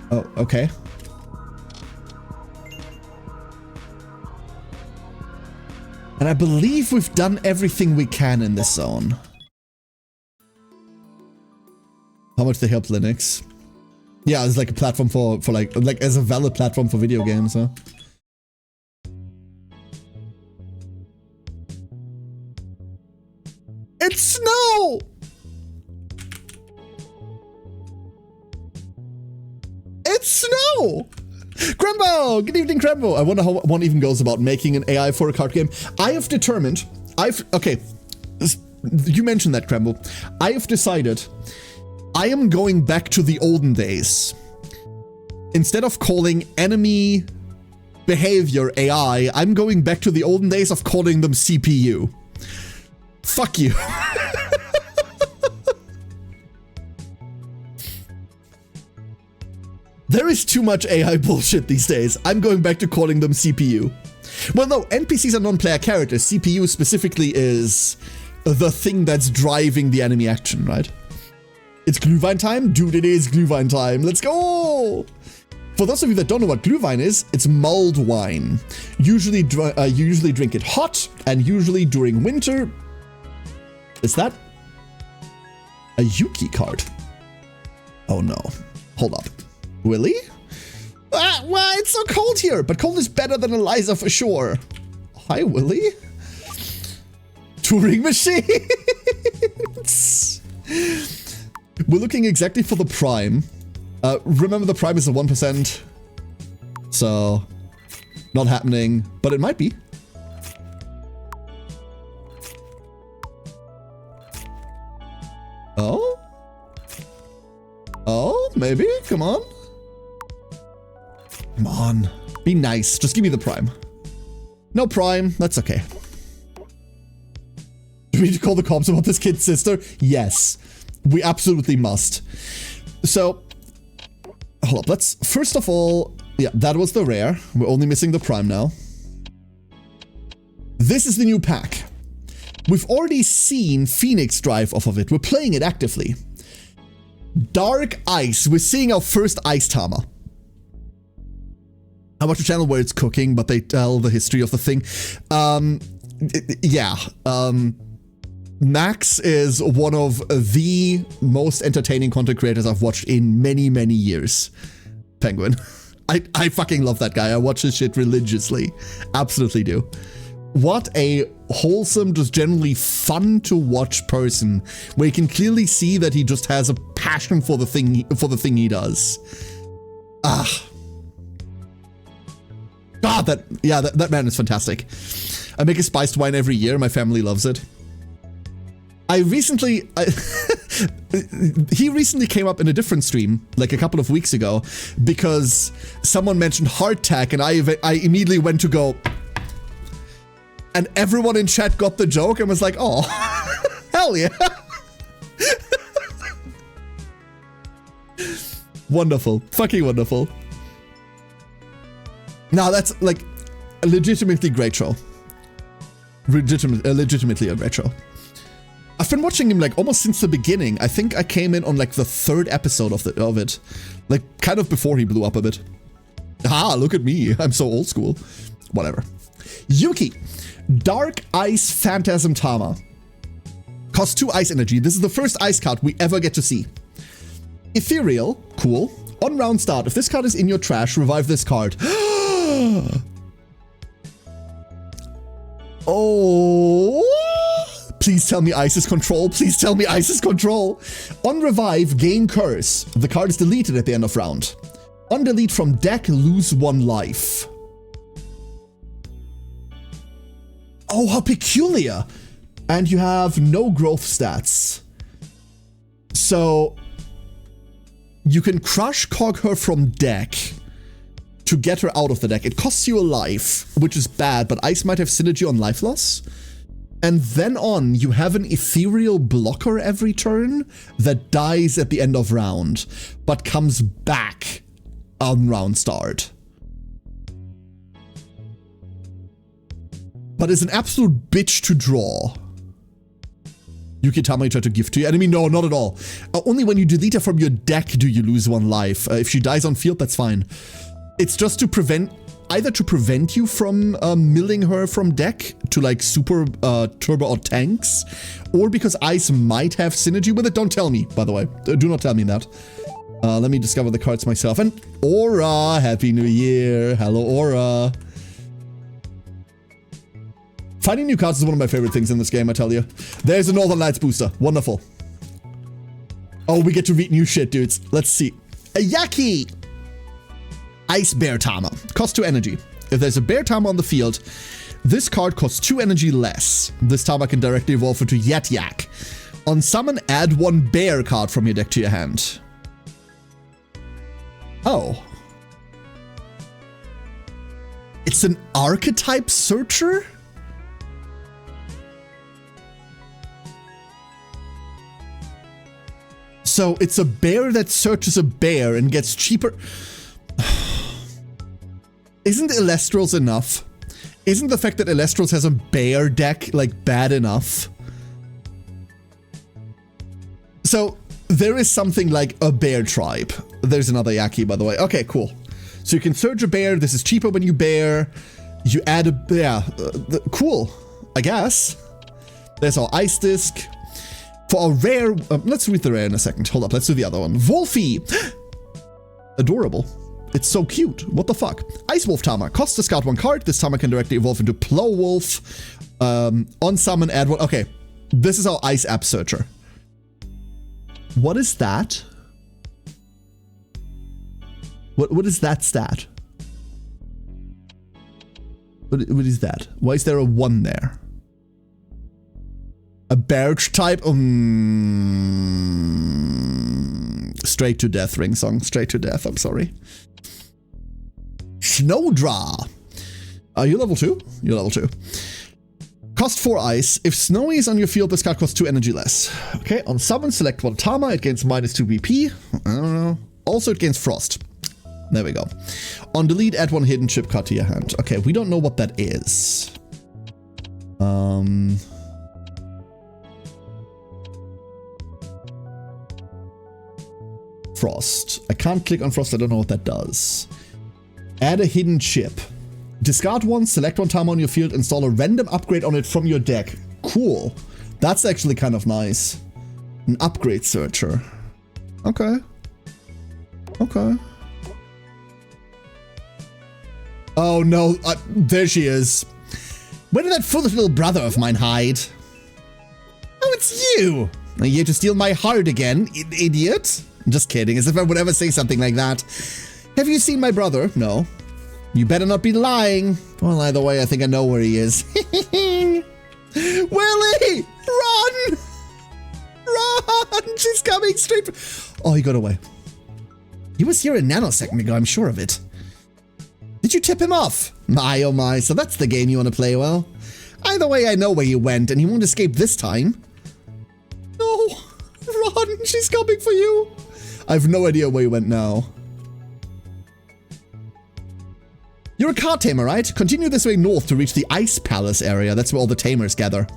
Oh, okay. And I believe we've done everything we can in this zone. How much they help Linux? Yeah, it's like a platform for like as a valid platform for video games, huh? It's snow! It's snow! Crembo! Good evening, Crembo! I wonder how one even goes about making an AI for a card game. I have determined, okay, you mentioned that, Crembo. I have decided I am going back to the olden days. Instead of calling enemy behavior AI, I'm going back to the olden days of calling them CPU. Fuck you. There is too much AI bullshit these days. I'm going back to calling them CPU. Well, no, NPCs are non-player characters. CPU specifically is the thing that's driving the enemy action, right? It's Glühwein time? Dude, it is Glühwein time. Let's go! For those of you that don't know what Glühwein is, it's mulled wine. Usually, you usually drink it hot, and usually during winter. Is that a Yuki card? Oh no. Hold up. Willy? Why, it's so cold here, but cold is better than Eliza for sure. Hi, Willy. Turing machines. We're looking exactly for the prime. Remember the prime is a 1%. So, not happening, but it might be. Oh? Oh, maybe? Come on. Come on. Be nice. Just give me the prime. No prime. That's okay. Do we need to call the cops about this kid's sister? Yes. We absolutely must. So, hold up. Let's, first of all, yeah, that was the rare. We're only missing the prime now. This is the new pack. We've already seen Phoenix drive off of it. We're playing it actively. Dark Ice. We're seeing our first Ice Tama. I watch a channel where it's cooking, but they tell the history of the thing. Max is one of the most entertaining content creators I've watched in many, many years. Penguin. I fucking love that guy. I watch his shit religiously. Absolutely do. What a wholesome, just generally fun to watch person, where you can clearly see that he just has a passion for the thing he does. God, that man is fantastic. I make a spiced wine every year. My family loves it. He recently came up in a different stream, like a couple of weeks ago, because someone mentioned hardtack, and I immediately went to go, and everyone in chat got the joke and was like, oh, hell yeah. Wonderful. Fucking wonderful. Now that's like a legitimately great show. Legitimately a great show. I've been watching him like almost since the beginning. I think I came in on like the 3rd episode of it. Like kind of before he blew up a bit. Ah, look at me. I'm so old school. Whatever. Yuki. Dark Ice Phantasm Tama. Costs 2 ice energy. This is the first ice card we ever get to see. Ethereal. Cool. On round start, if this card is in your trash, revive this card. Oh. Please tell me ice is control. Please tell me ice is control. On revive, gain curse. The card is deleted at the end of round. On delete from deck, lose 1 life. Oh, how peculiar. And you have no growth stats. So you can crush cog her from deck to get her out of the deck. It costs you a life, which is bad, but ice might have synergy on life loss. And then on, you have an ethereal blocker every turn that dies at the end of round, but comes back on round start. But is an absolute bitch to draw. Yuki Tama tried to give to your enemy? No, not at all. Only when you delete her from your deck do you lose 1 life. If she dies on field, that's fine. It's just to prevent, either to prevent you from milling her from deck to like super turbo or tanks, or because ice might have synergy with it. Don't tell me, by the way. Do not tell me that. Let me discover the cards myself. And Aura, Happy New Year. Hello, Aura. Finding new cards is one of my favorite things in this game, I tell you. There's a Northern Lights booster. Wonderful. Oh, we get to read new shit, dudes. Let's see. A Yaki! Ice Bear Tama. Cost 2 energy. If there's a Bear Tama on the field, this card costs 2 energy less. This Tama can directly evolve into Yet Yak. On summon, add 1 bear card from your deck to your hand. Oh. It's an archetype searcher? So it's a bear that searches a bear and gets cheaper. Isn't Elestrals enough? Isn't the fact that Elestrals has a bear deck, like, bad enough? So there is something like a bear tribe. There's another Yaki, by the way. Okay, cool. So you can search a bear. This is cheaper when you bear. You add a bear. Cool, I guess. There's our Ice Disc. For a rare, let's read the rare in a second. Hold up, let's do the other one. Wolfie! Adorable. It's so cute. What the fuck? Ice Wolf Tama. Cost discard 1 card. This Tama can directly evolve into Plow Wolf. On summon, add 1. Okay, this is our Ice App Searcher. What is that? What is that stat? What is that? Why is there a 1 there? A Barrage type? Straight to death, Ring Song. Straight to death, I'm sorry. Snowdra. Are you level 2? You're level 2. Cost 4 ice. If Snowy is on your field, this card costs 2 energy less. Okay, on summon, select 1 Tama. It gains -2 BP. I don't know. Also, it gains Frost. There we go. On delete, add 1 hidden chip card to your hand. Okay, we don't know what that is. Frost. I can't click on Frost. I don't know what that does. Add a hidden chip. Discard 1, select 1 Tama on your field, install a random upgrade on it from your deck. Cool. That's actually kind of nice. An upgrade searcher. Okay. Okay. Oh no, there she is. Where did that foolish little brother of mine hide? Oh, it's you! Are you here to steal my heart again, idiot? I'm just kidding, as if I would ever say something like that. Have you seen my brother? No. You better not be lying. Well, either way, I think I know where he is. Willie! Run! Run! She's coming straight. Oh, he got away. He was here a nanosecond ago, I'm sure of it. Did you tip him off? My, oh my, so that's the game you want to play, well? Either way, I know where you went, and he won't escape this time. No! Run! She's coming for you! I have no idea where you went now. You're a card tamer, right? Continue this way north to reach the Ice Palace area. That's where all the tamers gather.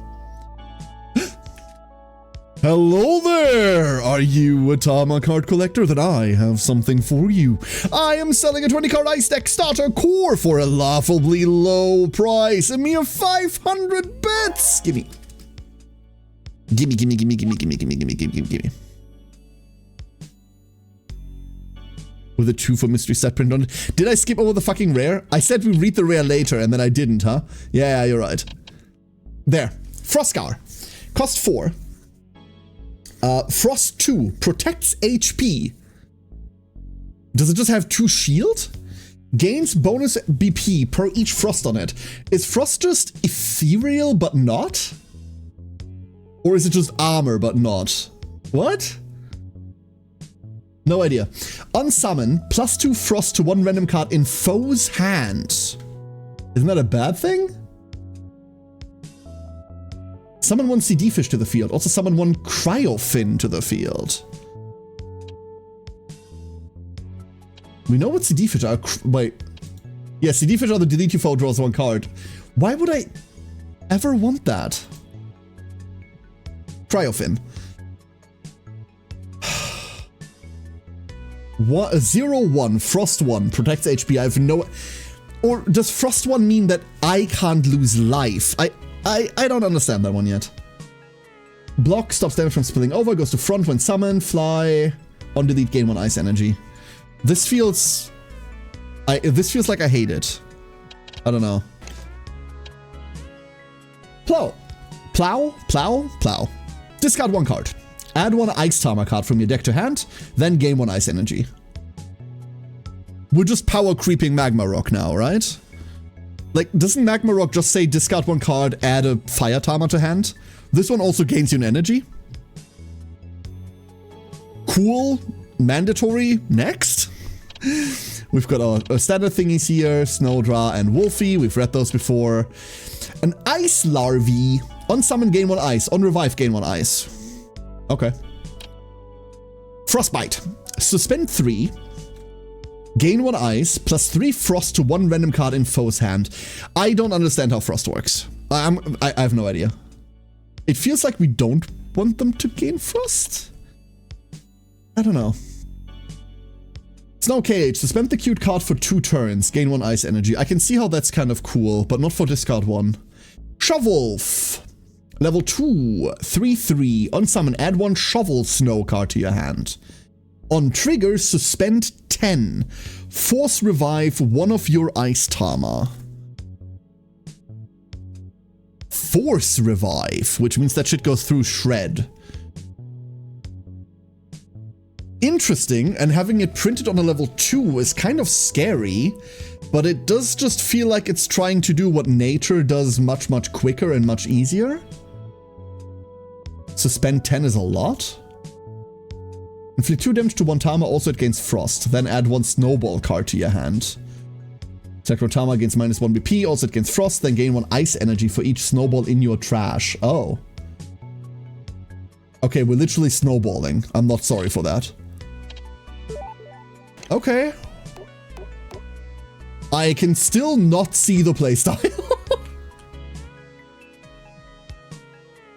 Hello there! Are you a Tama card collector? Then I have something for you. I am selling a 20-card Ice Deck Starter Core for a laughably low price. A mere 500 bits! Gimme. Gimme, gimme, gimme, gimme, gimme, gimme, gimme, gimme, gimme. With a 2 for mystery set print on it. Did I skip over the fucking rare? I said we read the rare later and then I didn't, huh? Yeah, you're right. There. Froscar. Cost 4. Frost 2. Protects HP. Does it just have 2 shield? Gains bonus BP per each Frost on it. Is Frost just ethereal but not? Or is it just armor but not? What? No idea. Unsummon, +2 Frost to 1 random card in foe's hand. Isn't that a bad thing? Summon 1 CD Fish to the field. Also summon 1 Cryofin to the field. We know what CD Fish are. Wait. Yeah, CD Fish are the delete your foe draws 1 card. Why would I ever want that? Cryofin. What, 0-1, Frost 1, protects HP. I have no... Or does Frost 1 mean that I can't lose life? I don't understand that one yet. Block, stops damage from spilling over, goes to front when summoned, fly. On delete, gain 1 ice energy. This feels... this feels like I hate it. I don't know. Plow. Plow, plow, plow. Discard 1 card. Add 1 Ice Timer card from your deck to hand, then gain 1 ice energy. We're just power creeping Magma Rock now, right? Like, doesn't Magma Rock just say discard 1 card, add a Fire Timer to hand? This one also gains you an energy. Cool. Mandatory. Next. We've got our standard thingies here, Snowdra and Wolfie. We've read those before. An Ice Larvae. On summon, gain 1 ice. On revive, gain 1 ice. Okay. Frostbite. Suspend 3. Gain 1 ice, plus 3 frost to 1 random card in foe's hand. I don't understand how frost works. I have no idea. It feels like we don't want them to gain frost. I don't know. Snow Cage. Suspend the cute card for 2 turns. Gain 1 ice energy. I can see how that's kind of cool, but not for discard 1. Shovelwolf. Level 2, 3/3. On summon, add 1 Shovel Snow card to your hand. On trigger, suspend 10. Force revive 1 of your Ice Timer. Force revive, which means that shit goes through shred. Interesting, and having it printed on a level 2 is kind of scary, but it does just feel like it's trying to do what nature does much, much quicker and much easier. Suspend 10 is a lot. Inflict 2 damage to 1 Timer, also it gains Frost. Then add 1 Snowball card to your hand. Timer gains -1 BP, also it gains Frost, then gain 1 Ice energy for each Snowball in your trash. Oh. Okay, we're literally snowballing. I'm not sorry for that. Okay. I can still not see the playstyle.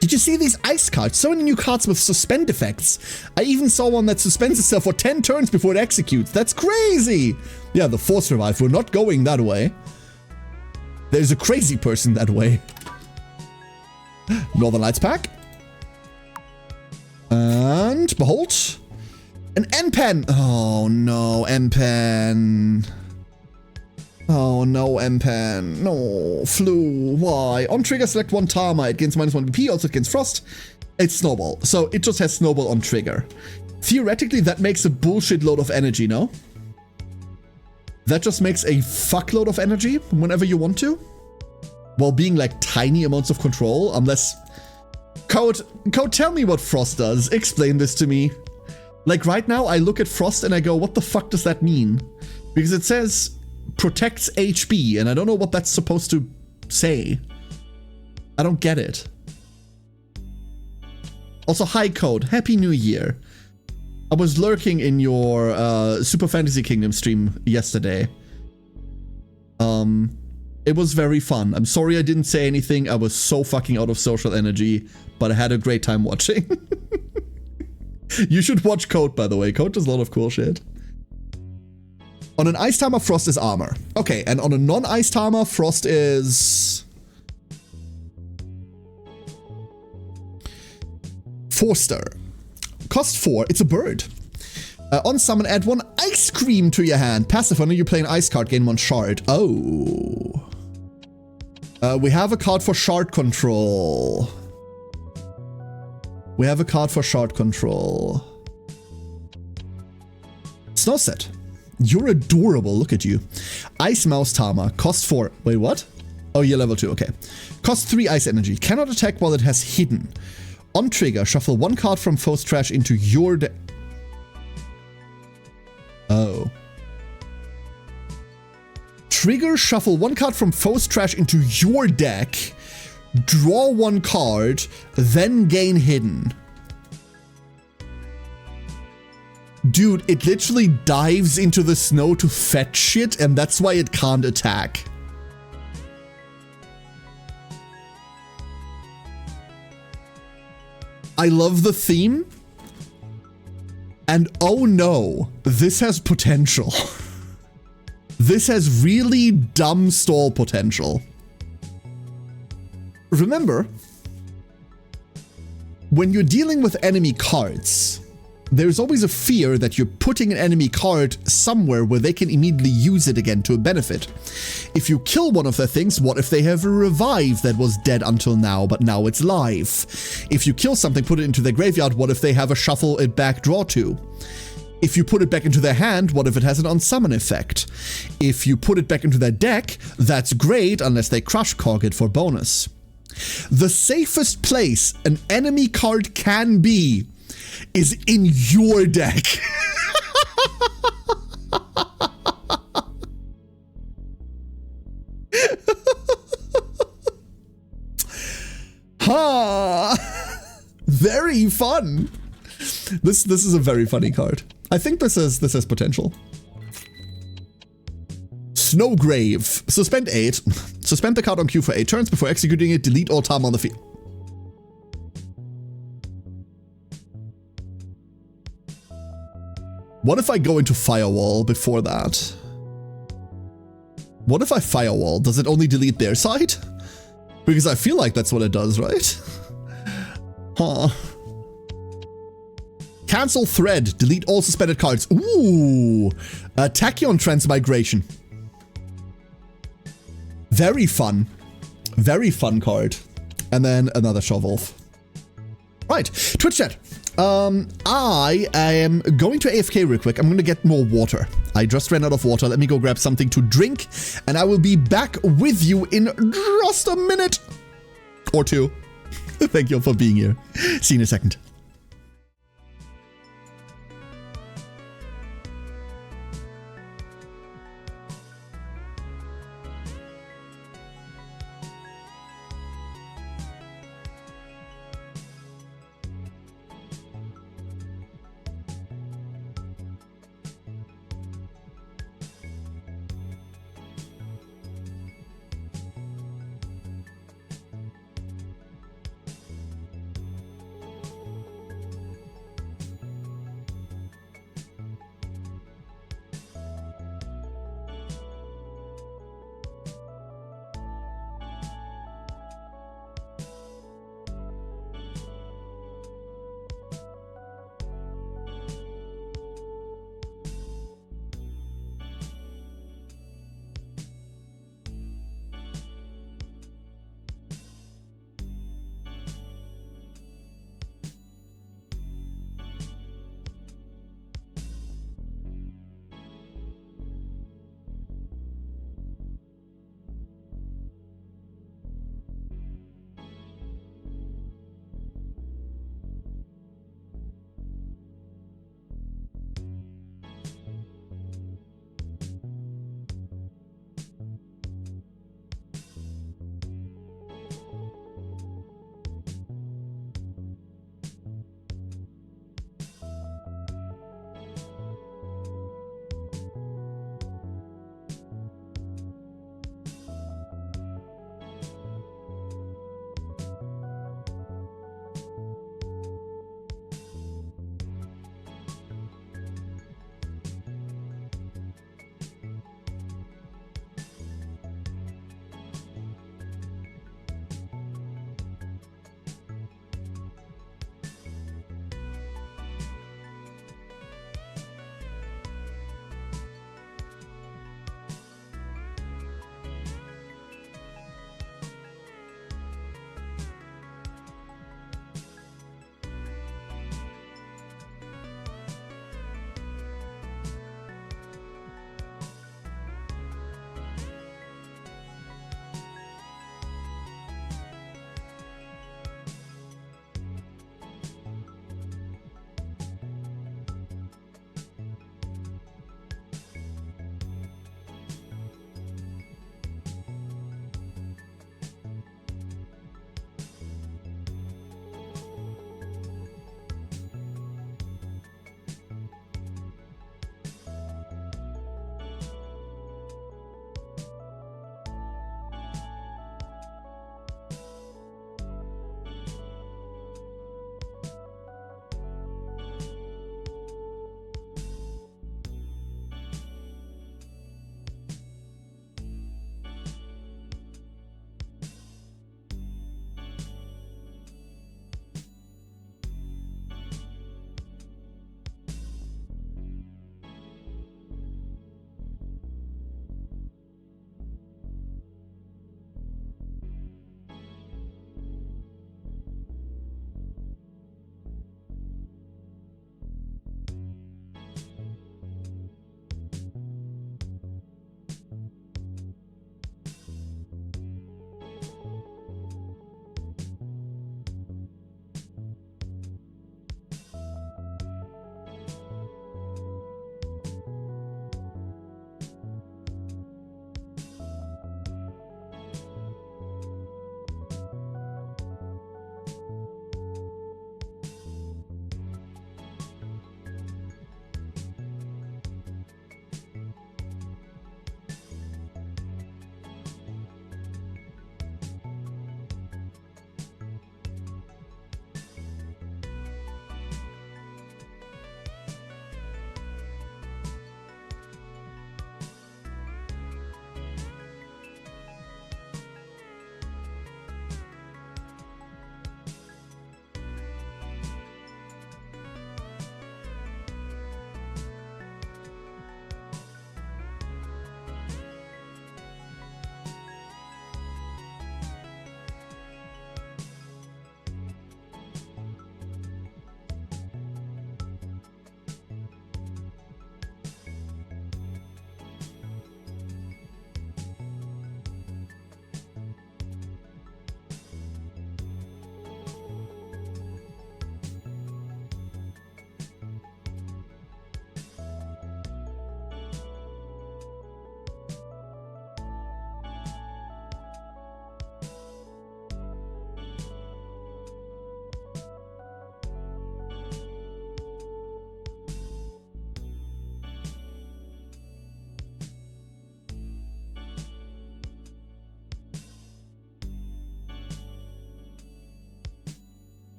Did you see these ice cards? So many new cards with suspend effects. I even saw one that suspends itself for 10 turns before it executes. That's crazy. Yeah, the Force Revive. We're not going that way. There's a crazy person that way. Northern Lights pack. And behold. An N-Pen. Oh no, N-Pen. Oh no, M-Pen. No, Flu. Why? On trigger, select 1 Timer. It gains -1 BP, also it gains Frost. It's Snowball. So it just has Snowball on trigger. Theoretically, that makes a bullshit load of energy, no? That just makes a fuckload of energy whenever you want to. While being like tiny amounts of control, unless... Code, tell me what Frost does. Explain this to me. Like right now, I look at Frost and I go, what the fuck does that mean? Because it says... protects HP, and I don't know what that's supposed to say. I don't get it. Also, hi Code, Happy New Year. I was lurking in your Super Fantasy Kingdom stream yesterday. It was very fun. I'm sorry I didn't say anything. I was so fucking out of social energy, but I had a great time watching. You should watch Code, by the way. Code does a lot of cool shit. On an Ice Timer, Frost is armor. Okay, and on a non-Ice Timer, Frost is... Forster. Cost 4, it's a bird. On summon, add 1 Ice Cream to your hand. Passive, when you play an ice card, gain 1 shard. Oh. We have a card for shard control. We have a card for shard control. Snow Set. You're adorable, look at you. Ice Mouse Timer, cost 4. Wait, what? Oh, you're level 2, okay. Cost 3 ice energy. Cannot attack while it has hidden. On trigger, shuffle 1 card from foe's trash into your deck. Oh. Trigger, shuffle 1 card from foe's trash into your deck. Draw 1 card, then gain hidden. Dude, it literally dives into the snow to fetch shit, and that's why it can't attack. I love the theme. And oh no, this has potential. This has really dumb stall potential. Remember, when you're dealing with enemy cards, there's always a fear that you're putting an enemy card somewhere where they can immediately use it again to a benefit. If you kill one of their things, what if they have a revive that was dead until now, but now it's live? If you kill something, put it into their graveyard, what if they have a shuffle it back draw to? If you put it back into their hand, what if it has an unsummon effect? If you put it back into their deck, that's great unless they crush cog it for bonus. The safest place an enemy card can be is in your deck. Ha! Very fun. This is a very funny card. I think this has potential. Snowgrave. Suspend 8. Suspend the card on Q for 8 turns. Before executing it, delete all time on the field. What if I go into Firewall before that? What if I Firewall? Does it only delete their side? Because I feel like that's what it does, right? Huh. Cancel Thread. Delete all suspended cards. Ooh. Tachyon Transmigration. Very fun. Very fun card. And then another shovel. Right. Twitch chat. I am going to AFK real quick. I'm going to get more water. I just ran out of water. Let me go grab something to drink. And I will be back with you in just a minute or two. Thank you all for being here. See you in a second.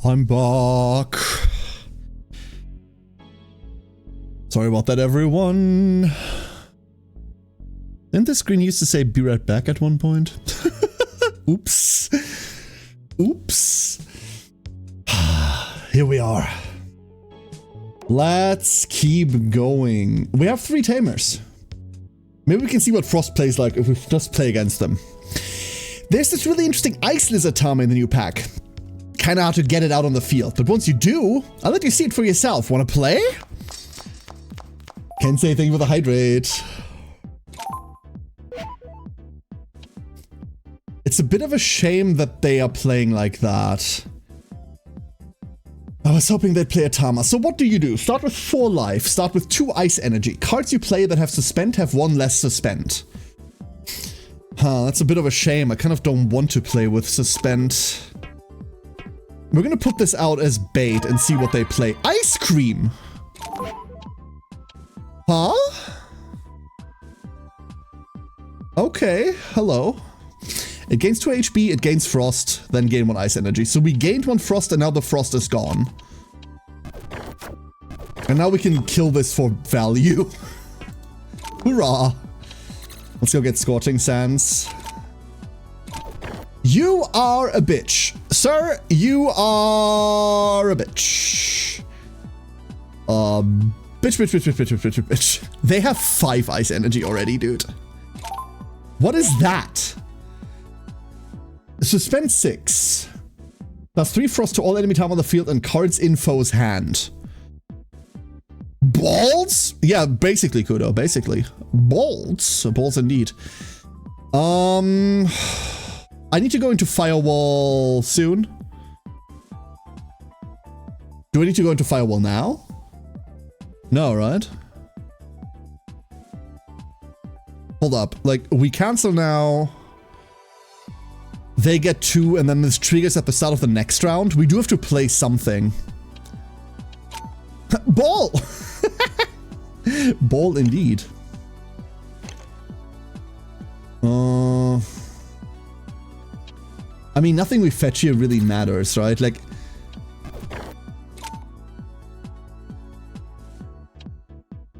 I'm back. Sorry about that, everyone. Didn't the screen used to say be right back at one point? Oops. Oops. Here we are. Let's keep going. We have 3 tamers. Maybe we can see what Frost plays like if we just play against them. There's this really interesting Ice Lizard Tama in the new pack. Kinda hard to get it out on the field, but once you do, I'll let you see it for yourself. Wanna play? Can't say thank you for the hydrate. It's a bit of a shame that they are playing like that. I was hoping they'd play a Tama. So what do? Start with 4 life, start with 2 ice energy. Cards you play that have suspend have 1 less suspend. Huh, that's a bit of a shame. I kind of don't want to play with suspend. We're gonna put this out as bait and see what they play. Ice cream! Huh? Okay, hello. It gains 2 HP, it gains Frost, then gain 1 Ice Energy. So we gained 1 Frost and now the Frost is gone. And now we can kill this for value. Hurrah! Let's go get Scorching Sands. You are a bitch. Sir, you are a bitch. Bitch. They have 5 Ice Energy already, dude. What is that? Suspend 6. Plus 3 Frost to all enemy time on the field and cards in foe's hand. Balls? Yeah, basically, Kudo, basically. Balls. Balls indeed. I need to go into Firewall soon. Do I need to go into Firewall now? No, right? Hold up. Like, we cancel now. They get 2, and then this triggers at the start of the next round. We do have to play something. Ball! Ball indeed. I mean, nothing we fetch here really matters, right? Like...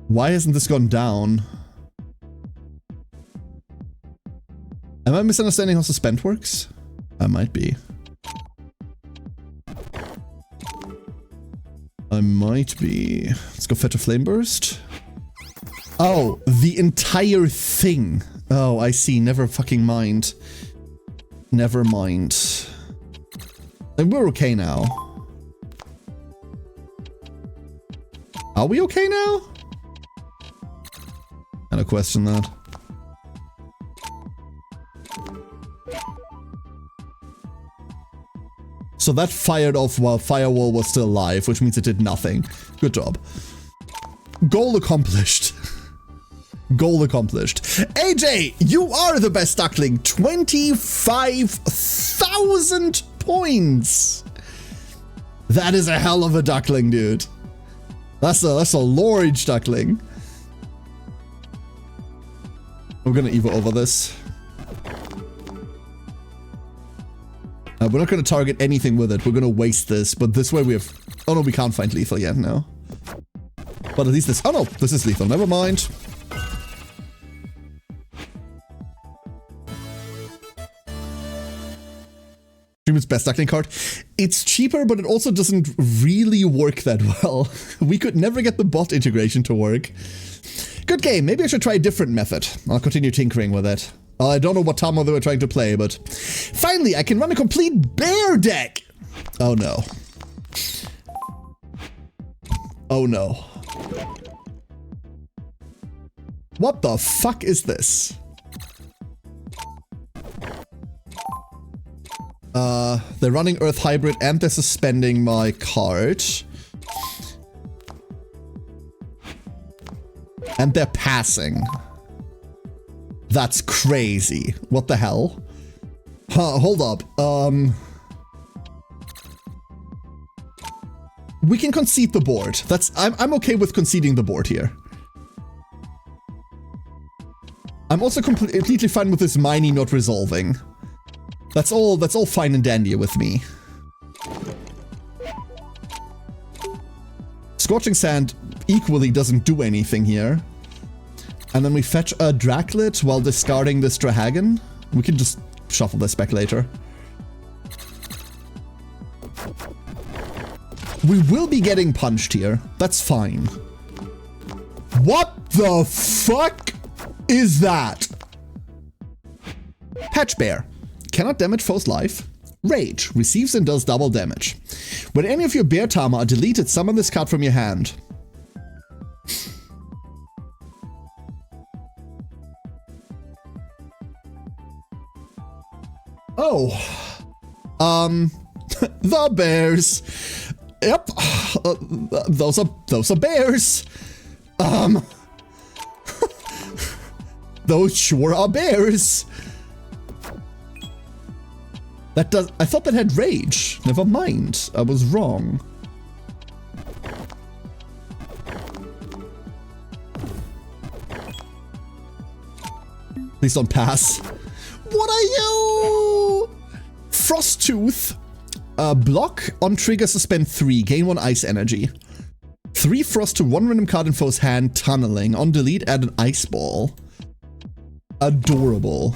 Why hasn't this gone down? Am I misunderstanding how suspend works? I might be. I might be. Let's go fetch a Flame Burst. Oh, the entire thing. Oh, I see. Never fucking mind. Never mind. And we're okay now. Are we okay now? And I question that. So that fired off while Firewall was still alive, which means it did nothing. Good job. Goal accomplished. Goal accomplished. AJ, you are the best duckling. 25,000 points. That is a hell of a duckling, dude. That's a large duckling. We're gonna Evo over this. We're not going to target anything with it. We're going to waste this, but this way we have... Oh no, we can't find lethal yet, no. But at least this... Oh no, this is lethal. Never mind. Stream's best duckling card. It's cheaper, but it also doesn't really work that well. We could never get the bot integration to work. Good game. Maybe I should try a different method. I'll continue tinkering with it. I don't know what Tama they were trying to play, but finally, I can run a complete bear deck! Oh no. Oh no. What the fuck is this? They're running Earth Hybrid and they're suspending my card. And they're passing. That's crazy. What the hell? Huh, hold up. We can concede the board. I'm okay with conceding the board here. I'm also completely fine with this Miney not resolving. That's all fine and dandy with me. Scorching Sand equally doesn't do anything here. And then we fetch a Draclet while discarding this Strahagan. We can just shuffle this back later. We will be getting punched here. That's fine. What the fuck is that? Patch Bear. Cannot damage foe's life. Rage. Receives and does double damage. When any of your bear Tama are deleted, summon this card from your hand. Oh. The bears. Yep. Those are bears. Those sure are bears. That does. I thought that had rage. Never mind. I was wrong. Please don't pass. What are you? Frosttooth. Block on trigger, suspend 3. Gain 1 ice energy. 3 frost to 1 random card in foe's hand. Tunneling. On delete, add an ice ball. Adorable.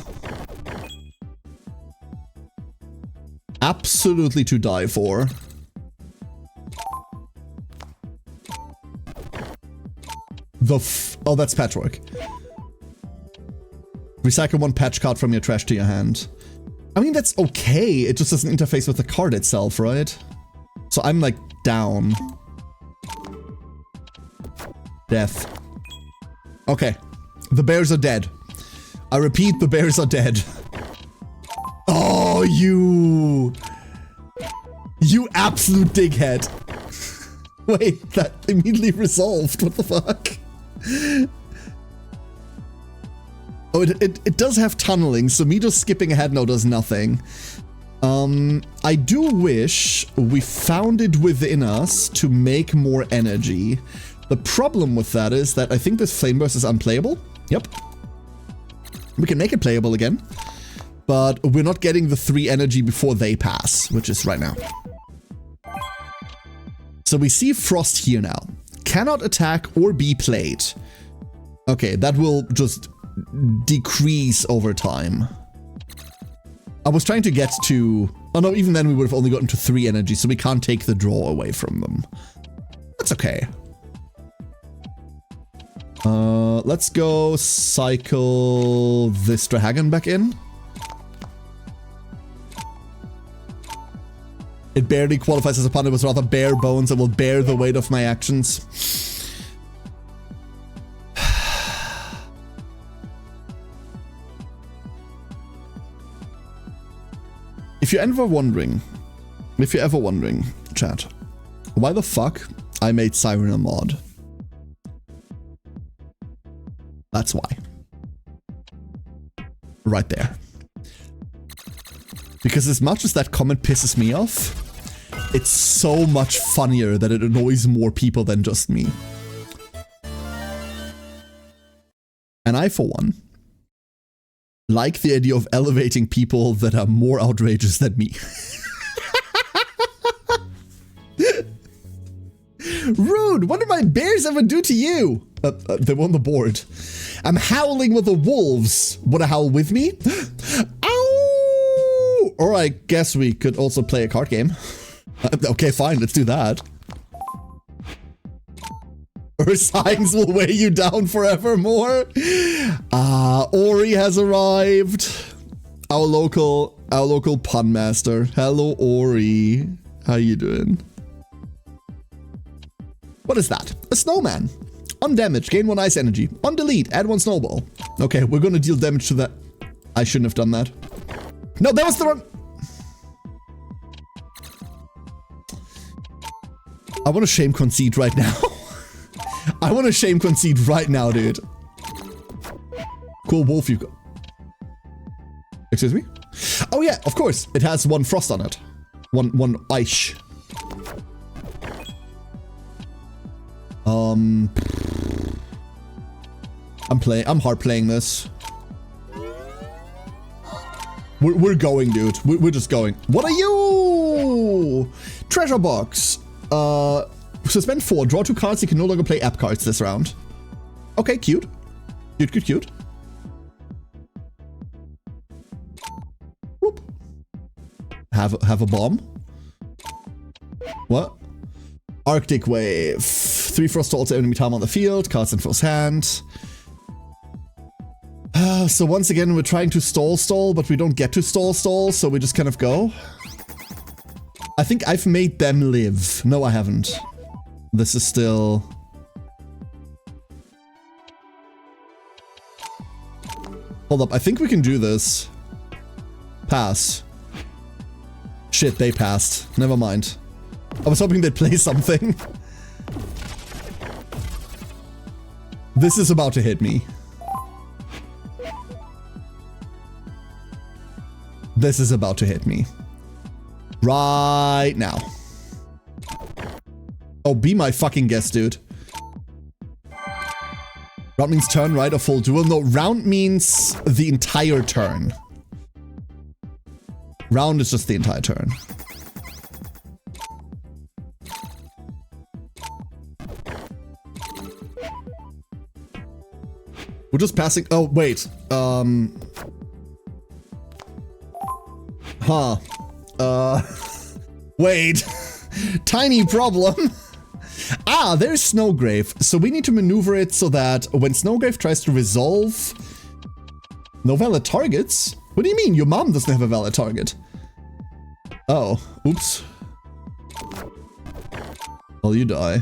Absolutely to die for. Oh, that's patchwork. Recycle 1 patch card from your trash to your hand. I mean, that's okay. It just doesn't interface with the card itself, right? So I'm like down. Death. Okay. The bears are dead. I repeat, the bears are dead. Oh, you absolute dighead. Wait, that immediately resolved. What the fuck? Oh, it does have tunneling, so me just skipping ahead now does nothing. I do wish we found it within us to make more energy. The problem with that is that I think this Flame Burst is unplayable. Yep. We can make it playable again. But we're not getting the 3 energy before they pass, which is right now. So we see Frost here now. Cannot attack or be played. Okay, that will just decrease over time. I was trying to get to... Oh no, even then we would have only gotten to 3 energy, so we can't take the draw away from them. That's okay. Let's go cycle this Strahagan back in. It barely qualifies as a pun, it was rather bare bones and will bear the weight of my actions. If you're ever wondering, chat, why the fuck I made Siren a mod? That's why. Right there. Because as much as that comment pisses me off, it's so much funnier that it annoys more people than just me. And I, for one, like the idea of elevating people that are more outrageous than me. Rude! What did my bears ever do to you? They were on the board. I'm howling with the wolves. Wanna howl with me? Ow! Or I guess we could also play a card game. Okay, fine, let's do that. Her signs will weigh you down forevermore. Ori has arrived. Our local pun master. Hello, Ori. How you doing? What is that? A snowman. On damage, gain 1 ice energy. On delete, add 1 snowball. Okay, we're gonna deal damage to that. I shouldn't have done that. No, that was the wrong... I want to shame concede right now. I want to shame concede right now, dude. Cool wolf you got. Excuse me? Oh yeah, of course. It has 1 frost on it. One ice. I'm hard playing this. We're going, dude. We're just going. What are you? Treasure box. Suspend 4. Draw 2 cards. You can no longer play app cards this round. Okay, cute. Cute, cute, cute. Whoop. Have a bomb. What? Arctic Wave. 3 frost to alter enemy time on the field. Cards in first hand. So once again, we're trying to stall, but we don't get to stall, so we just kind of go. I think I've made them live. No, I haven't. This is still... Hold up, I think we can do this. Pass. Shit, they passed. Never mind. I was hoping they'd play something. This is about to hit me. This is about to hit me. Right now. Oh, be my fucking guest, dude. Round means turn, right? Or full duel? No, round means the entire turn. Round is just the entire turn. We're just passing. Oh, wait. Wait. Tiny problem. Ah, there's Snowgrave. So we need to maneuver it so that when Snowgrave tries to resolve... No valid targets? What do you mean? Your mom doesn't have a valid target. Oh, oops. Well, you die.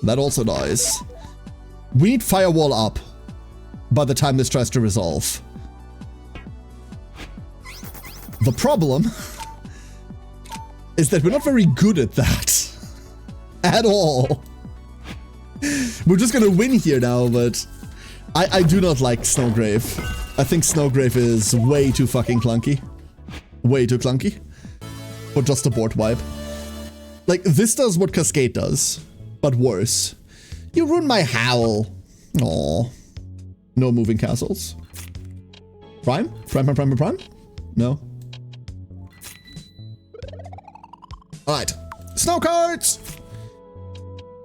That also dies. We need Firewall up by the time this tries to resolve. The problem is that we're not very good at that. At all. We're just gonna win here now, but I do not like Snowgrave. I think Snowgrave is way too fucking clunky. Way too clunky. For just a board wipe. Like, this does what Cascade does, but worse. You ruined my howl. Aww. No moving castles. Prime? Prime? No. Alright. Snow cards!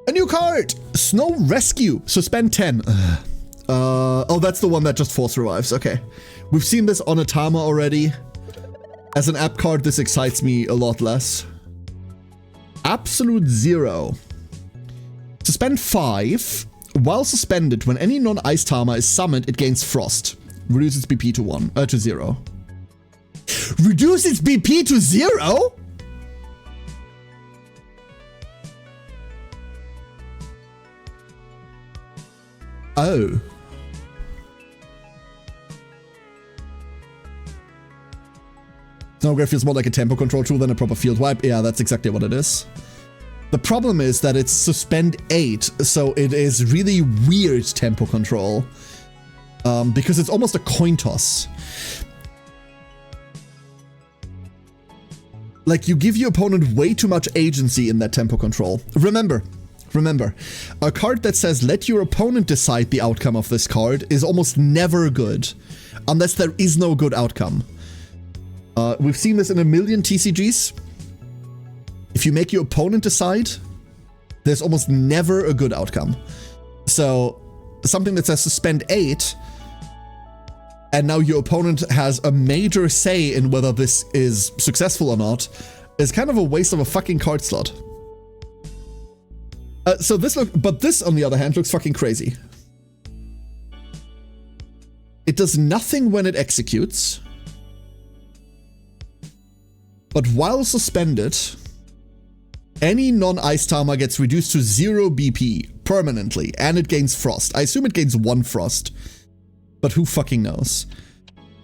A new card! Snow Rescue. Suspend 10. Oh, that's the one that just force revives. Okay. We've seen this on Atama already. As an app card, this excites me a lot less. Absolute 0. Suspend 5. While suspended, when any non-ice Tama is summoned, it gains Frost. Reduce its BP to 0. Reduce its BP to 0? Oh. Snowgrave feels more like a tempo control tool than a proper field wipe. Yeah, that's exactly what it is. The problem is that it's suspend 8, so it is really weird tempo control. Because it's almost a coin toss. Like, you give your opponent way too much agency in that tempo control. Remember, a card that says let your opponent decide the outcome of this card is almost never good, unless there is no good outcome. We've seen this in a million TCGs. If you make your opponent decide, there's almost never a good outcome. So something that says suspend 8, and now your opponent has a major say in whether this is successful or not, is kind of a waste of a fucking card slot. But this, on the other hand, looks fucking crazy. It does nothing when it executes. But while suspended, any non-ice Tama gets reduced to 0 BP permanently, and it gains Frost. I assume it gains 1 Frost, but who fucking knows?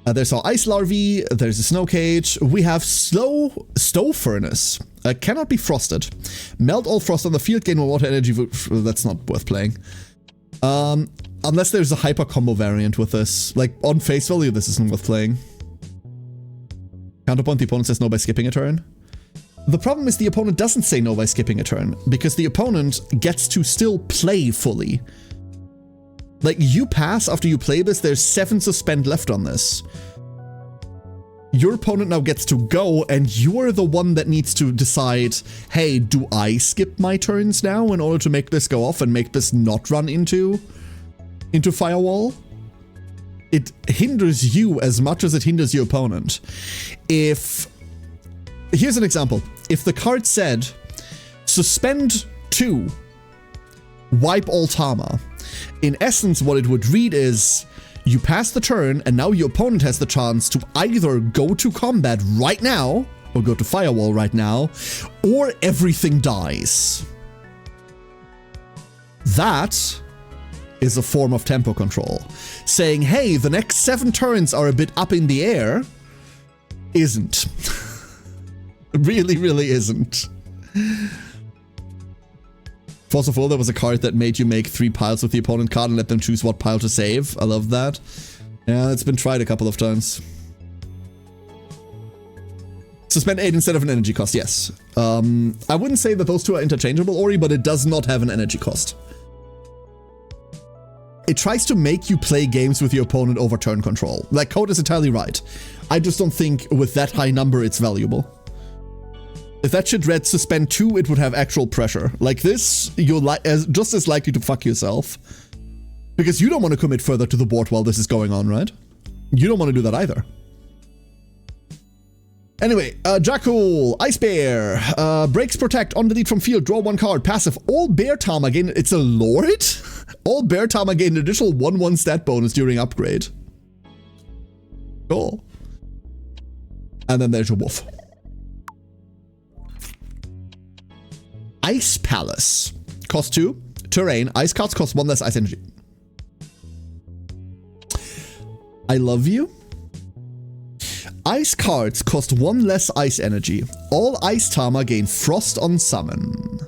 There's our Ice Larvae, there's a Snow Cage, we have Stow Furnace. Cannot be frosted. Melt all frost on the field, gain more water energy. That's not worth playing. Unless there's a hyper combo variant with this. Like, on face value, this isn't worth playing. Counterpoint, the opponent says no by skipping a turn. The problem is the opponent doesn't say no by skipping a turn, because the opponent gets to still play fully. Like, you pass after you play this, there's 7 suspend left on this. your opponent now gets to go, and you're the one that needs to decide, hey, do I skip my turns now in order to make this go off and make this not run into Firewall? It hinders you as much as it hinders your opponent. Here's an example. If the card said, suspend 2, wipe all Tama, in essence what it would read is, you pass the turn, and now your opponent has the chance to either go to combat right now, or go to Firewall right now, or everything dies. That is a form of tempo control. Saying, hey, the next 7 turns are a bit up in the air, isn't. Really, really isn't. Force of Will, there was a card that made you make 3 piles with the opponent card and let them choose what pile to save. I love that. Yeah, it's been tried a couple of times. Suspend 8 instead of an energy cost, yes. I wouldn't say that those two are interchangeable, Ori, but it does not have an energy cost. It tries to make you play games with your opponent over turn control. Like, Code is entirely right. I just don't think with that high number it's valuable. If that shit read suspend 2, it would have actual pressure. Like this, you're just as likely to fuck yourself. Because you don't want to commit further to the board while this is going on, right? You don't want to do that either. Anyway, Jackal, Ice Bear, breaks protect, on delete from field, draw 1 card, passive, all bear Tama gain, it's a lord? All bear Tama gain an additional 1/1 stat bonus during upgrade. Cool. And then there's your wolf. Ice Palace. Cost 2. Terrain. Ice cards cost 1 less ice energy. I love you. Ice cards cost 1 less ice energy. All ice Tama gain frost on summon.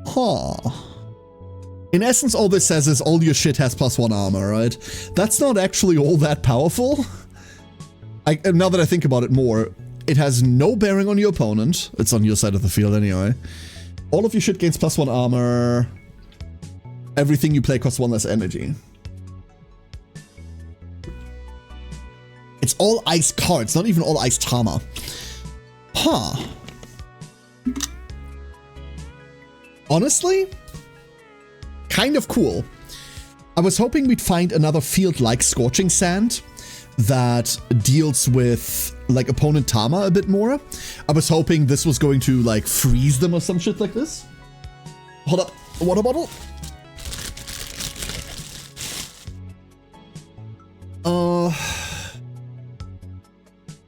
Huh. In essence, all this says is all your shit has +1 armor, right? That's not actually all that powerful. Now that I think about it more, it has no bearing on your opponent. It's on your side of the field anyway. All of your shit gains +1 armor. Everything you play costs 1 less energy. It's all ice cards, not even all ice Tama. Huh. Honestly, kind of cool. I was hoping we'd find another field like Scorching Sand that deals with like opponent Tama a bit more. I was hoping this was going to like freeze them or some shit like this. Hold up, water bottle.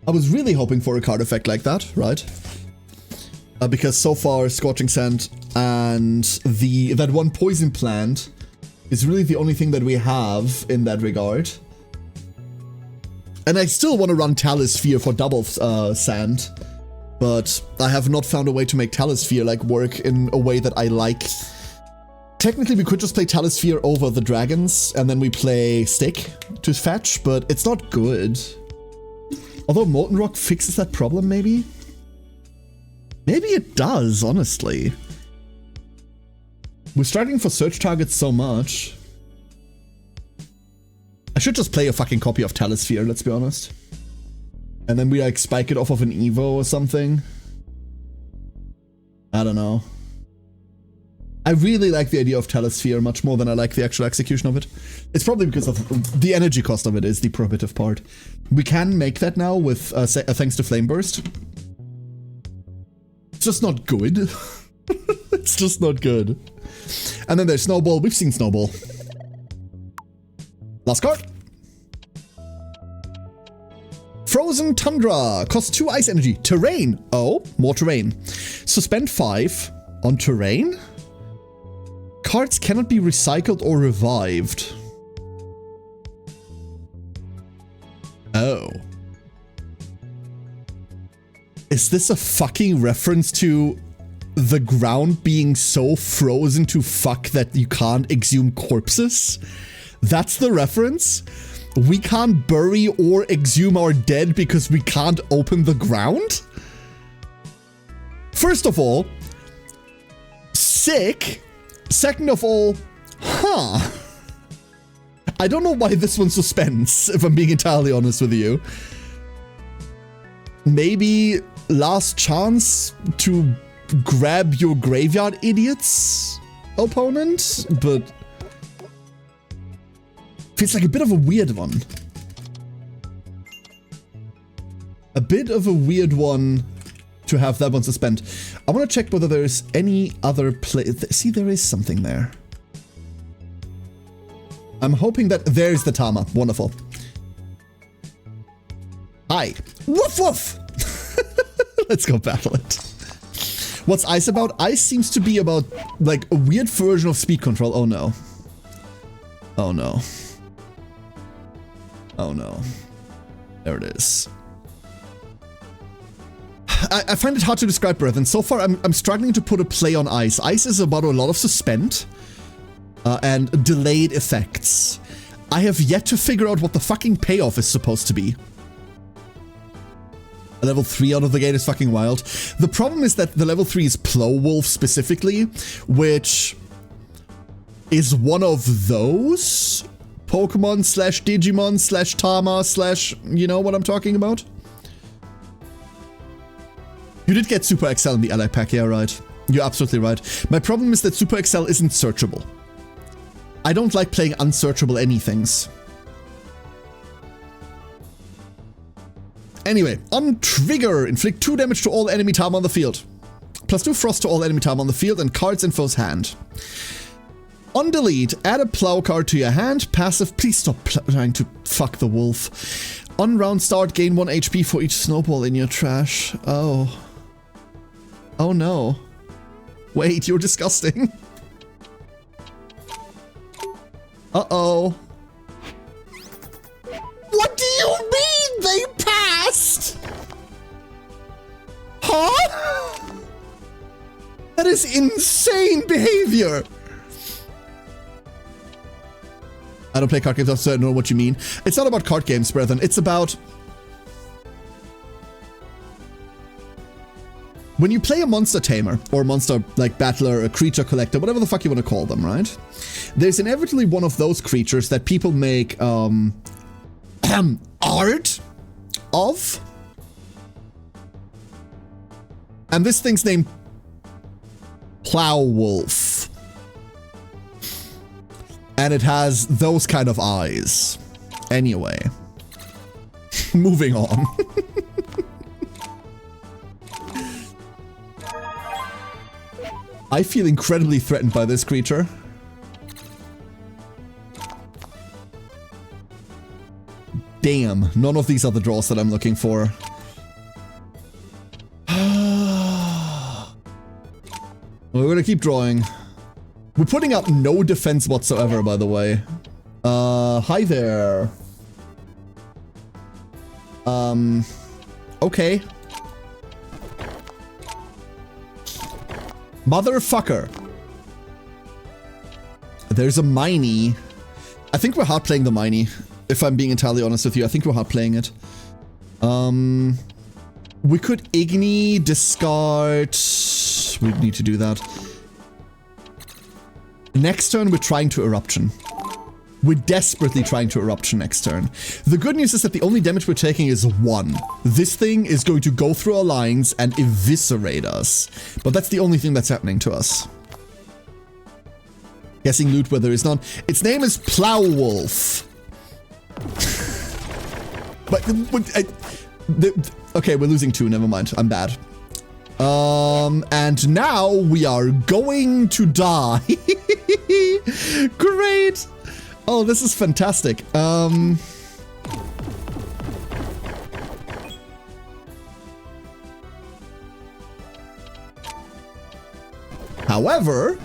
I was really hoping for a card effect like that, right? Because so far Scorching Sand and that one poison plant is really the only thing that we have in that regard. And I still want to run Talisphere for double sand, but I have not found a way to make Talisphere like work in a way that I like. Technically, we could just play Talisphere over the dragons, and then we play Stick to fetch, but it's not good. Although Molten Rock fixes that problem, maybe? Maybe it does, honestly. We're starting for search targets so much. I should just play a fucking copy of Talisphere, let's be honest. And then we like spike it off of an Evo or something. I don't know. I really like the idea of Talisphere much more than I like the actual execution of it. It's probably because of the energy cost of it is the prohibitive part. We can make that now with thanks to Flame Burst. It's just not good. It's just not good. And then there's Snowball. We've seen Snowball. Last card. Frozen Tundra. Costs 2 ice energy. Terrain. Oh, more terrain. Suspend 5 on terrain. Cards cannot be recycled or revived. Oh. Is this a fucking reference to the ground being so frozen to fuck that you can't exhume corpses? That's the reference? We can't bury or exhume our dead because we can't open the ground? First of all, sick. Second of all, huh. I don't know why this one's suspense, if I'm being entirely honest with you. Maybe last chance to grab your graveyard idiots opponent, but feels like a bit of a weird one. A bit of a weird one to have that one suspend. I want to check whether there's any other play. See, there is something there. I'm hoping that there's the Tama. Wonderful. Hi. Woof woof! Let's go battle it. What's Ice about? Ice seems to be about, like, a weird version of speed control. Oh no. Oh no. Oh no. There it is. I find it hard to describe, brethren. So far, I'm struggling to put a play on Ice. Ice is about a lot of suspend and delayed effects. I have yet to figure out what the fucking payoff is supposed to be. A level 3 out of the gate is fucking wild. The problem is that the level 3 is Plowwolf specifically, which is one of those Pokemon slash Digimon slash Tama slash, you know what I'm talking about? You did get Super XL in the ally pack, yeah, right. You're absolutely right. My problem is that Super XL isn't searchable. I don't like playing unsearchable anythings. Anyway, on trigger, inflict 2 damage to all enemy Tama on the field. +2 frost to all enemy Tama on the field and cards in foe's hand. On delete, add a plow card to your hand. Passive, please stop trying to fuck the wolf. On round start, gain 1 HP for each snowball in your trash. Oh. Oh no. Wait, you're disgusting. Uh-oh. What do you mean they passed? Huh? That is insane behavior. I don't play card games, so I don't know what you mean. It's not about card games, brethren. It's about... when you play a monster tamer, or a monster, like, battler, a creature collector, whatever the fuck you want to call them, right? There's inevitably one of those creatures that people make, art of. And this thing's named Plowwolf. And it has those kind of eyes. Anyway. Moving on. I feel incredibly threatened by this creature. Damn, none of these are the draws that I'm looking for. We're gonna keep drawing. We're putting up no defense whatsoever, by the way. Hi there. Okay. Motherfucker. There's a Miney. I think we're hard playing the Miney. If I'm being entirely honest with you, I think we're hard playing it. We could Igni, discard... we need to do that. Next turn, we're trying to Eruption. We're desperately trying to Eruption next turn. The good news is that the only damage we're taking is 1. This thing is going to go through our lines and eviscerate us. But that's the only thing that's happening to us. Guessing loot where there is none. Its name is Plowwolf. Okay, we're losing 2. Never mind. I'm bad. And now we are going to die. Great. Oh, this is fantastic. However,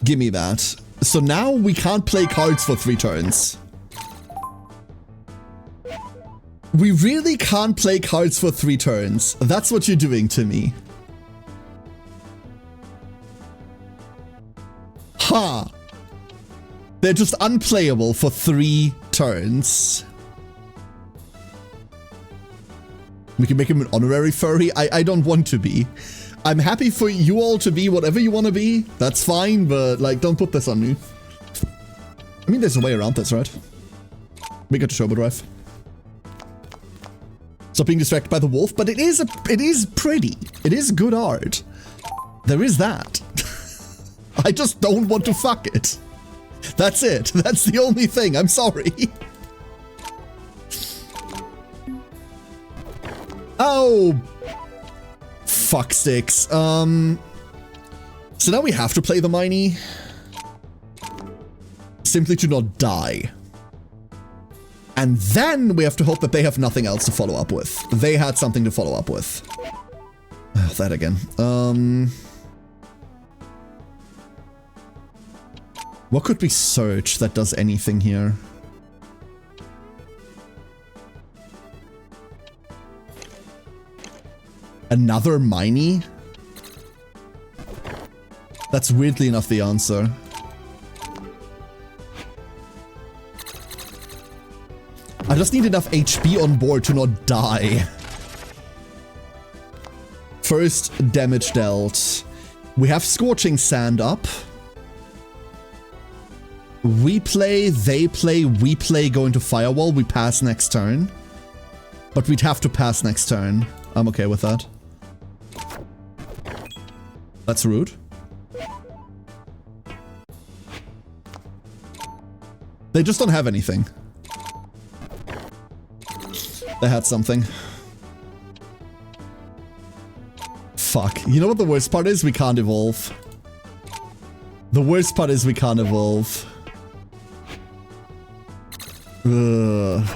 give me that. So now we can't play cards for 3 turns. We really can't play cards for 3 turns. That's what you're doing to me. Ha! Huh. They're just unplayable for 3 turns. We can make him an honorary furry. I don't want to be. I'm happy for you all to be whatever you want to be. That's fine, but like, don't put this on me. I mean, there's a way around this, right? We got to turbo drive. Stop being distracted by the wolf, but it is pretty. It is good art. There is that. I just don't want to fuck it. That's it. That's the only thing. I'm sorry. Oh, fuck sticks. So now we have to play the Miney. Simply to not die. And then we have to hope that they have nothing else to follow up with. They had something to follow up with. That again. What could we search that does anything here? Another Miney? That's weirdly enough the answer. I just need enough HP on board to not die. First damage dealt. We have Scorching Sand up. We play, they play, we play, go into Firewall. We pass next turn. But we'd have to pass next turn. I'm okay with that. That's rude. They just don't have anything. They had something. Fuck. You know what the worst part is? We can't evolve. The worst part is we can't evolve. Ugh.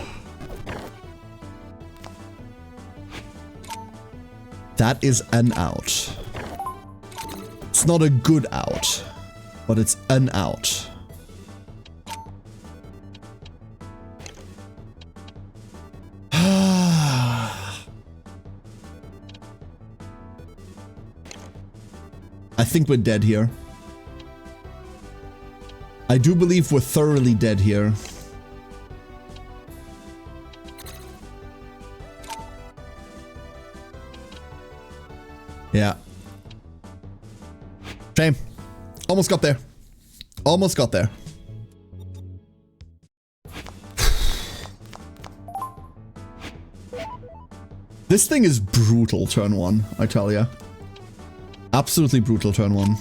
That is an out. It's not a good out, but it's an out. I think we're dead here. I do believe we're thoroughly dead here. Yeah. Shame. Almost got there. Almost got there. This thing is brutal turn one, I tell ya. Absolutely brutal turn one.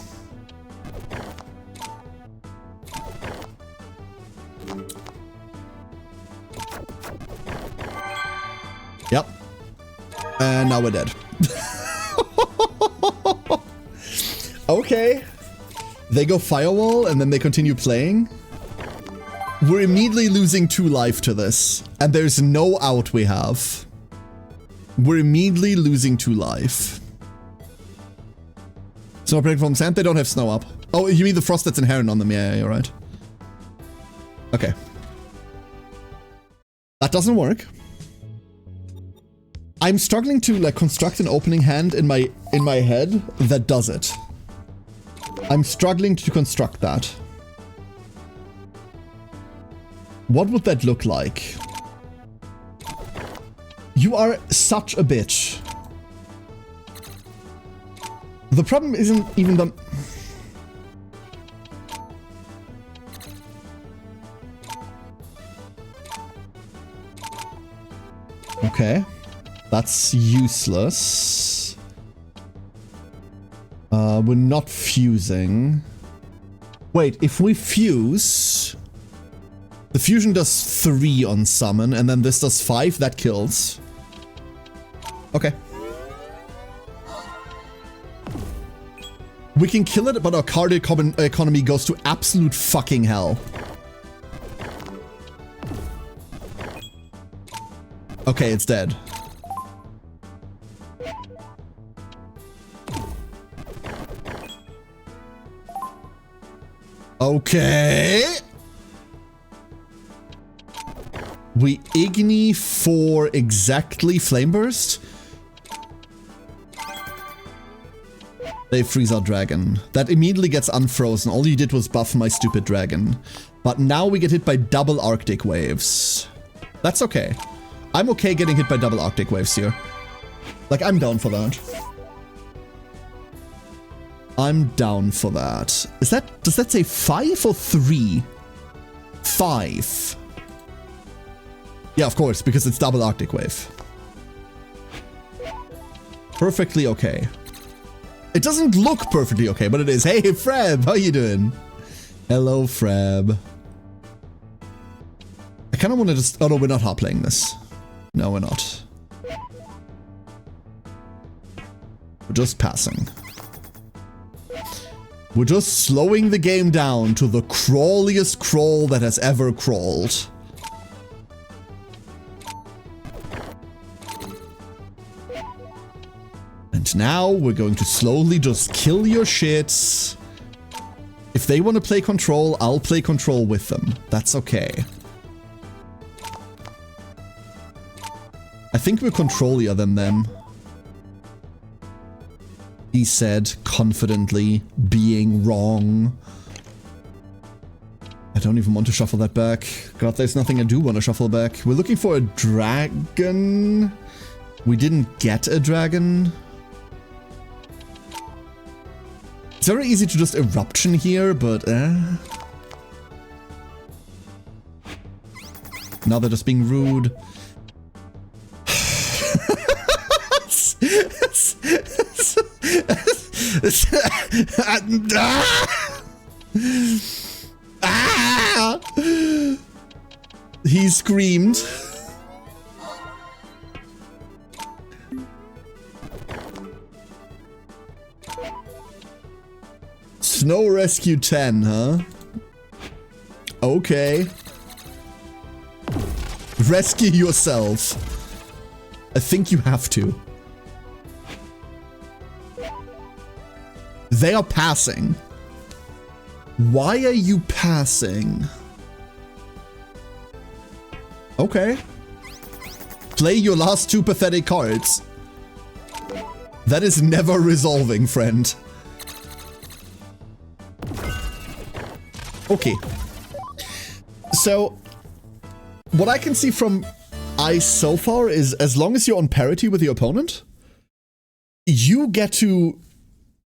Yep. And now we're dead. Okay. They go Firewall and then they continue playing. We're immediately losing 2 life to this. And there's no out we have. We're immediately losing 2 life. Snow protect from sand? They don't have snow up. Oh, you mean the frost that's inherent on them? Yeah, you're right. Okay. That doesn't work. I'm struggling to like construct an opening hand in my head that does it. I'm struggling to construct that. What would that look like? You are such a bitch. The problem isn't even the... Okay. That's useless. We're not fusing. Wait, if we fuse... The fusion does 3 on summon, and then this does 5, that kills. Okay. We can kill it, but our card economy goes to absolute fucking hell. Okay, it's dead. Okay. We Igni for exactly Flame Burst. They freeze our dragon. That immediately gets unfrozen. All you did was buff my stupid dragon. But now we get hit by double Arctic waves. That's okay. I'm okay getting hit by double Arctic waves here. Like, I'm down for that. I'm down for that. Is that, does that say 5 or 3? 5. Yeah, of course, because it's double Arctic Wave. Perfectly okay. It doesn't look perfectly okay, but it is. Hey, Freb, how you doing? Hello, Freb. I kind of want to just... Oh, no, we're not hot playing this. No, we're not. We're just passing. We're just slowing the game down to the crawliest crawl that has ever crawled. And now we're going to slowly just kill your shits. If they want to play control, I'll play control with them. That's okay. I think we're controllier than them. He said confidently, being wrong. I don't even want to shuffle that back. God, there's nothing I do want to shuffle back. We're looking for a dragon. We didn't get a dragon. It's very easy to just eruption here, but now they're just being rude. He screamed. Snow Rescue 10, huh? Okay. Rescue yourself. I think you have to. They are passing. Why are you passing? Okay. Play your last 2 pathetic cards. That is never resolving, friend. Okay. So, what I can see from ice so far is as long as you're on parity with your opponent, you get to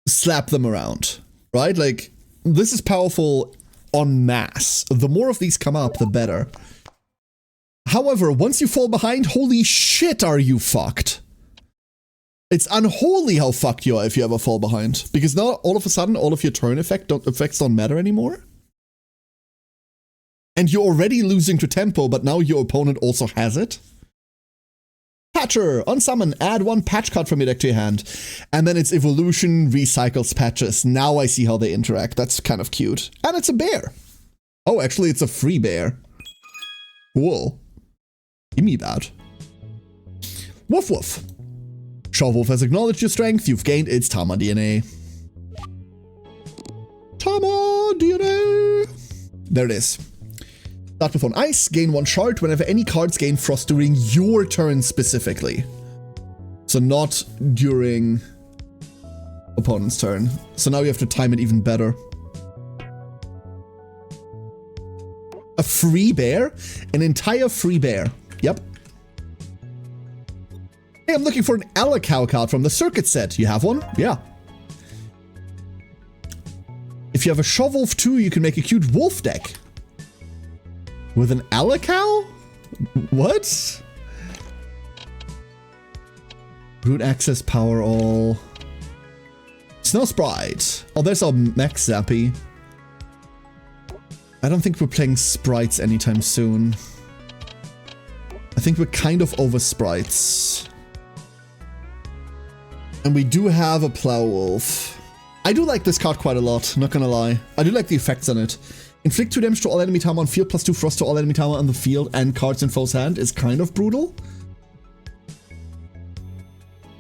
slap them around, right? Like, this is powerful en masse. The more of these come up, the better. However, once you fall behind, holy shit, are you fucked? It's unholy how fucked you are if you ever fall behind. Because now, all of a sudden, all of your turn effects don't matter anymore. And you're already losing to tempo, but now your opponent also has it. Patcher, on summon, add 1 patch card from your deck to your hand. And then it's evolution, recycles patches. Now I see how they interact. That's kind of cute. And it's a bear. Oh, actually, it's a free bear. Cool. Give me that. Woof woof. Shawwolf has acknowledged your strength. You've gained its Tama DNA. Tama DNA. There it is. Start with 1 ice, gain 1 shard whenever any cards gain frost during your turn specifically. So not during opponent's turn. So now you have to time it even better. A free bear? An entire free bear. Yep. Hey, I'm looking for an Alacow card from the circuit set. You have one? Yeah. If you have a Shawwolf 2, you can make a cute wolf deck. With an Alacow? What? Root access, power all. Snow Sprite. Oh, there's our Max Zappy. I don't think we're playing sprites anytime soon. I think we're kind of over sprites. And we do have a Plowwolf. I do like this card quite a lot, not gonna lie. I do like the effects on it. Inflict 2 damage to all enemy Tama on field, plus 2 frost to all enemy Tama on the field and cards in foe's hand is kind of brutal.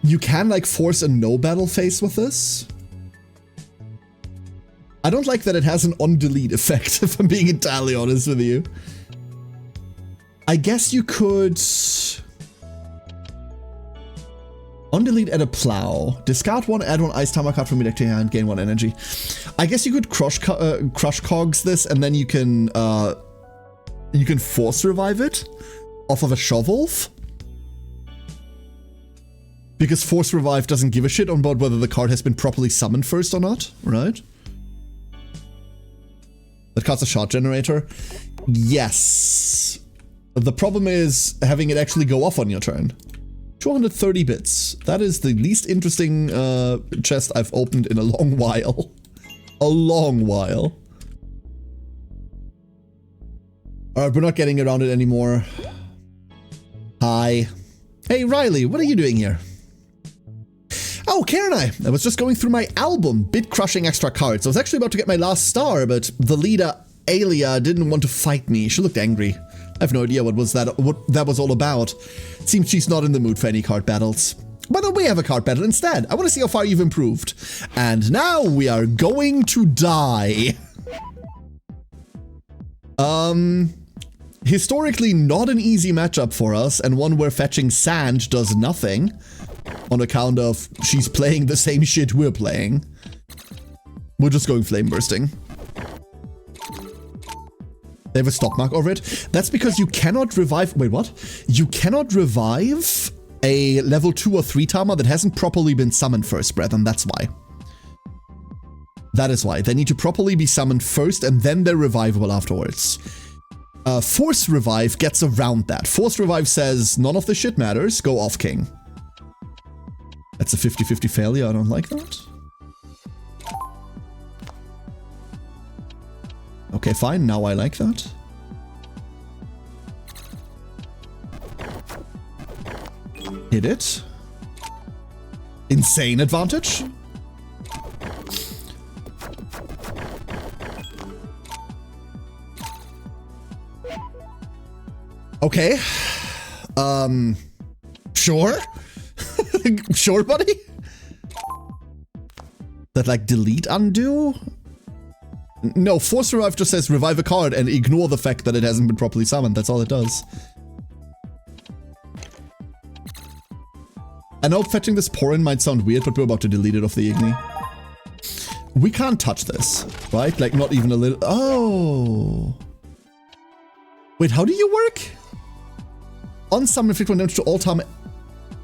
You can like force a no battle phase with this. I don't like that it has an on-delete effect, if I'm being entirely honest with you. I guess you could... On-delete at a plow. Discard 1, add 1 ice Tama card from your deck to your hand, gain 1 energy. I guess you could crush cogs this, and then you can force revive it off of a Shawwolf. Because Force Revive doesn't give a shit about whether the card has been properly summoned first or not, right? That card's a shot generator. Yes. The problem is having it actually go off on your turn. 230 bits. That is the least interesting chest I've opened in a long while. A long while. Alright, we're not getting around it anymore. Hi. Hey, Riley, what are you doing here? Oh, Karen, I was just going through my album, Bit Crushing Extra Cards. I was actually about to get my last star, but the leader, Alia, didn't want to fight me. She looked angry. I have no idea what that was all about. It seems she's not in the mood for any card battles. Why don't we have a card battle instead? I want to see how far you've improved. And now we are going to die. Historically not an easy matchup for us, and one where fetching sand does nothing. On account of she's playing the same shit we're playing. We're just going flame bursting. They have a stop mark over it. That's because you cannot revive... Wait, what? You cannot revive a level 2 or 3 Tama that hasn't properly been summoned first, brethren. That's why. That is why. They need to properly be summoned first, and then they're revivable afterwards. Force Revive gets around that. Force Revive says, none of the shit matters. Go off, king. That's a 50-50 failure. I don't like that. Okay, fine. Now I like that. Hit it. Insane advantage. Okay. Sure. Sure, buddy? That, like, delete undo? No, Force Revive just says revive a card and ignore the fact that it hasn't been properly summoned. That's all it does. I know fetching this Porin might sound weird, but we're about to delete it off the Igni. We can't touch this, right? Like, not even a little... Oh. Wait, how do you work? Unsummon inflict 1 damage to all time...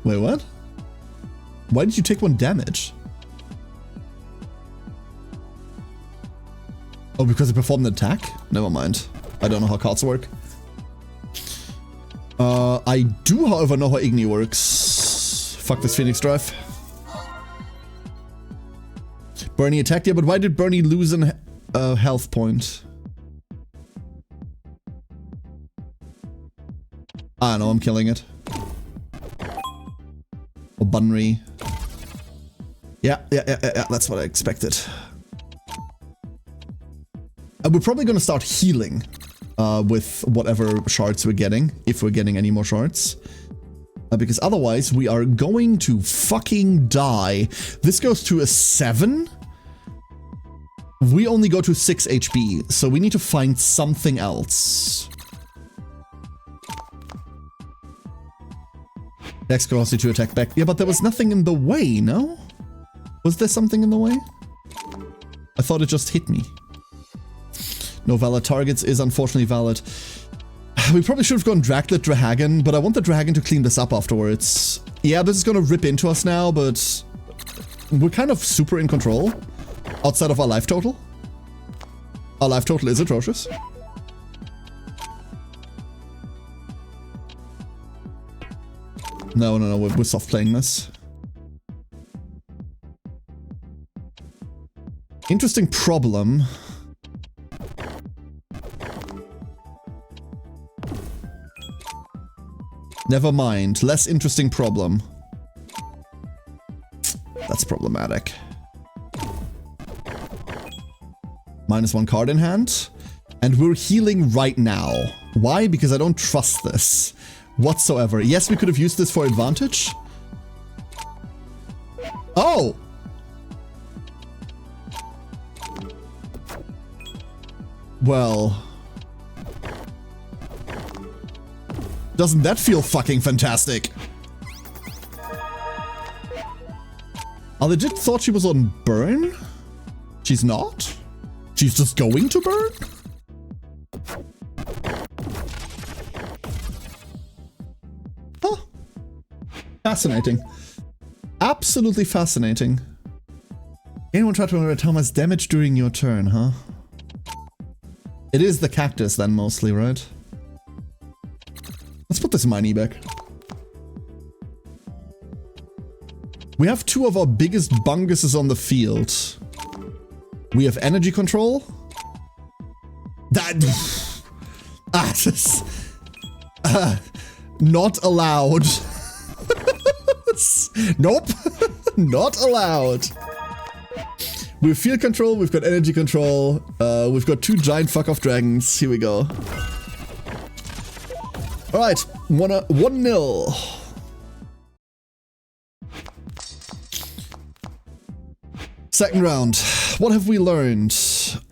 Wait, what? Why did you take 1 damage? Oh, because it performed an attack? Never mind. I don't know how cards work. I do, however, know how Igni works. Fuck this Phoenix Drive. Bernie attacked, yeah, but why did Bernie lose an health point? I don't know, I'm killing it. Or Bunry. Yeah, that's what I expected. We're probably gonna start healing with whatever shards we're getting, if we're getting any more shards. Because otherwise we are going to fucking die. This goes to a 7. We only go to 6 HP, so we need to find something else. Dex causes you to attack back. Yeah, but there was nothing in the way, no? Was there something in the way? I thought it just hit me. No valid targets is unfortunately valid. We probably should have gone Draglet Drahagan, but I want the Drahagan to clean this up afterwards. Yeah, this is gonna rip into us now, but we're kind of super in control outside of our life total. Our life total is atrocious. No, we're soft playing this. Interesting problem. Never mind. Less interesting problem. That's problematic. -1 card in hand. And we're healing right now. Why? Because I don't trust this whatsoever. Yes, we could have used this for advantage. Oh! Well... Doesn't that feel fucking fantastic? I legit thought she was on burn? She's not? She's just going to burn? Huh. Fascinating. Absolutely fascinating. Anyone try to remember how much damage during your turn, huh? It is the cactus then mostly, right? Let's put this mining back. We have two of our biggest bunguses on the field. We have energy control. That... not allowed. Nope. Not allowed. We have field control, we've got energy control, we've got two giant fuck-off dragons. Here we go. Alright, 1-0. Second round. What have we learned?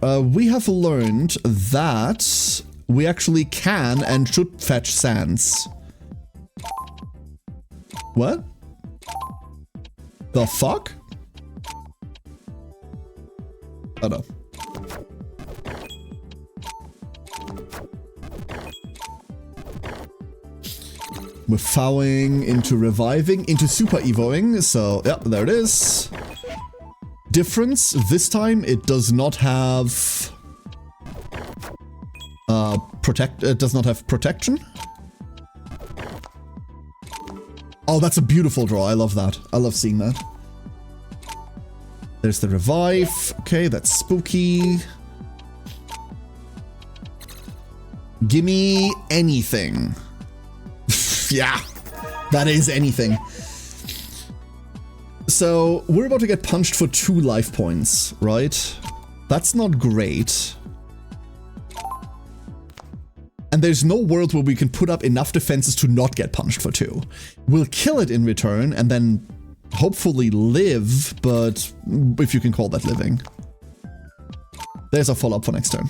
We have learned that we actually can and should fetch sands. What? The fuck? Oh no. We're fouling into reviving, into super evoing, so yeah, there it is. Difference, this time it does not have it does not have protection. Oh, that's a beautiful draw. I love that. I love seeing that. There's the revive. Okay, that's spooky. Gimme anything. Yeah, that is anything. So, we're about to get punched for 2 life points, right? That's not great. And there's no world where we can put up enough defenses to not get punched for 2. We'll kill it in return and then hopefully live, but if you can call that living. There's a follow-up for next turn.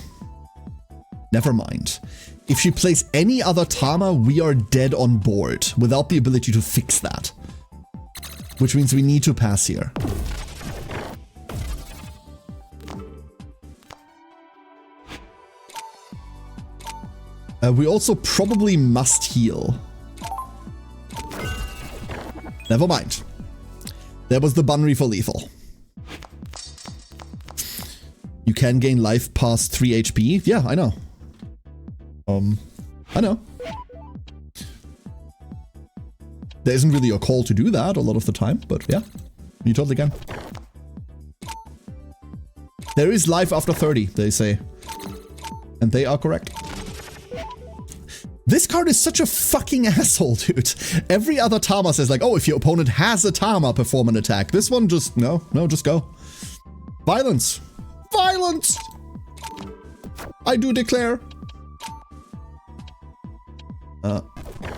Never mind. If she plays any other Tama, we are dead on board without the ability to fix that. Which means we need to pass here. We also probably must heal. Never mind. There was the Bunry for lethal. You can gain life past 3 HP. Yeah, I know. I know. There isn't really a call to do that a lot of the time, but yeah, you totally can. There is life after 30, they say. And they are correct. This card is such a fucking asshole, dude. Every other Tama says like, oh, if your opponent has a Tama, perform an attack. This one just, no, just go. Violence. Violence! I do declare.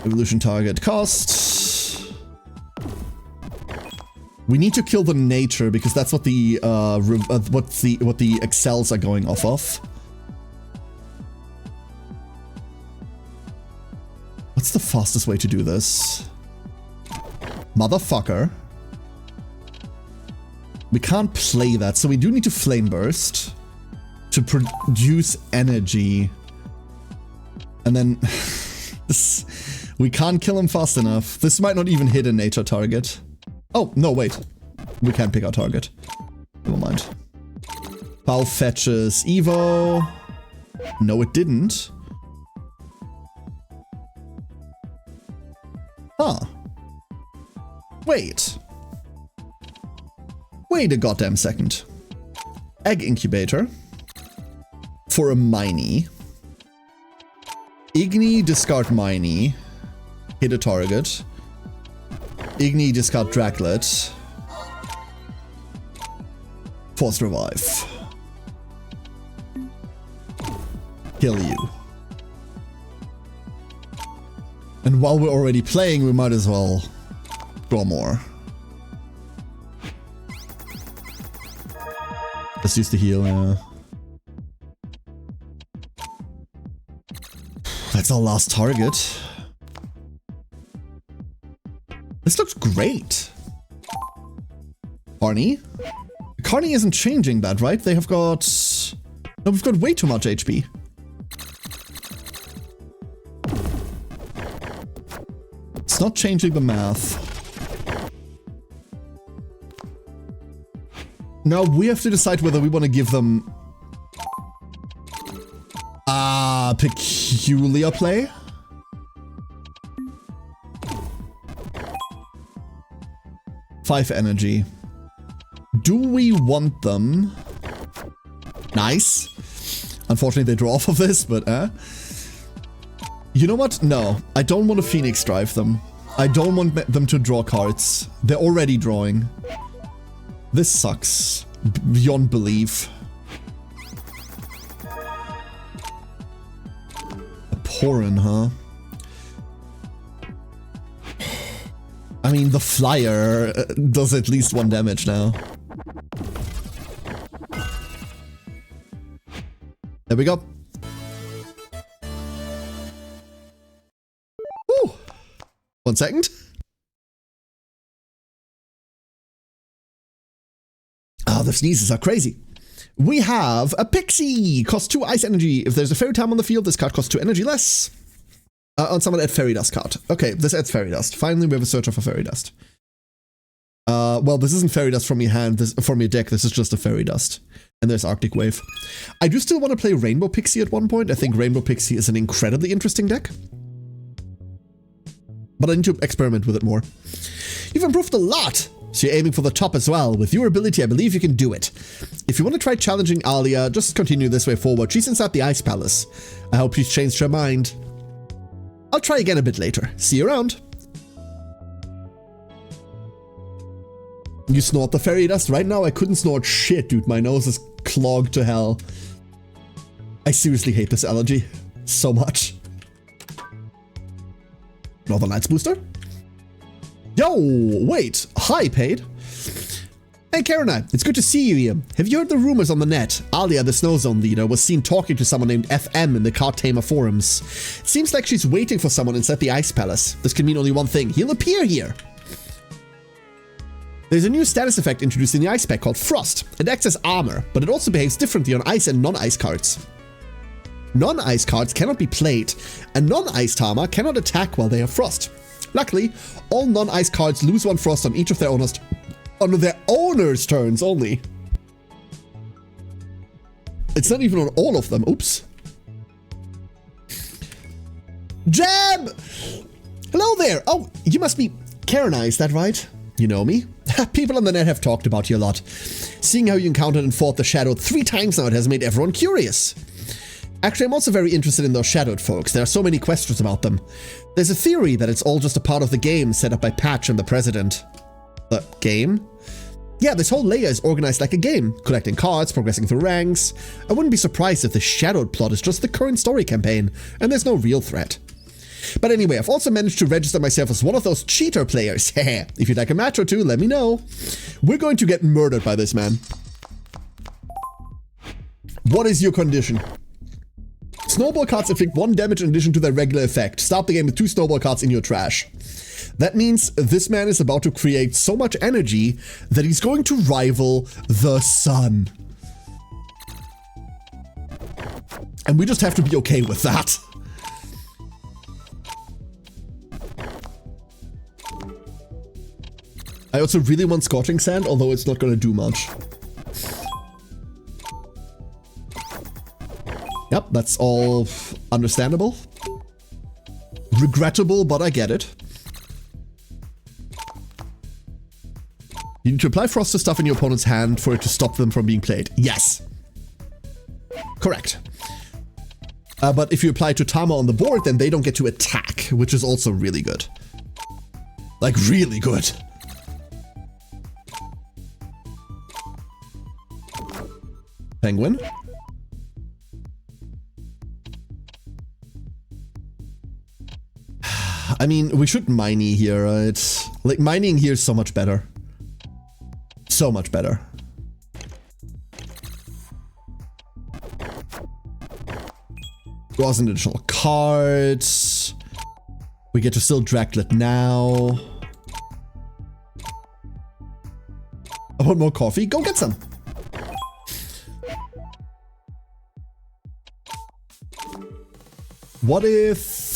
Evolution target cost. We need to kill the nature because that's what the what the excels are going off of. What's the fastest way to do this? Motherfucker. We can't play that, so we do need to flame burst to produce energy. And then we can't kill him fast enough. This might not even hit a nature target. Oh, no, wait. We can't pick our target. Never mind. Foul fetches Evo. No, it didn't. Huh. Wait. Wait a goddamn second. Egg incubator. For a Miney. Igni, discard Miney. Hit a target. Igni, discard Draglet. Force revive. Kill you. And while we're already playing, we might as well draw more. Let's use the heal, yeah. That's our last target. This looks great. Carney? Carney isn't changing that, right? They have got... No, we've got way too much HP. It's not changing the math. Now we have to decide whether we want to give them peculiar play. Five energy. Do we want them? Nice. Unfortunately, they draw off of this, but you know what? No, I don't want to Phoenix Drive them. I don't want them to draw cards. They're already drawing. This sucks beyond belief. Abhorrent, huh? I mean, the flyer does at least 1 damage now. There we go. Woo! 1 second. Ah, the sneezes are crazy. We have a Pixie! Costs 2 ice energy. If there's a fairy time on the field, this card costs 2 energy less. On someone add fairy dust card. Okay, this adds fairy dust. Finally, we have a searcher for fairy dust. Well, this isn't fairy dust from your hand, from your deck. This is just a fairy dust. And there's Arctic Wave. I do still want to play Rainbow Pixie at one point. I think Rainbow Pixie is an incredibly interesting deck. But I need to experiment with it more. You've improved a lot! So you're aiming for the top as well. With your ability, I believe you can do it. If you want to try challenging Alia, just continue this way forward. She's inside the Ice Palace. I hope she's changed her mind. I'll try again a bit later. See you around. You snort the fairy dust? Right now, I couldn't snort shit, dude. My nose is clogged to hell. I seriously hate this allergy so much. Northern Lights booster? Yo, wait. Hi, Paid. Hey, Karina. It's good to see you here. Have you heard the rumors on the net? Alia, the Snow Zone leader, was seen talking to someone named FM in the Card Tamer forums. It seems like she's waiting for someone inside the Ice Palace. This can mean only one thing. He'll appear here. There's a new status effect introduced in the Ice Pack called Frost. It acts as armor, but it also behaves differently on ice and non-ice cards. Non-ice cards cannot be played, and non-iced armor cannot attack while they have Frost. Luckily, all non-ice cards lose 1 Frost on each of their owners' turns only. It's not even on all of them. Oops. Jam! Hello there! Oh, you must be Karina, is that right? You know me. People on the net have talked about you a lot. Seeing how you encountered and fought the Shadowed 3 times now, it has made everyone curious. Actually, I'm also very interested in those Shadowed folks. There are so many questions about them. There's a theory that it's all just a part of the game set up by Patch and the President. The game? Yeah, this whole layer is organized like a game, collecting cards, progressing through ranks. I wouldn't be surprised if the Shadowed plot is just the current story campaign, and there's no real threat. But anyway, I've also managed to register myself as one of those cheater players. If you'd like a match or two, let me know. We're going to get murdered by this man. What is your condition? Snowball cards inflict 1 damage in addition to their regular effect. Start the game with 2 snowball cards in your trash. That means this man is about to create so much energy that he's going to rival the sun. And we just have to be okay with that. I also really want Scorching Sand, although it's not going to do much. Yep, that's all understandable. Regrettable, but I get it. You need to apply Frost to stuff in your opponent's hand for it to stop them from being played. Yes. Correct. But if you apply to Tama on the board, then they don't get to attack, which is also really good. Like, really good. Penguin. I mean, we should Miney here, right? Like, mining here is so much better. So much better. Draws an additional card. We get to still Draglet now. I want more coffee. Go get some. What if...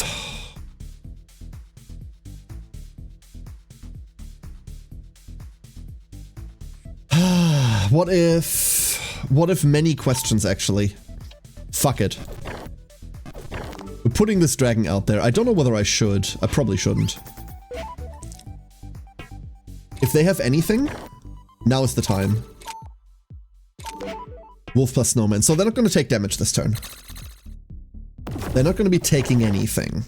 What if many questions, actually? Fuck it. We're putting this dragon out there. I don't know whether I should. I probably shouldn't. If they have anything, now is the time. Wolf plus snowman. So they're not going to take damage this turn. They're not going to be taking anything.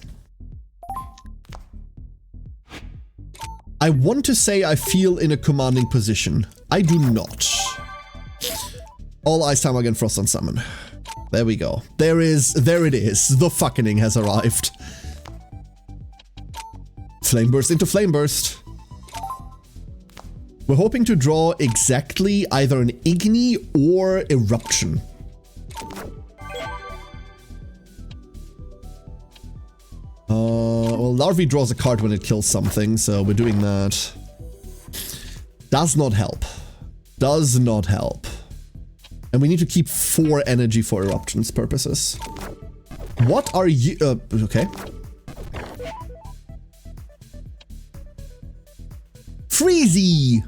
I want to say I feel in a commanding position. I do not. All ice time against frost on summon. There we go. There it is. The fucking has arrived. Flame burst into flame burst. We're hoping to draw exactly either an Igni or Eruption. Well, Larvae draws a card when it kills something, so we're doing that. Does not help. Does not help. And we need to keep 4 energy for Eruption's purposes. What are you... okay. Freezy!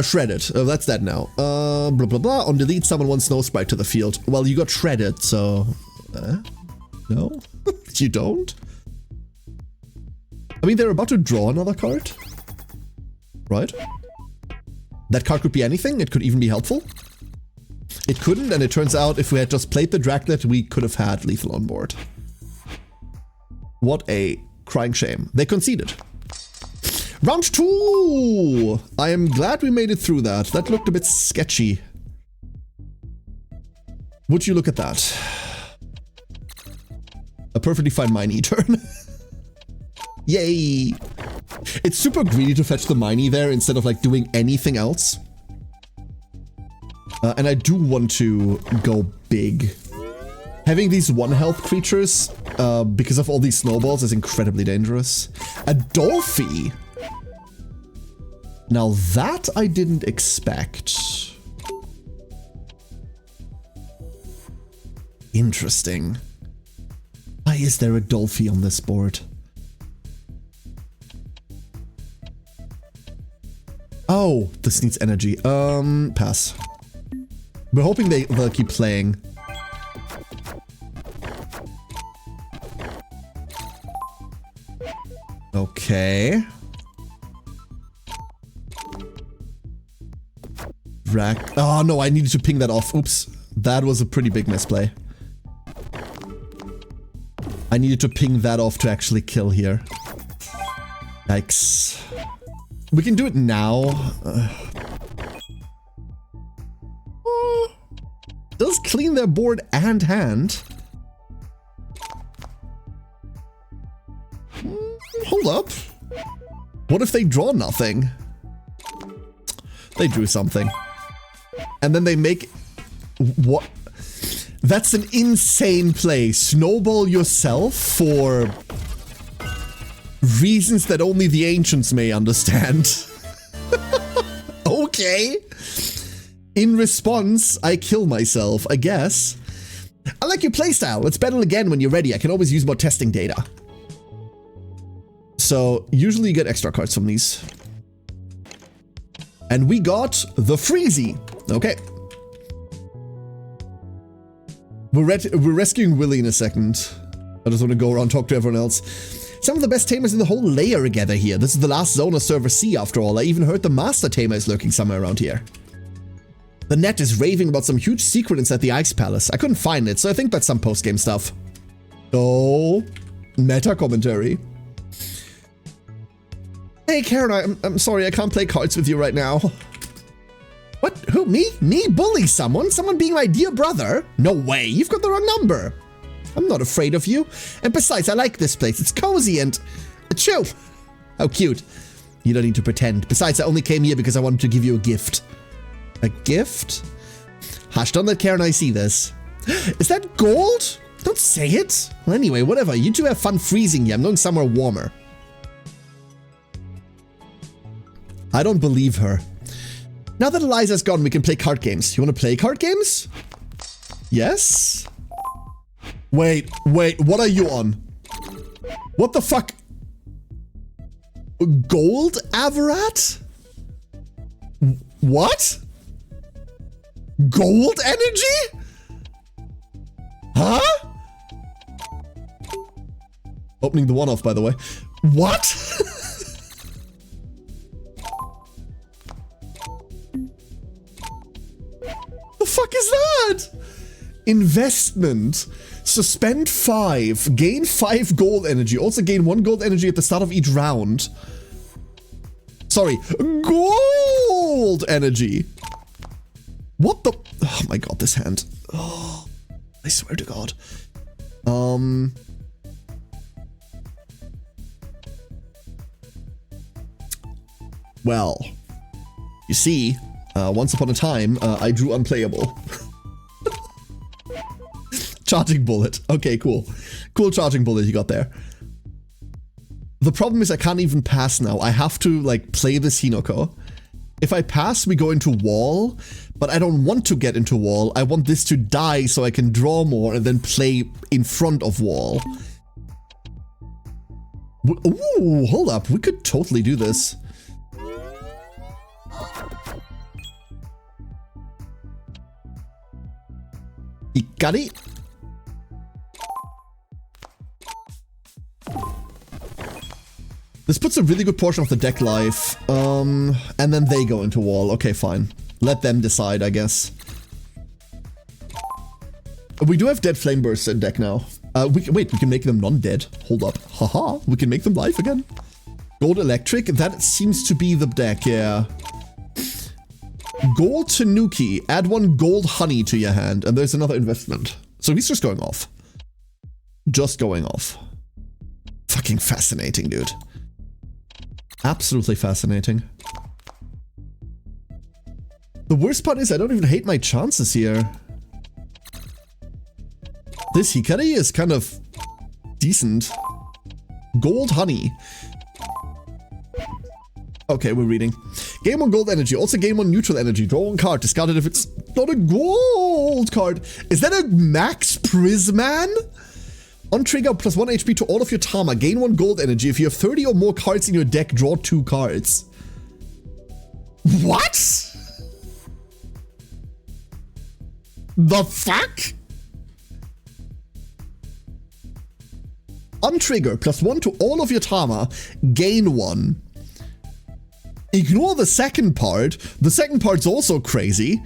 Shredded. That's that now. Blah, blah, blah. On delete, summon 1 snow sprite to the field. Well, you got shredded, so... no? You don't? I mean, they're about to draw another card. Right? That card could be anything. It could even be helpful. It couldn't, and it turns out if we had just played the Draglet, we could have had lethal on board. What a crying shame. They conceded. Round 2! I am glad we made it through that. That looked a bit sketchy. Would you look at that? A perfectly fine Miney turn. Yay! It's super greedy to fetch the Miney there instead of like doing anything else. And I do want to go big. Having these 1 health creatures, because of all these snowballs, is incredibly dangerous. A Dolphy! Now that I didn't expect. Interesting. Why is there a Dolphy on this board? Oh, this needs energy. Pass. We're hoping they'll keep playing. Okay. Rack. Oh no, I needed to ping that off. Oops. That was a pretty big misplay. I needed to ping that off to actually kill here. Yikes. We can do it now. Does clean their board and hand. Hold up. What if they draw nothing? They drew something. And then they make... what? That's an insane play. Snowball yourself for... reasons that only the ancients may understand. Okay. In response, I kill myself, I guess. I like your playstyle. Let's battle again when you're ready. I can always use more testing data. So, usually you get extra cards from these. And we got the Freezy. Okay. We're rescuing Willy in a second. I just want to go around and talk to everyone else. Some of the best tamers in the whole layer are gathered here. This is the last zone of Server C after all. I even heard the Master Tamer is lurking somewhere around here. The net is raving about some huge secret inside the Ice Palace. I couldn't find it, so I think that's some post-game stuff. Oh, meta commentary. Hey Karen, I'm sorry I can't play cards with you right now. What? Who? Me? Me bully someone? Someone being my dear brother? No way, you've got the wrong number. I'm not afraid of you. And besides, I like this place. It's cozy and... Achoo! How cute. You don't need to pretend. Besides, I only came here because I wanted to give you a gift. A gift? Hush, don't let Karen and I see this. Is that gold? Don't say it. Well, anyway, whatever. You two have fun freezing here. I'm going somewhere warmer. I don't believe her. Now that Eliza's gone, we can play card games. You want to play card games? Yes? Wait, what are you on? What the fuck? Gold Avarat? What? Gold energy? Huh? Opening the one-off, by the way. What? The fuck is that? Investment. Suspend 5. Gain 5 gold energy. Also gain 1 gold energy at the start of each round. Sorry. Gold energy. What the? Oh my god, this hand. Oh, I swear to god. Well, you see, once upon a time, I drew unplayable. Charging bullet. Okay, cool. Cool charging bullet you got there. The problem is I can't even pass now. I have to, like, play this Hinoko. If I pass, we go into wall, but I don't want to get into wall. I want this to die so I can draw more and then play in front of wall. Ooh, hold up. We could totally do this. Ikari. This puts a really good portion of the deck life. And then they go into wall. Okay, fine. Let them decide, I guess. We do have dead flame bursts in deck now. Wait, we can make them non-dead. Hold up. Haha, we can make them live again. Gold electric, that seems to be the deck, yeah. Gold Tanuki, add 1 gold honey to your hand, and there's another investment. So he's just going off. Just going off. Fucking fascinating, dude. Absolutely fascinating. The worst part is I don't even hate my chances here. This Hikari is kind of decent. Gold honey. Okay, we're reading. Gain 1 gold energy. Also gain 1 neutral energy. Draw 1 card. Discard it if it's not a gold card. Is that a max Prisman? On trigger, plus 1 HP to all of your Tama. Gain 1 gold energy. If you have 30 or more cards in your deck, draw 2 cards. What? The fuck? On trigger, plus 1 to all of your Tama. Gain 1. Ignore the second part. The second part's also crazy.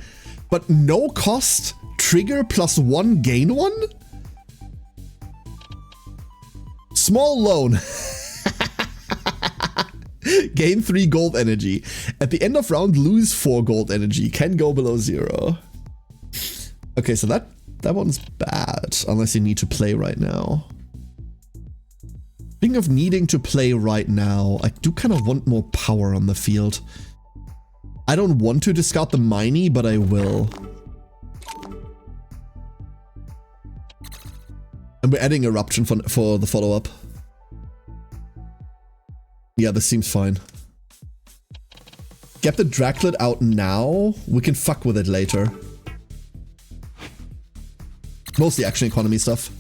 But no cost, trigger plus 1, gain 1? Small loan. Gain 3 gold energy. At the end of round, lose 4 gold energy. Can go below 0. Okay, so that one's bad. Unless you need to play right now. Speaking of needing to play right now, I do kind of want more power on the field. I don't want to discard the Miney, but I will. And we're adding Eruption for the follow-up. Yeah, this seems fine. Get the Draclet out now. We can fuck with it later. Mostly action economy stuff.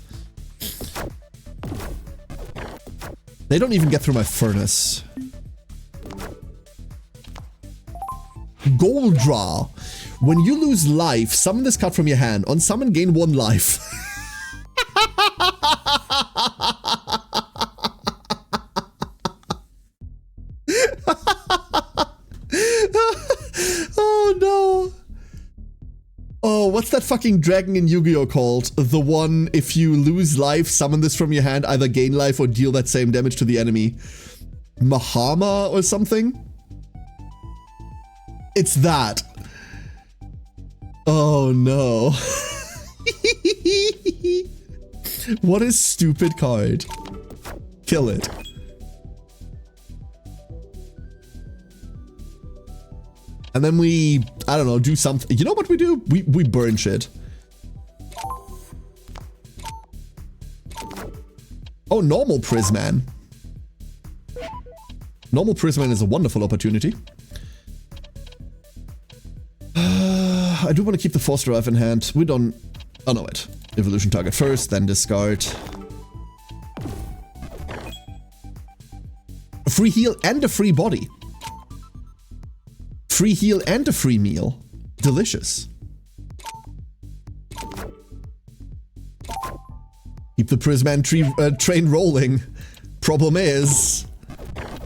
They don't even get through my furnace. Gold draw. When you lose life, summon this card from your hand. On summon, gain 1 life. Oh no. Oh, what's that fucking dragon in Yu-Gi-Oh called? The one, if you lose life, summon this from your hand, either gain life or deal that same damage to the enemy. Mahama or something? It's that. Oh no. What a stupid card. Kill it. And then we, I don't know, do something. You know what we do? We burn shit. Oh, normal Prisman. Normal Prisman is a wonderful opportunity. I do want to keep the Force Drive in hand. We don't... Oh, no, wait. Evolution target first, then discard. A free heal and a free body. Free heal and a free meal. Delicious. Keep the Prisman train rolling. Problem is,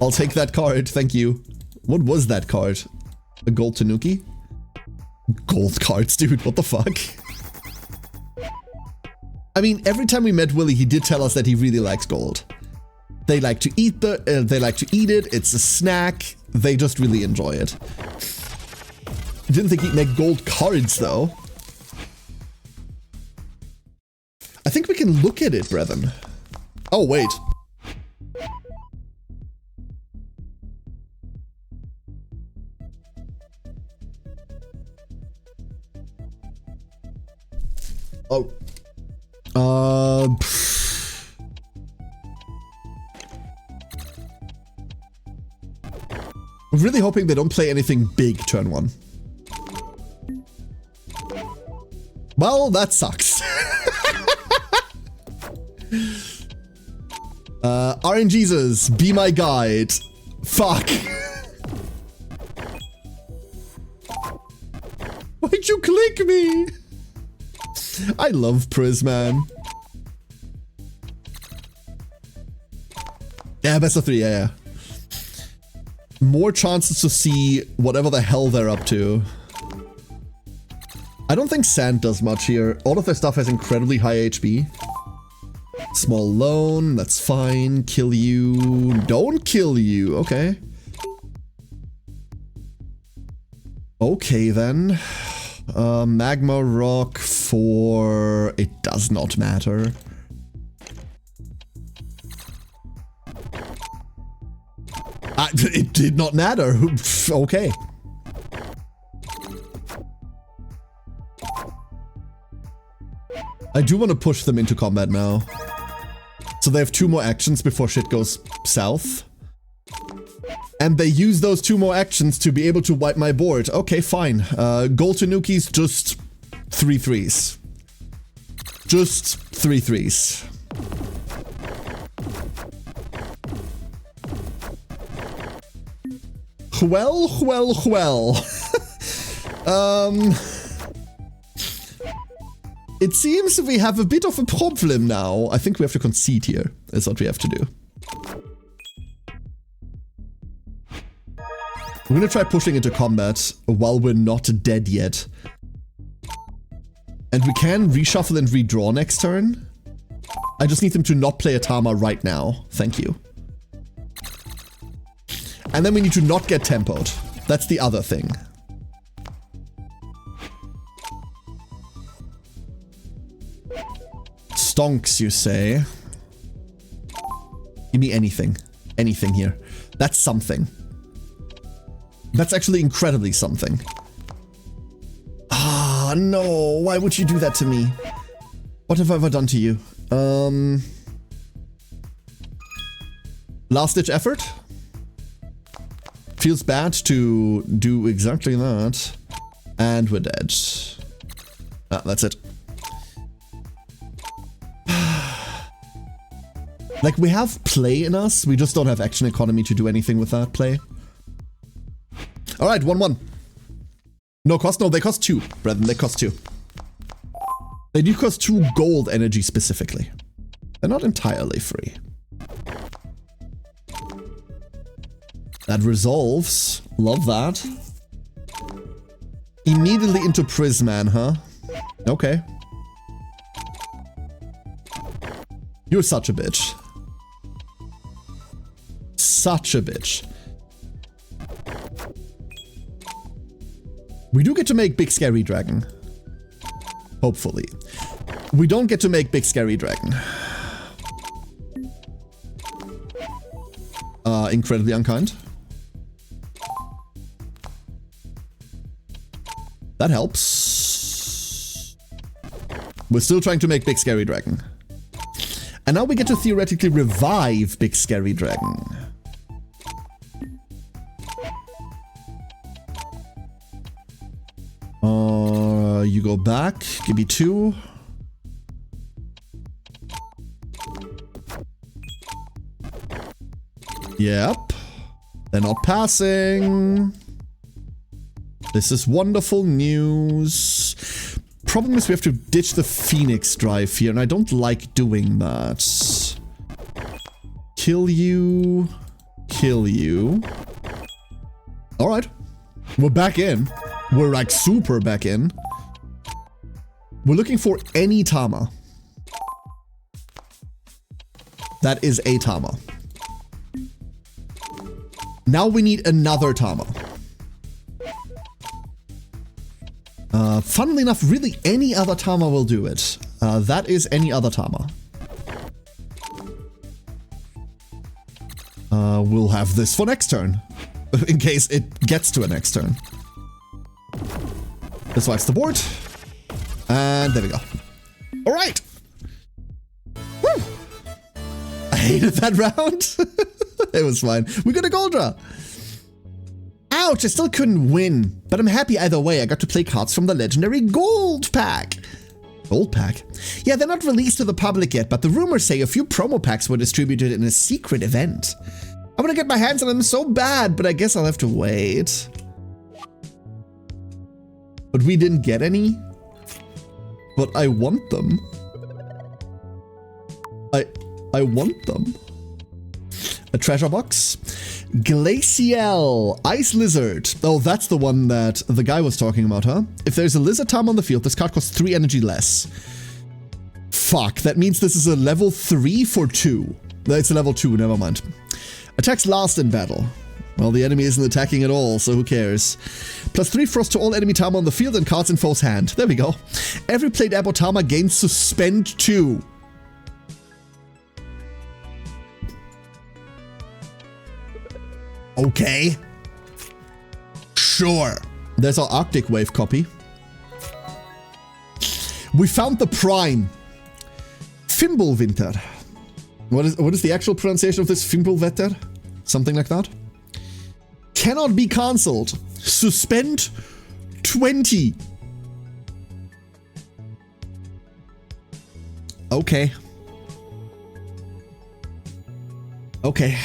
I'll take that card, thank you. What was that card? A gold Tanuki? Gold cards, dude, what the fuck? I mean, every time we met Willy, he did tell us that he really likes gold. They like to eat it, it's a snack, they just really enjoy it. Didn't think he'd make gold cards, though. I think we can look at it, brethren. Oh, wait. Oh. I'm really hoping they don't play anything big turn 1. Well, that sucks. RNGesus, be my guide. Fuck. Why'd you click me? I love Prisman. Yeah, best of 3, yeah. More chances to see whatever the hell they're up to. I don't think Sand does much here. All of their stuff has incredibly high HP. Small loan, that's fine. Kill you. Don't kill you. Okay. Okay, then. Magma Rock for... It does not matter. It did not matter. Okay. I do want to push them into combat now. So they have 2 more actions before shit goes south. And they use those 2 more actions to be able to wipe my board. Okay, fine. Gold Tanuki's just 3 threes. Just 3 threes. Well. It seems we have a bit of a problem now. I think we have to concede here, is what we have to do. We're gonna try pushing into combat while we're not dead yet. And we can reshuffle and redraw next turn. I just need them to not play a Tama right now. Thank you. And then we need to not get tempoed. That's the other thing. Stonks, you say? Give me anything. Anything here. That's something. That's actually incredibly something. Ah, no. Why would you do that to me? What have I ever done to you? Last-ditch effort? Feels bad to do exactly that. And we're dead. Ah, that's it. Like, we have play in us, we just don't have action economy to do anything with that play. Alright, 1-1. No cost? No, they cost 2, brethren, they cost 2. They do cost 2 gold energy specifically. They're not entirely free. That resolves. Love that. Immediately into Prisman, huh? Okay. You're such a bitch. Such a bitch. We do get to make Big Scary Dragon. Hopefully. We don't get to make Big Scary Dragon. Incredibly unkind. That helps. We're still trying to make Big Scary Dragon. And now we get to theoretically revive Big Scary Dragon. You go back. Give me 2. Yep. They're not passing. This is wonderful news. problem is we have to ditch the Phoenix drive here, and I don't like doing that. Kill you. Kill you. Alright. We're back in. We're like super back in. We're looking for any Tama. That is a Tama. Now we need another Tama. Funnily enough, really any other Tama will do it. That is any other Tama. We'll have this for next turn. In case it gets to a next turn. This wipes the board. And there we go. Alright! Woo! I hated that round. It was fine. We got a gold draw. Ouch, I still couldn't win. But I'm happy either way. I got to play cards from the legendary gold pack. Gold pack? Yeah, they're not released to the public yet, but the rumors say a few promo packs were distributed in a secret event. I want to get my hands on them so bad, but I guess I'll have to wait. But we didn't get any. But I want them. I want them. A treasure box. Glacial Ice Lizard. Oh, that's the one that the guy was talking about, huh? If there's a lizard Tama on the field, this card costs 3 energy less. Fuck, that means this is a level 3 for 2. It's a level 2, never mind. Attacks last in battle. Well, the enemy isn't attacking at all, so who cares? Plus 3 frost to all enemy Tama on the field and cards in foe's hand. There we go. Every played Abo Tama gains Suspend 2. Okay. Sure. There's our Arctic Wave copy. We found the Prime. Fimbulwinter. What is the actual pronunciation of this? Fimbulwetter? Something like that? Cannot be cancelled. Suspend 20. Okay. Okay.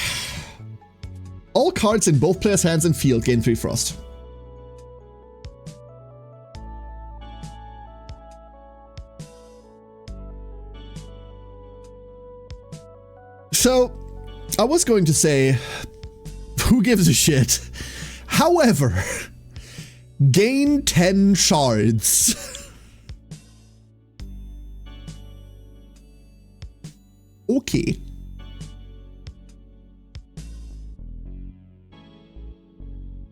All cards in both players' hands and field gain 3 frost. So, I was going to say, who gives a shit? However, gain 10 shards. Okay.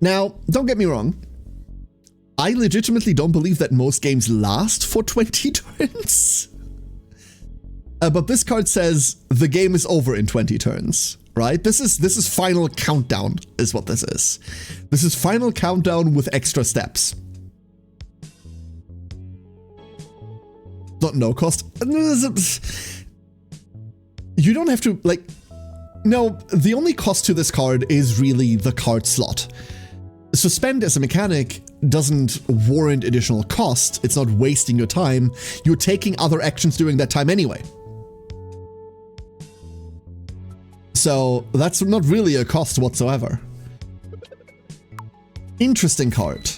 Now, don't get me wrong. I legitimately don't believe that most games last for 20 turns. But this card says the game is over in 20 turns, right? This is final countdown is what this is. This is final countdown with extra steps. Not no cost. You don't have to, like, no, the only cost to this card is really the card slot. Suspend as a mechanic doesn't warrant additional cost. It's not wasting your time. You're taking other actions during that time anyway. So that's not really a cost whatsoever. Interesting card.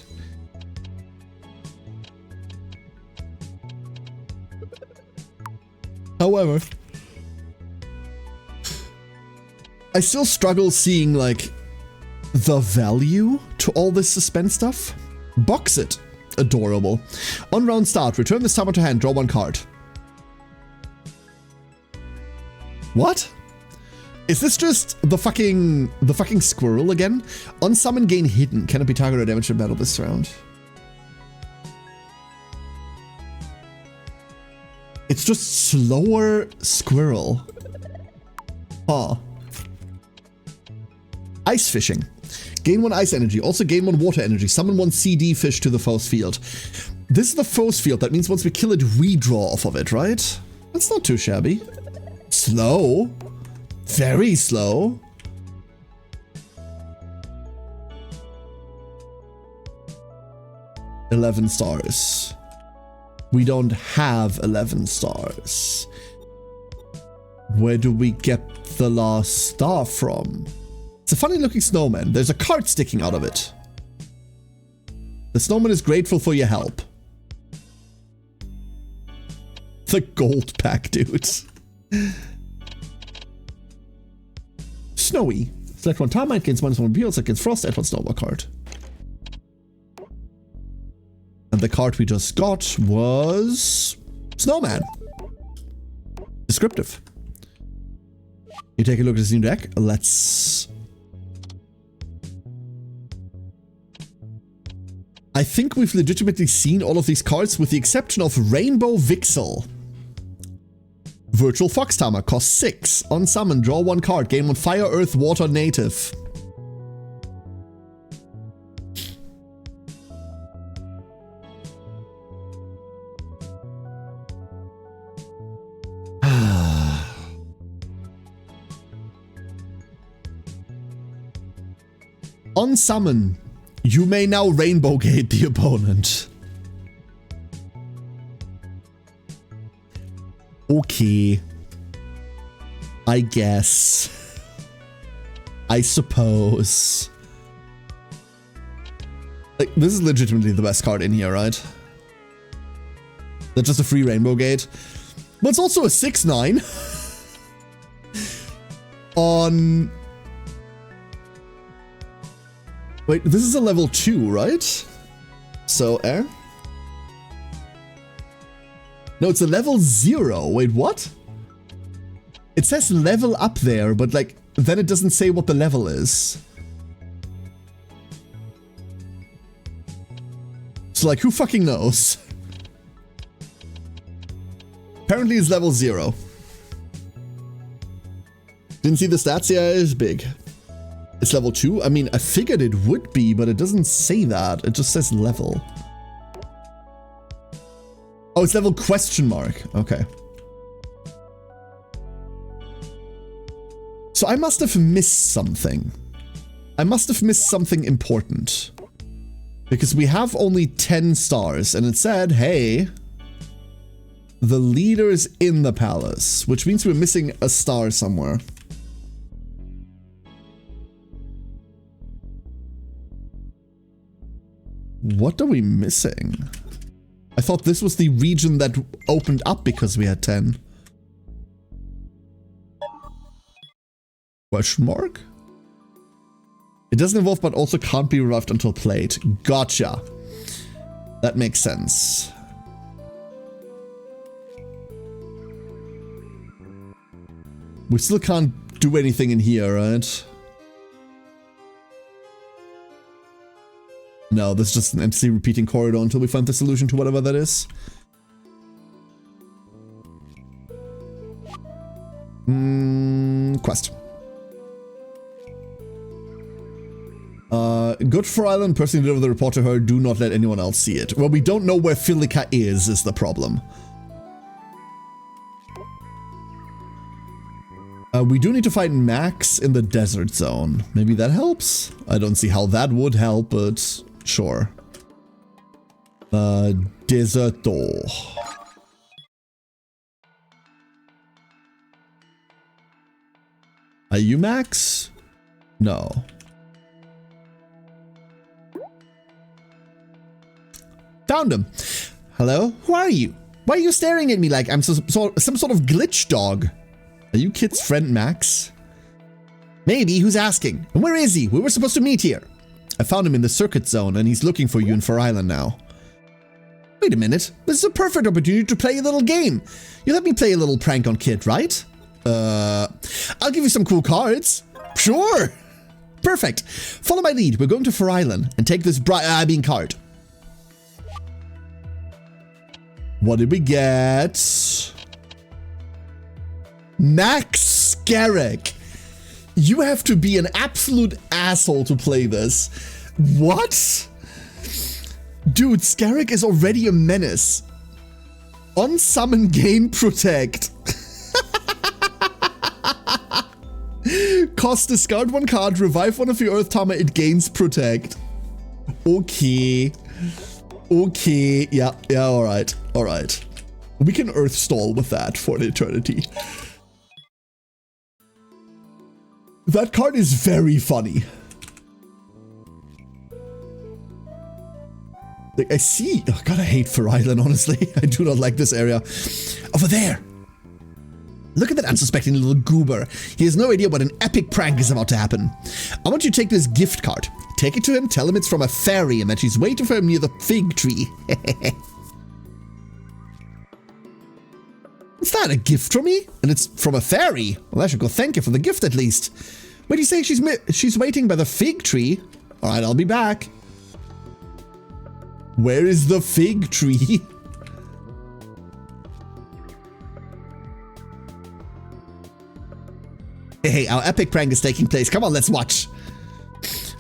However, I still struggle seeing, like, the value to all this suspense stuff. Box it. Adorable. On round start, return this Tama to hand, draw 1 card. What? Is this just the fucking squirrel again? Unsummon gain hidden. Cannot be targeted or damaged in battle this round. It's just slower squirrel. Huh. Ice fishing. Gain 1 ice energy. Also gain 1 water energy. Summon 1 CD fish to the foe's field. This is the foe's field. That means once we kill it, we draw off of it, right? That's not too shabby. Slow. Very slow. $11 stars. We don't have 11 stars. Where do we get the last star from? It's a funny looking snowman. There's a card sticking out of it. The snowman is grateful for your help. The gold pack, dude. Snowy. Select one Termite, gains -1 appeal, select against Frost, add one Snowball card. And the card we just got was Snowman. Descriptive. You take a look at this new deck. Let's... I think we've legitimately seen all of these cards with the exception of Rainbow Vixel. Virtual Fox Tamer, cost 6. On summon, draw 1 card, gain 1 Fire, Earth, Water native. On summon, you may now Rainbow Gate the opponent. Okay. I guess. I suppose. Like, this is legitimately the best card in here, right? That's just a free Rainbow Gate. But it's also a 6/9. On... Wait, this is a level 2, right? So, No, it's a level 0. Wait, what? It says level up there, but like, then it doesn't say what the level is. So like, who fucking knows? Apparently it's level 0. Didn't see the stats? Yeah, it's big. It's level 2? I mean, I figured it would be, but it doesn't say that. It just says level. Oh, it's level question mark. Okay. So I must have missed something. I must have missed something important. Because we have only 10 stars, and it said, hey, the leader's in the palace, which means we're missing a star somewhere. What are we missing? I thought this was the region that opened up because we had 10. Question mark? It doesn't evolve but also can't be revived until played. Gotcha. That makes sense. We still can't do anything in here, right? No, this is just an endlessly repeating corridor until we find the solution to whatever that is. Quest. Good for Island, personally deliver the report to her, do not let anyone else see it. Well, we don't know where Philica is the problem. We do need to fight Max in the desert zone. Maybe that helps? I don't see how that would help, but sure. Deserto. Are you Max? No. Found him. Hello? Who are you? Why are you staring at me like I'm some sort of glitch dog? Are you Kit's friend Max? Maybe. Who's asking? And where is he? We were supposed to meet here. I found him in the circuit zone and he's looking for you in Fur Island now. Wait a minute. This is a perfect opportunity to play a little game. You let me play a little prank on Kit, right? I'll give you some cool cards. Sure. Perfect. Follow my lead. We're going to Fur Island and take this being card. What did we get? Max Scarrick. You have to be an absolute asshole to play this. What? Dude, Scarrick is already a menace. Unsummon, gain protect. Cost discard 1 card, revive 1 of your Earth Tamer, it gains protect. Okay. Okay, yeah, alright. We can Earth stall with that for an eternity. That card is very funny. Like, I see. Oh, God, I hate Fur Island, honestly. I do not like this area. Over there. Look at that unsuspecting little goober. He has no idea what an epic prank is about to happen. I want you to take this gift card. Take it to him, tell him it's from a fairy and that she's waiting for him near the fig tree. What's that, a gift from me? And it's from a fairy? Well, I should go thank you for the gift at least. Wait, do you say she's waiting by the fig tree? All right, I'll be back. Where is the fig tree? Hey, our epic prank is taking place. Come on, let's watch.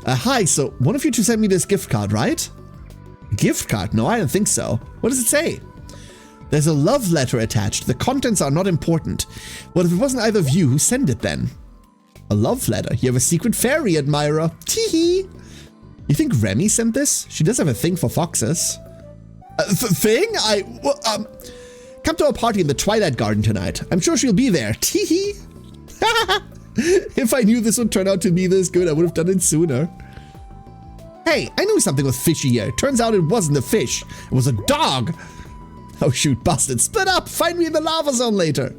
Hi, so one of you two sent me this gift card, right? Gift card? No, I don't think so. What does it say? There's a love letter attached. The contents are not important. What if it wasn't either of you who sent it then? A love letter? You have a secret fairy admirer. Teehee. You think Remy sent this? She does have a thing for foxes. Thing? Come to a party in the Twilight Garden tonight. I'm sure she'll be there. Teehee. If I knew this would turn out to be this good, I would have done it sooner. Hey, I knew something was fishy here. Turns out it wasn't a fish. It was a dog. Oh shoot, busted. Split up. Find me in the lava zone later.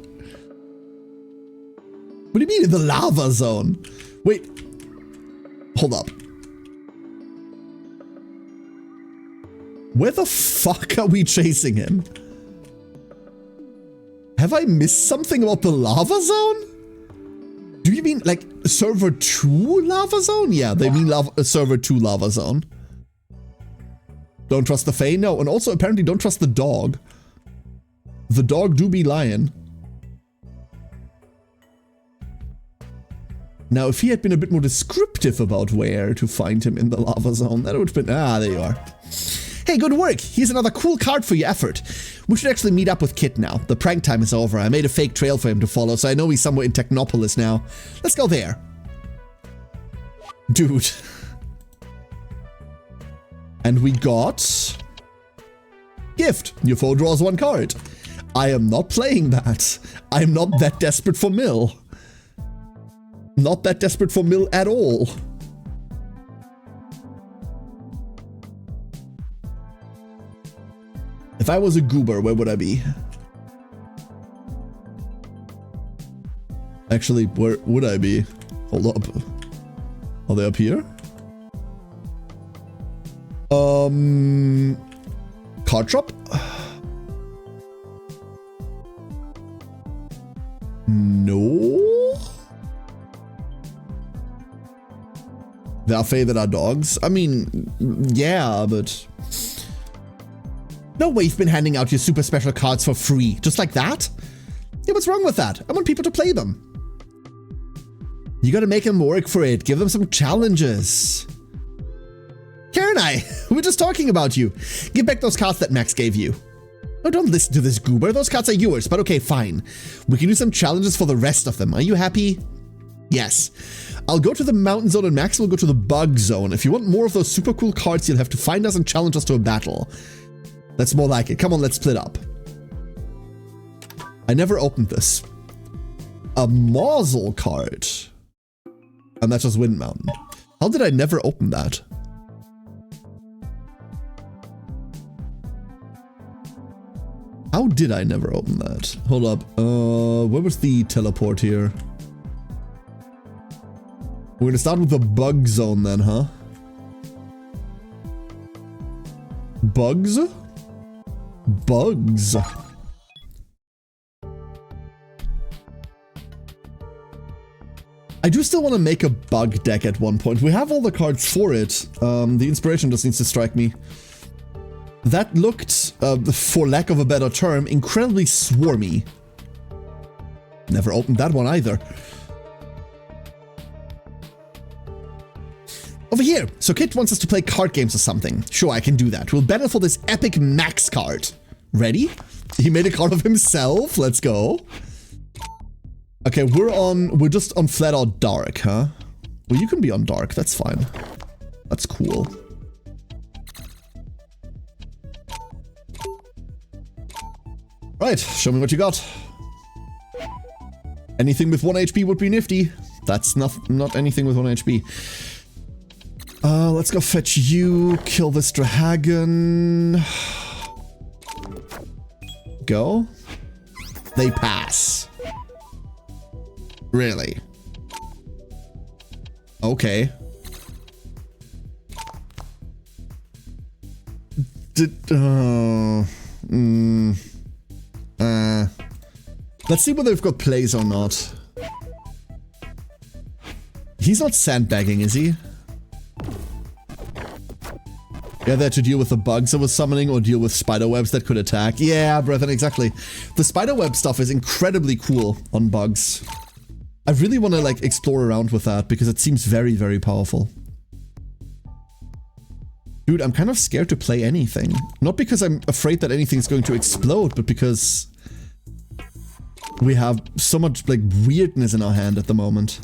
What do you mean in the lava zone? Wait. Hold up. Where the fuck are we chasing him? Have I missed something about the lava zone? Do you mean like server 2 lava zone? Yeah, they mean server 2 lava zone. Don't trust the Fae? No, and also apparently don't trust the dog. The dog do be lying. Now, if he had been a bit more descriptive about where to find him in the lava zone, that would have been... Ah, there you are. Hey, good work. Here's another cool card for your effort. We should actually meet up with Kit now. The prank time is over. I made a fake trail for him to follow, so I know he's somewhere in Technopolis now. Let's go there. Dude. And we got... Gift. Your foe draws 1 card. I am not playing that. I am not that desperate for Mill. Not that desperate for Mill at all. If I was a goober, where would I be? Actually, where would I be? Hold up. Are they up here? Card drop? No? There are Fae that are dogs? I mean, yeah, but... No way you've been handing out your super special cards for free. Just like that? Yeah, what's wrong with that? I want people to play them. You gotta make them work for it. Give them some challenges. Karen and I, we were just talking about you. Give back those cards that Max gave you. Oh, don't listen to this goober. Those cards are yours, but okay, fine. We can do some challenges for the rest of them. Are you happy? Yes. I'll go to the mountain zone and Max will go to the bug zone. If you want more of those super cool cards, you'll have to find us and challenge us to a battle. That's more like it. Come on, let's split up. I never opened this. A Mausel card. And that's just Wind Mountain. How did I never open that? How did I never open that? Hold up. Where was the teleport here? We're gonna start with the bug zone then, huh? Bugs? Bugs. I do still want to make a bug deck at one point. We have all the cards for it. The inspiration just needs to strike me. That looked, for lack of a better term, incredibly swarmy. Never opened that one either. Over here. So Kit wants us to play card games or something. Sure, I can do that. We'll battle for this epic Max card. Ready? He made a card of himself. Let's go. Okay, we're just on flat out dark, huh? Well, you can be on dark. That's fine. That's cool. Right, show me what you got. Anything with 1 HP would be nifty. That's not anything with 1 HP. Let's go fetch you, kill this dragon. Go. They pass. Really? Okay. Let's see whether they've got plays or not. He's not sandbagging, is he? Yeah, there to deal with the bugs I was summoning or deal with spiderwebs that could attack. Yeah, brethren, exactly. The spiderweb stuff is incredibly cool on bugs. I really want to like explore around with that because it seems very, very powerful. Dude, I'm kind of scared to play anything. Not because I'm afraid that anything's going to explode, but because we have so much like weirdness in our hand at the moment.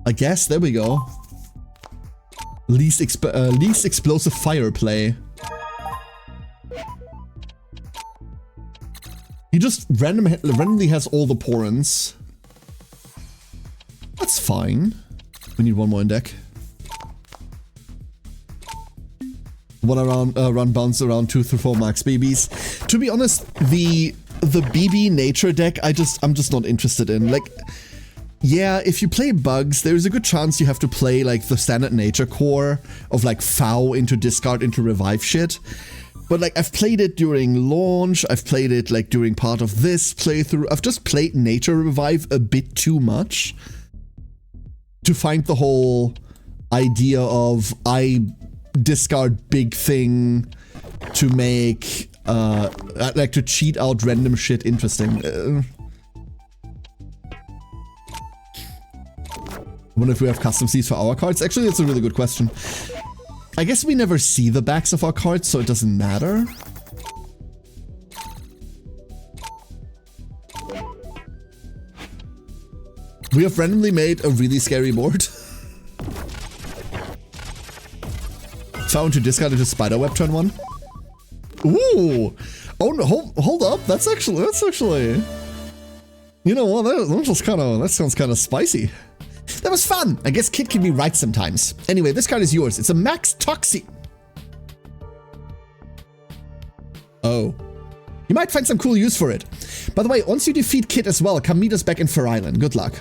I guess, there we go. Least explosive fire play. He just randomly has all the porins. That's fine. We need one more in deck. One run bounce around 2 through 4 max BBs. To be honest, the BB nature deck I'm just not interested in. Like, yeah, if you play bugs, there's a good chance you have to play like the standard nature core of like FOW into discard into revive shit. But like I've played it during launch, I've played it like during part of this playthrough. I've just played nature revive a bit too much to find the whole idea of I discard big thing to make like to cheat out random shit interesting. I wonder if we have custom seeds for our cards. Actually, that's a really good question. I guess we never see the backs of our cards, so it doesn't matter. We have randomly made a really scary board. Found to discard into spiderweb turn 1. Ooh! Oh no! Hold up! That's actually. You know what? That sounds kind of spicy. That was fun! I guess Kid can be right sometimes. Anyway, this card is yours. It's a Max Toxie. Oh. You might find some cool use for it. By the way, once you defeat Kid as well, come meet us back in Fur Island. Good luck.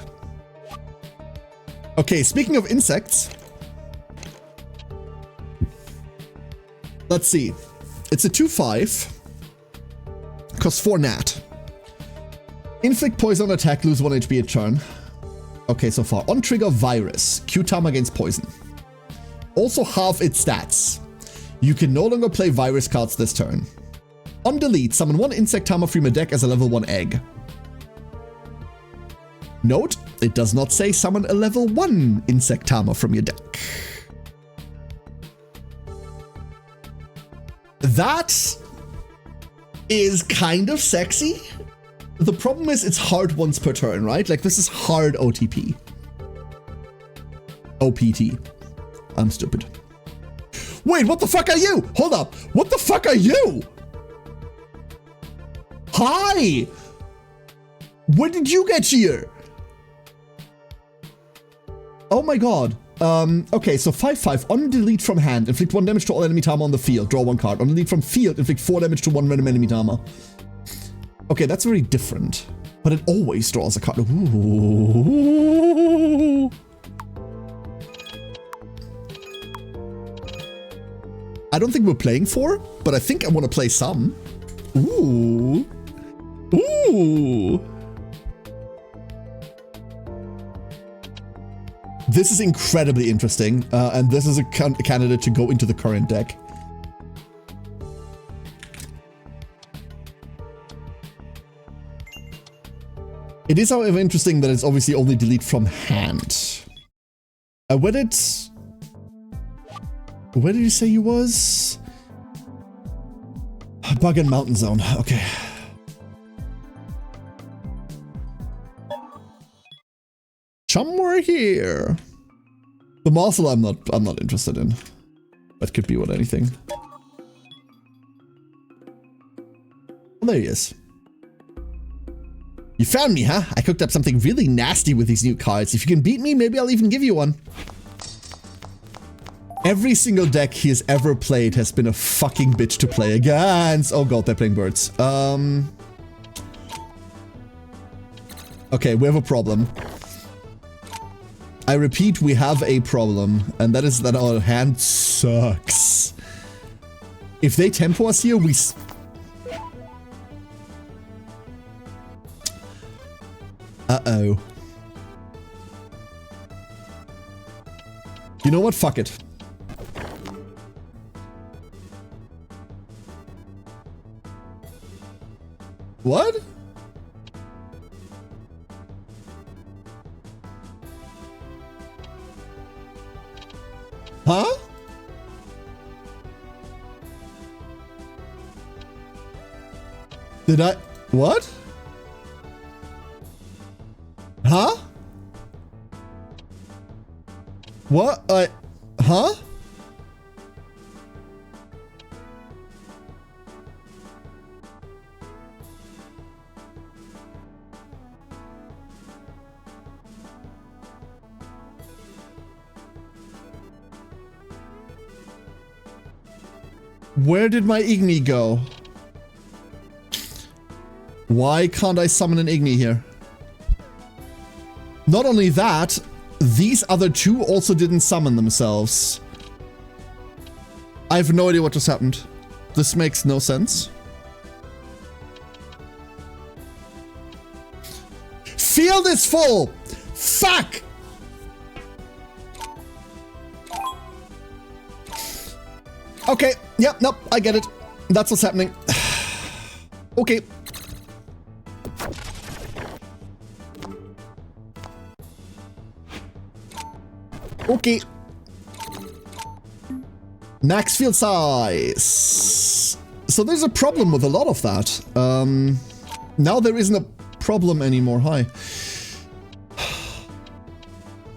Okay, speaking of insects. Let's see. It's a 2/5. Costs 4 nat. Inflict poison attack, lose 1 HP a turn. Okay, so far. On trigger, virus. Q-Tam against poison. Also half its stats. You can no longer play virus cards this turn. On delete, summon 1 Insectama from your deck as a level 1 egg. Note, it does not say summon a level 1 Insectama from your deck. That is kind of sexy. The problem is it's hard once per turn, right? Like this is hard OTP. OPT. I'm stupid. Wait, what the fuck are you? Hold up. What the fuck are you? Hi! When did you get here? Oh my god. Okay, so 5/5. On delete from hand, inflict 1 damage to all enemy Tama on the field. Draw 1 card. On delete from field, inflict 4 damage to 1 random enemy Tama. Okay, that's very different. But it always draws a card. Ooh. I don't think we're playing 4, but I think I want to play some. Ooh. Ooh. This is incredibly interesting, and this is a candidate to go into the current deck. It is, however, interesting that it's obviously only delete from hand. Where did you say he was? Bug and Mountain Zone. Okay. Somewhere here. The Marcel I'm not interested in. That could be what anything. Oh, there he is. You found me, huh? I cooked up something really nasty with these new cards. If you can beat me, maybe I'll even give you one. Every single deck he has ever played has been a fucking bitch to play against. Oh god, they're playing birds. Okay, we have a problem. I repeat, we have a problem, and that is that our hand sucks. If they tempo us here, we... Uh-oh. You know what? Fuck it. What? Huh? Did I... What? Huh? What? Huh? Where did my Igni go? Why can't I summon an Igni here? Not only that, these other two also didn't summon themselves. I have no idea what just happened. This makes no sense. Field is full! Fuck! Okay, yep, nope, I get it. That's what's happening. Okay. Okay. Max field size. So there's a problem with a lot of that. Now there isn't a problem anymore. Hi.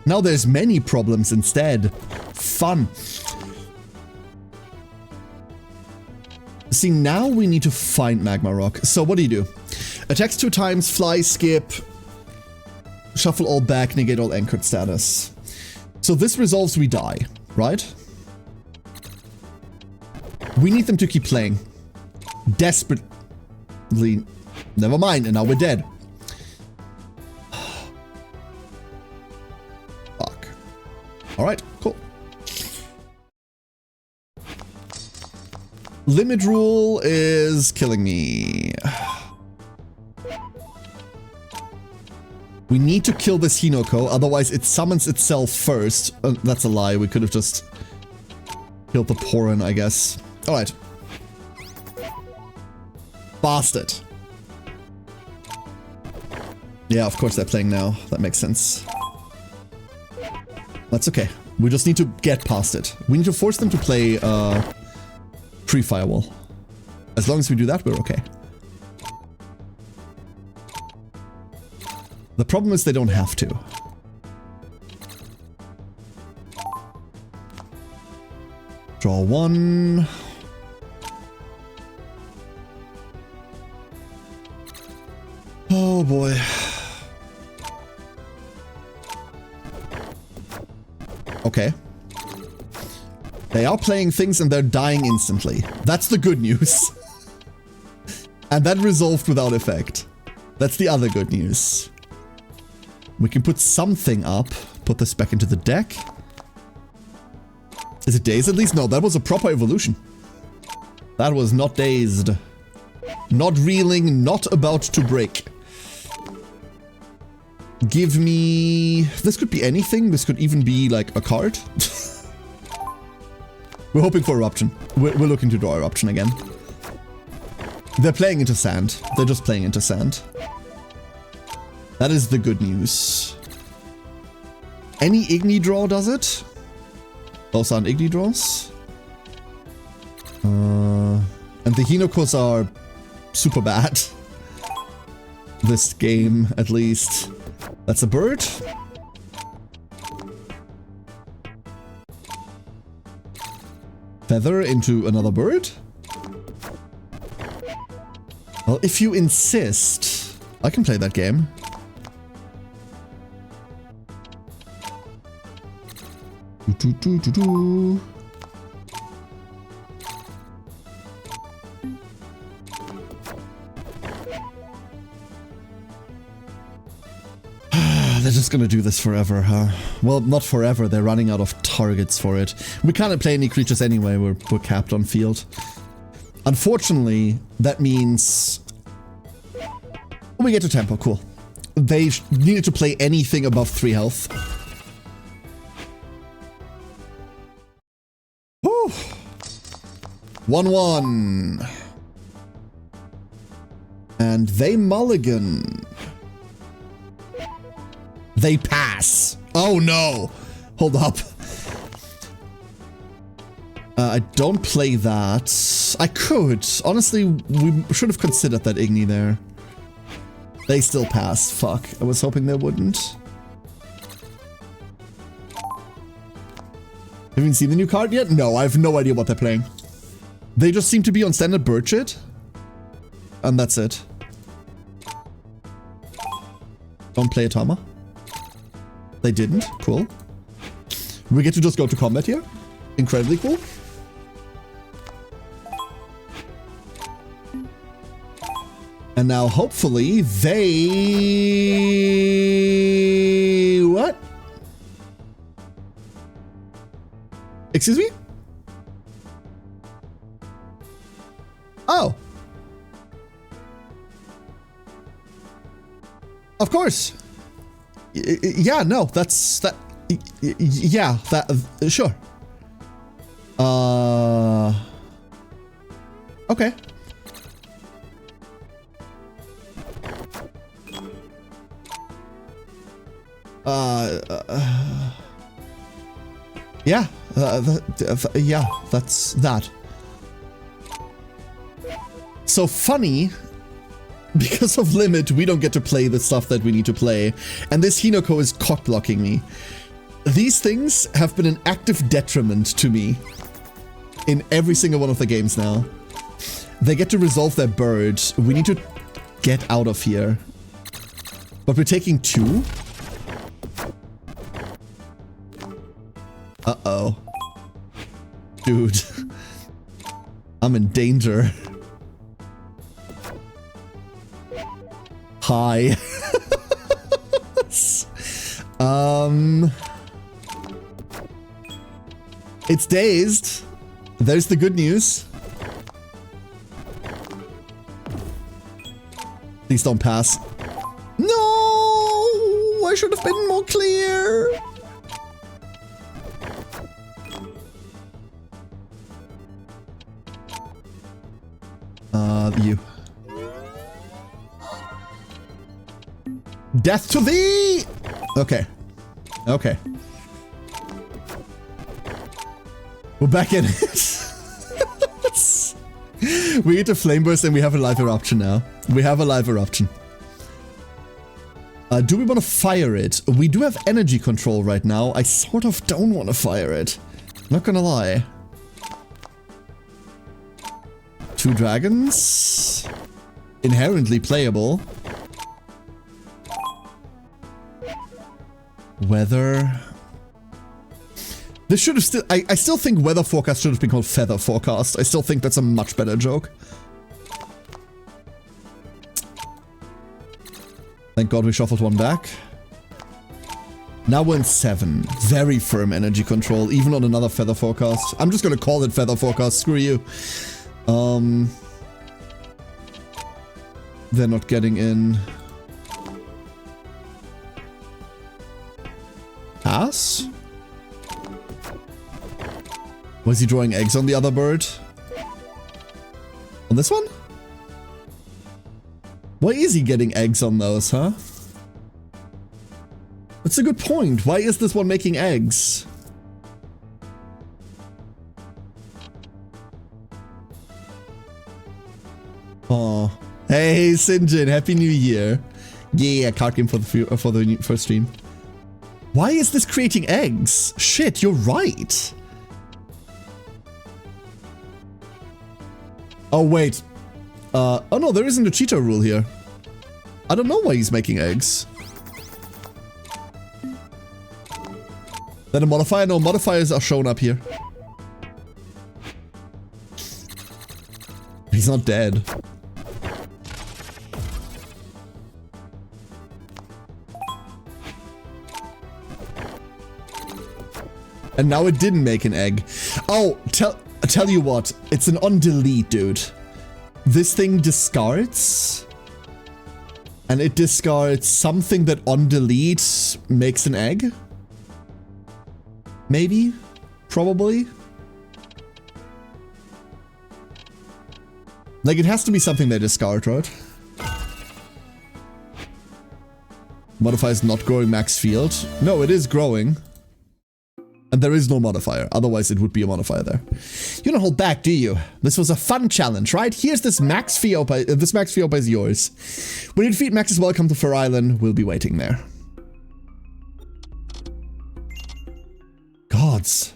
Now there's many problems instead. Fun. See, now we need to find Magma Rock. So what do? Attacks 2 times, fly, skip, shuffle all back, negate all anchored status. So this resolves we die, right? We need them to keep playing. Desperately. Never mind, and now we're dead. Fuck. Alright, cool. Limit rule is killing me. We need to kill this Hinoko, otherwise it summons itself first. That's a lie, we could have just killed the Porin, I guess. Alright. Bastard. Yeah, of course they're playing now. That makes sense. That's okay. We just need to get past it. We need to force them to play, pre-firewall. As long as we do that, we're okay. The problem is they don't have to. Draw 1. Oh boy. Okay. They are playing things and they're dying instantly. That's the good news. And that resolved without effect. That's the other good news. We can put something up. Put this back into the deck. Is it dazed at least? No, that was a proper evolution. That was not dazed. Not reeling, not about to break. Give me... This could be anything. This could even be like a card. We're hoping for Eruption. We're looking to draw Eruption again. They're playing into sand. They're just playing into sand. That is the good news. Any Igni draw does it? Those aren't Igni draws. And the Hinokos are super bad. This game, at least. That's a bird. Feather into another bird. Well, if you insist. I can play that game. They're just gonna do this forever, huh? Well, not forever. They're running out of targets for it. We can't play any creatures anyway. We're capped on field. Unfortunately, that means we get to tempo. Cool. They needed to play anything above 3 health. Whew. 1-1. And they mulligan. They pass. Oh no. Hold up. I don't play that. I could. Honestly, we should have considered that Igni there. They still pass. Fuck. I was hoping they wouldn't. Have you seen the new card yet? No, I have no idea what they're playing. They just seem to be on standard bird shit. And that's it. Don't play Atama. They didn't. Cool. We get to just go to combat here. Incredibly cool. And now hopefully they... What? Excuse me? Oh. Of course. Yeah, no, that's that. Yeah, that. Sure. Okay. Yeah. Yeah, that's that. So funny. Because of limit, we don't get to play the stuff that we need to play, and this Hinoko is cock-blocking me. These things have been an active detriment to me in every single one of the games now. They get to resolve their bird. We need to get out of here. But we're taking 2? Uh-oh. Dude. I'm in danger. Hi. It's dazed. There's the good news. Please don't pass. No! I should have been more clear. You. Death to thee! Okay. Okay. We're back in it. We get to flame burst and we have a live eruption now. We have a live eruption. Do we want to fire it? We do have energy control right now. I sort of don't want to fire it. Not gonna lie. 2 dragons. Inherently playable. Weather. This should have still... I still think weather forecast should have been called feather forecast. I still think that's a much better joke. Thank God we shuffled 1 back. Now we're in 7. Very firm energy control, even on another feather forecast. I'm just gonna call it feather forecast. Screw you. They're not getting in. Pass? Was he drawing eggs on the other bird? On this one? Why is he getting eggs on those, huh? That's a good point. Why is this one making eggs? Oh. Hey, Sinjin, Happy New Year. Yeah, card game for the first stream. Why is this creating eggs? Shit, you're right. Oh, wait. Oh no, there isn't a cheetah rule here. I don't know why he's making eggs. Then a modifier? No, modifiers are shown up here. He's not dead. And now it didn't make an egg. Oh, tell you what, it's an on delete, dude. This thing discards. And it discards something that on delete makes an egg. Maybe? Probably? Like, it has to be something they discard, right? Modifier is not growing max field. No, it is growing. And there is no modifier. Otherwise, it would be a modifier there. You don't hold back, do you? This was a fun challenge, right? Here's this Max Fiopa. This Max Fiopa is yours. When you defeat Max's welcome to Fur Island, we'll be waiting there. Gods.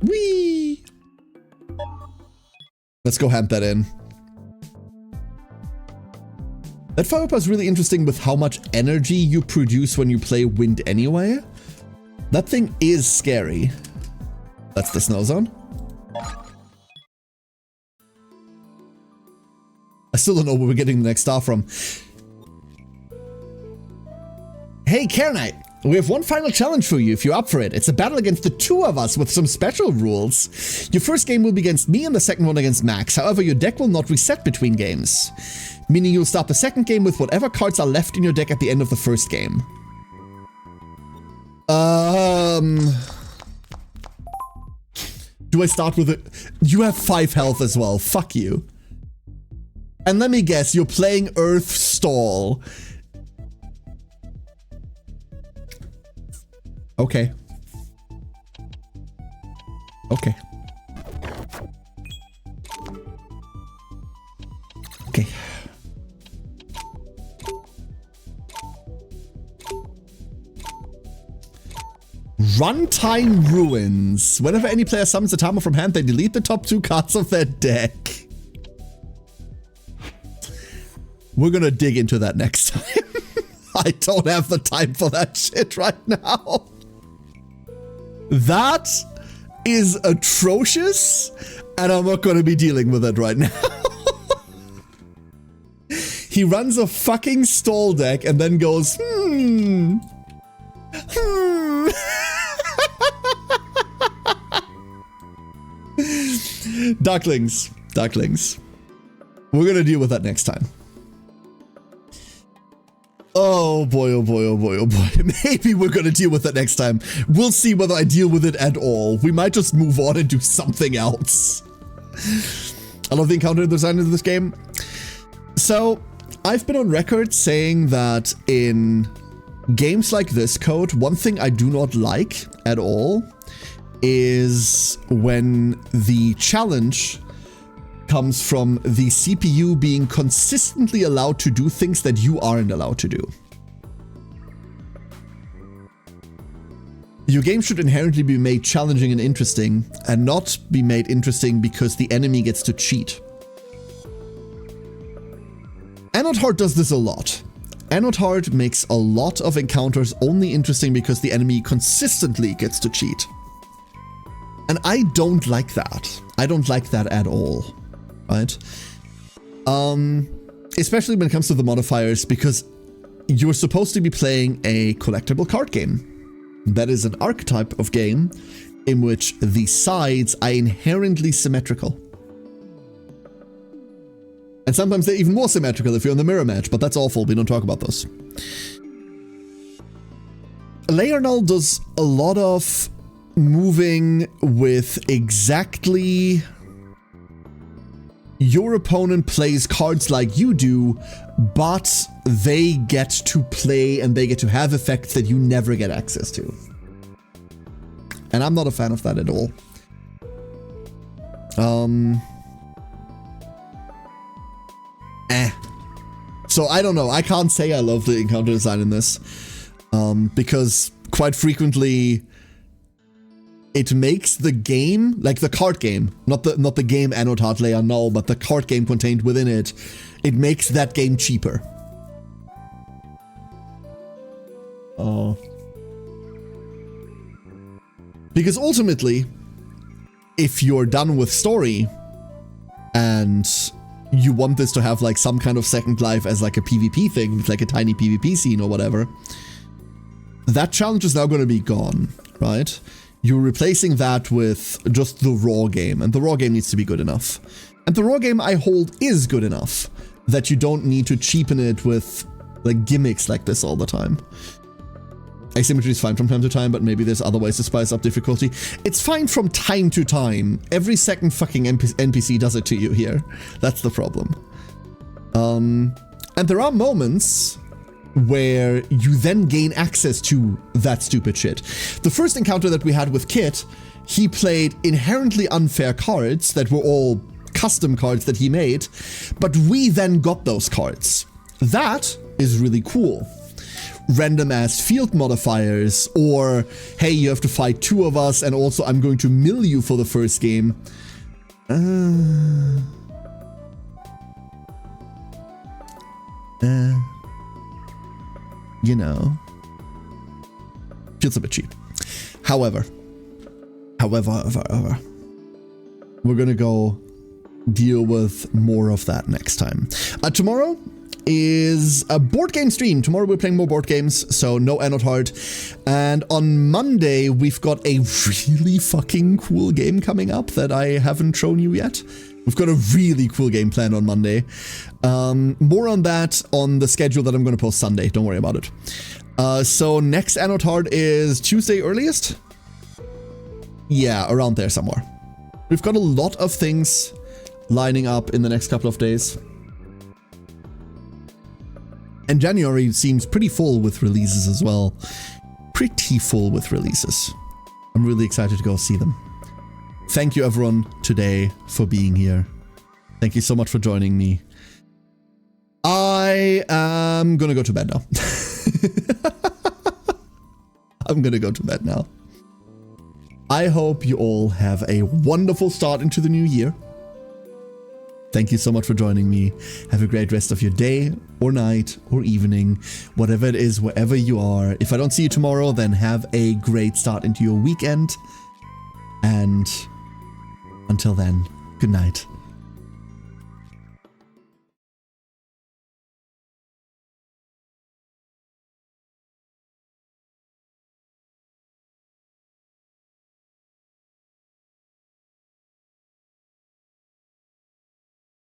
Whee! Let's go hand that in. That Fiopa is really interesting with how much energy you produce when you play Wind anyway. That thing is scary. That's the snow zone. I still don't know where we're getting the next star from. Hey, Knight, we have one final challenge for you if you're up for it. It's a battle against the two of us with some special rules. Your first game will be against me and the second one against Max. However, your deck will not reset between games. Meaning you'll start the second game with whatever cards are left in your deck at the end of the first game. Do I start with it? You have 5 health as well. Fuck you. And let me guess, you're playing Earth Stall. Okay. Okay. Okay. Runtime Ruins. Whenever any player summons a Tama from hand, they delete the top 2 cards of their deck. We're gonna dig into that next time. I don't have the time for that shit right now. That is atrocious, and I'm not gonna be dealing with it right now. He runs a fucking stall deck and then goes, Ducklings. Ducklings. We're gonna deal with that next time. Oh boy, oh boy, oh boy, oh boy. Maybe we're gonna deal with that next time. We'll see whether I deal with it at all. We might just move on and do something else. I love the encounter design of this game. So, I've been on record saying that in games like this code, one thing I do not like at all is when the challenge comes from the CPU being consistently allowed to do things that you aren't allowed to do. Your game should inherently be made challenging and interesting, and not be made interesting because the enemy gets to cheat. Anode Heart does this a lot. Anode Heart makes a lot of encounters only interesting because the enemy consistently gets to cheat. And I don't like that. I don't like that at all, right? Especially when it comes to the modifiers, because you're supposed to be playing a collectible card game. That is an archetype of game in which the sides are inherently symmetrical. And sometimes they're even more symmetrical if you're in the mirror match, but that's awful. We don't talk about those. Layer Null does a lot of moving with exactly your opponent plays cards like you do, but they get to play and they get to have effects that you never get access to. And I'm not a fan of that at all. So I don't know. I can't say I love the encounter design in this, because quite frequently it makes the game, like the card game, not the game Anno Tatlea Null, but the card game contained within it, it makes that game cheaper. Oh. Because ultimately, if you're done with story and you want this to have like some kind of second life as like a PvP thing, like a tiny PvP scene or whatever, that challenge is now going to be gone, right? You're replacing that with just the raw game, and the raw game needs to be good enough. And the raw game, I hold, is good enough that you don't need to cheapen it with like gimmicks like this all the time. Asymmetry is fine from time to time, but maybe there's other ways to spice up difficulty. It's fine from time to time. Every second fucking NPC does it to you here. That's the problem. And there are moments where you then gain access to that stupid shit. The first encounter that we had with Kit, he played inherently unfair cards that were all custom cards that he made, but we then got those cards. That is really cool. Random ass field modifiers, or hey, you have to fight 2 of us, and also I'm going to mill you for the first game. You know, feels a bit cheap. However, we're gonna go deal with more of that next time. Tomorrow is a board game stream. Tomorrow we're playing more board games, so no Anotard. And on Monday, we've got a really fucking cool game coming up that I haven't shown you yet. We've got a really cool game planned on Monday. More on that on the schedule that I'm going to post Sunday. Don't worry about it. So next Anotard is Tuesday earliest? Yeah, around there somewhere. We've got a lot of things lining up in the next couple of days. And January seems pretty full with releases as well. Pretty full with releases. I'm really excited to go see them. Thank you everyone today for being here. Thank you so much for joining me. I am gonna go to bed now. I'm gonna go to bed now. I hope you all have a wonderful start into the new year. Thank you so much for joining me. Have a great rest of your day or night or evening, whatever it is, wherever you are. If I don't see you tomorrow, then have a great start into your weekend. And until then, good night.